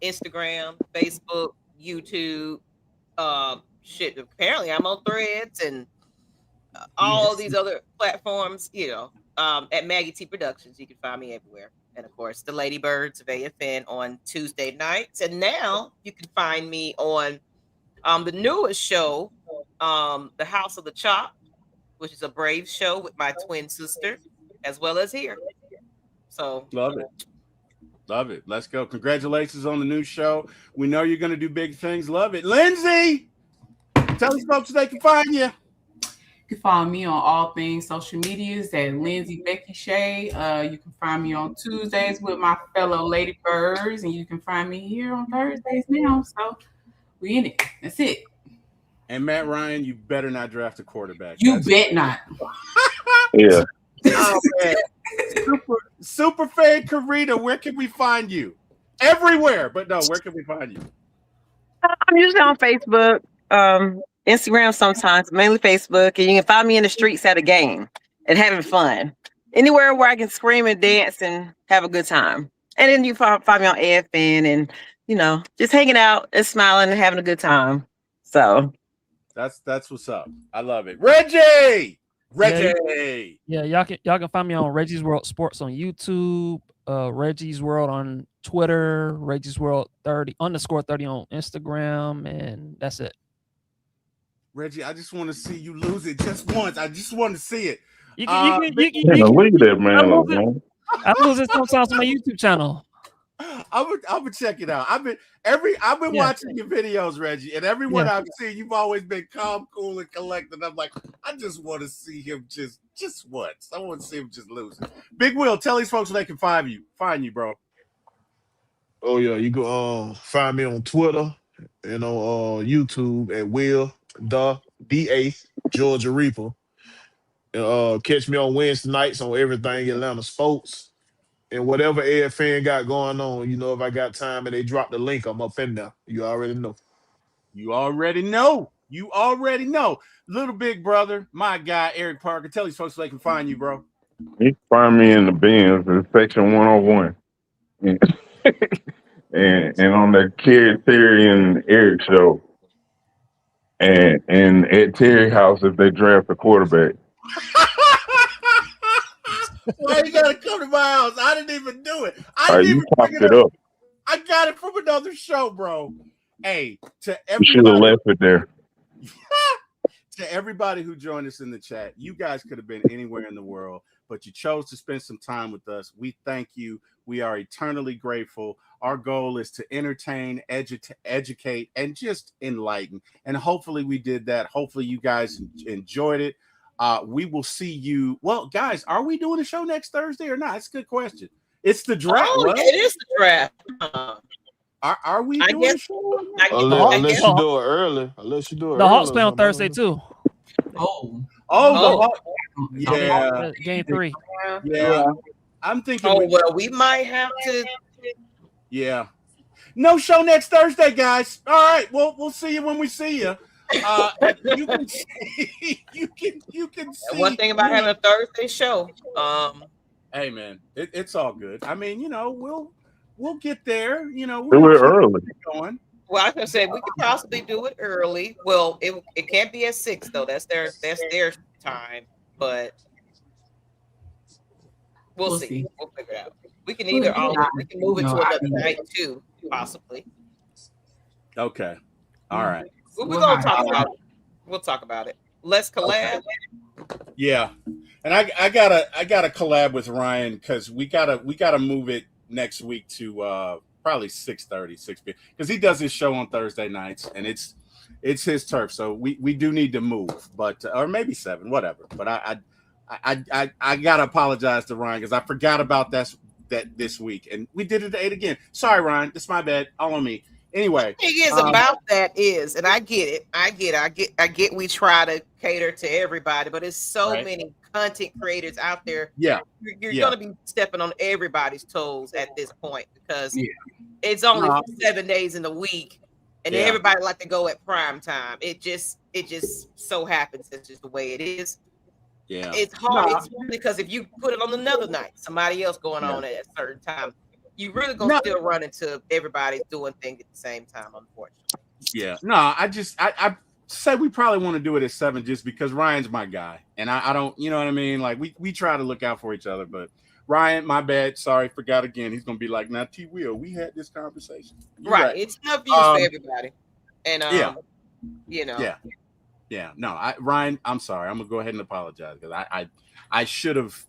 Speaker 2: Instagram, Facebook, YouTube. Shit. Apparently, I'm on Threads and all these other platforms. At Maggie T Productions, you can find me everywhere. And of course, the Ladybirds of AFN on Tuesday nights. And now you can find me on the newest show, The House of the Chop, which is a Brave show with my twin sister, as well as here. So
Speaker 1: love it. Love it. Let's go. Congratulations on the new show. We know you're going to do big things. Love it. Lindsay, tell these folks they can find you.
Speaker 6: You can follow me on all things social medias at Lindsay Becky Shea. You can find me on Tuesdays with my fellow Ladybirds, and you can find me here on Thursdays now. So we in it. That's it.
Speaker 1: And Matt Ryan, you better not draft a quarterback.
Speaker 6: You bet not.
Speaker 7: Yeah.
Speaker 1: Oh, man. Super fan Karita, where can we find you? Everywhere, but no, where can we find you?
Speaker 3: I'm usually on Facebook, Instagram sometimes, mainly Facebook, and you can find me in the streets at a game and having fun. Anywhere where I can scream and dance and have a good time. And then you find me on AFN and, just hanging out and smiling and having a good time. So
Speaker 1: that's what's up. I love it. Reggie.
Speaker 4: Yeah, y'all can find me on Reggie's World Sports on YouTube, Reggie's World on Twitter, Reggie's World 30 _30 on Instagram, and that's it.
Speaker 1: Reggie, I just want to see you lose it just once. I just want to see it.
Speaker 4: You
Speaker 7: Look at that man.
Speaker 4: I lose it sometimes on my YouTube channel.
Speaker 1: I'm gonna check it out. I've been watching your videos, Reggie, and everyone I've seen, you've always been calm, cool, and collected. I'm like, I just want to see him just once. I want to see him just lose it. Big Will, tell these folks where they can find you, bro.
Speaker 5: Oh yeah, you can find me on Twitter and on YouTube at Will the DA Georgia Reaper. Catch me on Wednesday nights on everything Atlanta sports. And whatever AFN got going on, if I got time and they drop the link, I'm up in there. You already know.
Speaker 1: You already know. Little big brother, my guy, Eric Parker. Tell these folks so they can find you, bro.
Speaker 7: You can find me in the bins in section 101. and on the Terry and Eric show. And at Terry house if they draft a quarterback.
Speaker 1: Why you gotta come to my house? I didn't even do it.
Speaker 7: You popped it up.
Speaker 1: I got it from another show, bro. Hey, to
Speaker 7: You should have
Speaker 1: everybody,
Speaker 7: left it there.
Speaker 1: to everybody who joined us in the chat, you guys could have been anywhere in the world, but you chose to spend some time with us. We thank you. We are eternally grateful. Our goal is to entertain, educate, and just enlighten. And hopefully we did that. Hopefully you guys enjoyed it. We will see you. Well, guys, are we doing a show next Thursday or not? It's a good question. It's the draft.
Speaker 2: it is the draft.
Speaker 1: Are we
Speaker 2: I
Speaker 1: doing
Speaker 2: guess-
Speaker 1: a show?
Speaker 5: Unless you do it early.
Speaker 4: The Hawks play on Thursday too.
Speaker 1: The Hawks. Yeah.
Speaker 4: Game 3.
Speaker 1: Yeah. I'm thinking.
Speaker 2: We might have to.
Speaker 1: Yeah. No show next Thursday, guys. All right. Well, we'll see you when we see you. You can see. You can see.
Speaker 2: One thing about having a Thursday show.
Speaker 1: Hey man, it's all good. I mean, we'll get there.
Speaker 7: Do it early.
Speaker 1: Going.
Speaker 2: Well, I was gonna say we could possibly do it early. Well, it can't be at 6 though. That's their time, but we'll see. We'll figure it out. We can either we can move it to another night too, possibly.
Speaker 1: Okay. All right.
Speaker 2: We're gonna talk about it. We'll talk about it. Let's collab.
Speaker 1: Yeah. And I gotta collab with Ryan because we gotta move it next week to probably 6:30, 6 p.m. because he does his show on Thursday nights and it's his turf. So we do need to move, but or maybe 7, whatever. But I gotta apologize to Ryan because I forgot about that this week and we did it at 8 again. Sorry, Ryan. That's my bad. All on me. Anyway,
Speaker 2: the thing is about that is, and I get it. I get. We try to cater to everybody, but there's so many content creators out there.
Speaker 1: Yeah,
Speaker 2: you're gonna be stepping on everybody's toes at this point because it's only 7 days in the week, and everybody like to go at prime time. It just so happens it's just the way it is.
Speaker 1: Yeah,
Speaker 2: it's hard. It's because if you put it on another night, somebody else going on at a certain time. You really gonna still run into everybody doing things at the same time, unfortunately.
Speaker 1: Yeah. No, I say we probably want to do it at 7 just because Ryan's my guy. And I don't, you know what I mean? Like we try to look out for each other, but Ryan, my bad. Sorry, forgot again. He's gonna be like, now T Will, we had this conversation.
Speaker 2: Right. It's enough views for everybody. And you know.
Speaker 1: Yeah. Yeah. No, Ryan, I'm sorry. I'm gonna go ahead and apologize because I should have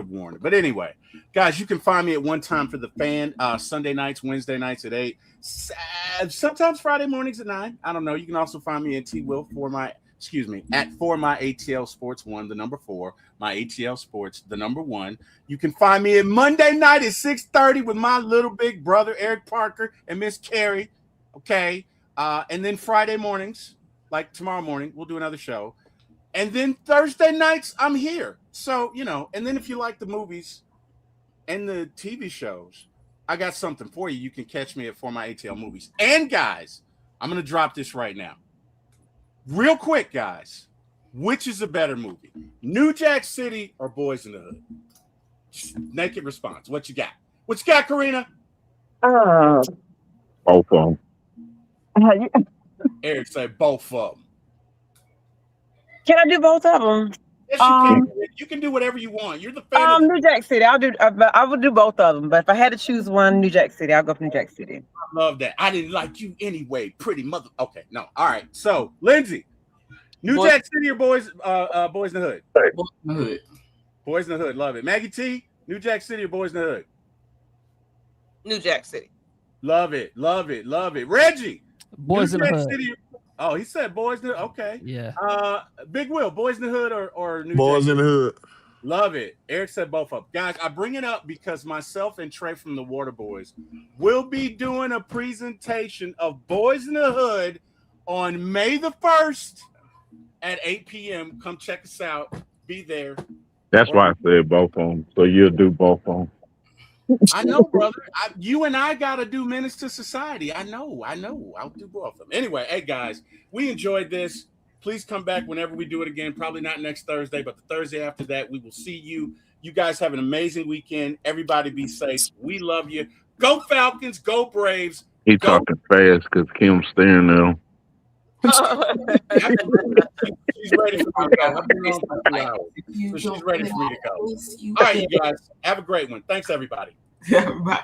Speaker 1: warned it. But anyway, guys, you can find me at One Time for the Fan Sunday nights, Wednesday nights at 8, sometimes Friday mornings at 9. I don't know. You can also find me at T-Will for my ATL Sports 1, the number 4, my ATL Sports, the number 1. You can find me at Monday night at 6:30 with my little big brother Eric Parker and Miss Carrie. Okay. And then Friday mornings, like tomorrow morning, we'll do another show. And then Thursday nights, I'm here. So, and then if you like the movies and the TV shows, I got something for you. You can catch me at For My ATL Movies. And guys, I'm going to drop this right now. Real quick, guys. Which is a better movie? New Jack City or Boys in the Hood? Just naked response. What you got? What you got, Karina?
Speaker 7: Both of them.
Speaker 1: Eric said both of them.
Speaker 3: Can I do both of them?
Speaker 1: Yes, you can. You can do whatever you want. You're the fan.
Speaker 3: New Jack City. I would do both of them. But if I had to choose one, New Jack City, I'll go for New Jack City.
Speaker 1: I love that. I didn't like you anyway, pretty mother. Okay, no. All right. So, Lindsay, Jack City or Boys in the Hood?
Speaker 6: Boys in the Hood.
Speaker 1: Boys in the Hood. Love it. Maggie T, New Jack City or Boys in the Hood?
Speaker 2: New Jack City.
Speaker 1: Love it. Love it. Love it. Reggie,
Speaker 4: Boys in the Hood.
Speaker 1: City. Oh, he said Boys in the Hood. Okay.
Speaker 4: Yeah.
Speaker 1: Big Will, Boys in the Hood or New
Speaker 5: Boys
Speaker 1: Jack
Speaker 5: in the Hood.
Speaker 1: Love it. Eric said both of them. Guys, I bring it up because myself and Trey from the Water Boys will be doing a presentation of Boys in the Hood on May the 1st at 8 p.m. Come check us out. Be there.
Speaker 7: That's why I said both of them. So you'll do both of them.
Speaker 1: I know, brother. You and I got to do Menace to Society. I know. I'll do both of them. Anyway, hey, guys, we enjoyed this. Please come back whenever we do it again. Probably not next Thursday, but the Thursday after that, we will see you. You guys have an amazing weekend. Everybody be safe. We love you. Go Falcons. Go Braves.
Speaker 7: He talking fast because Kim's staring at him.
Speaker 1: She's ready for me to go. I've been on for 2 hours. So she's ready for me to go. All right, you guys. Have a great one. Thanks, everybody.
Speaker 6: Bye.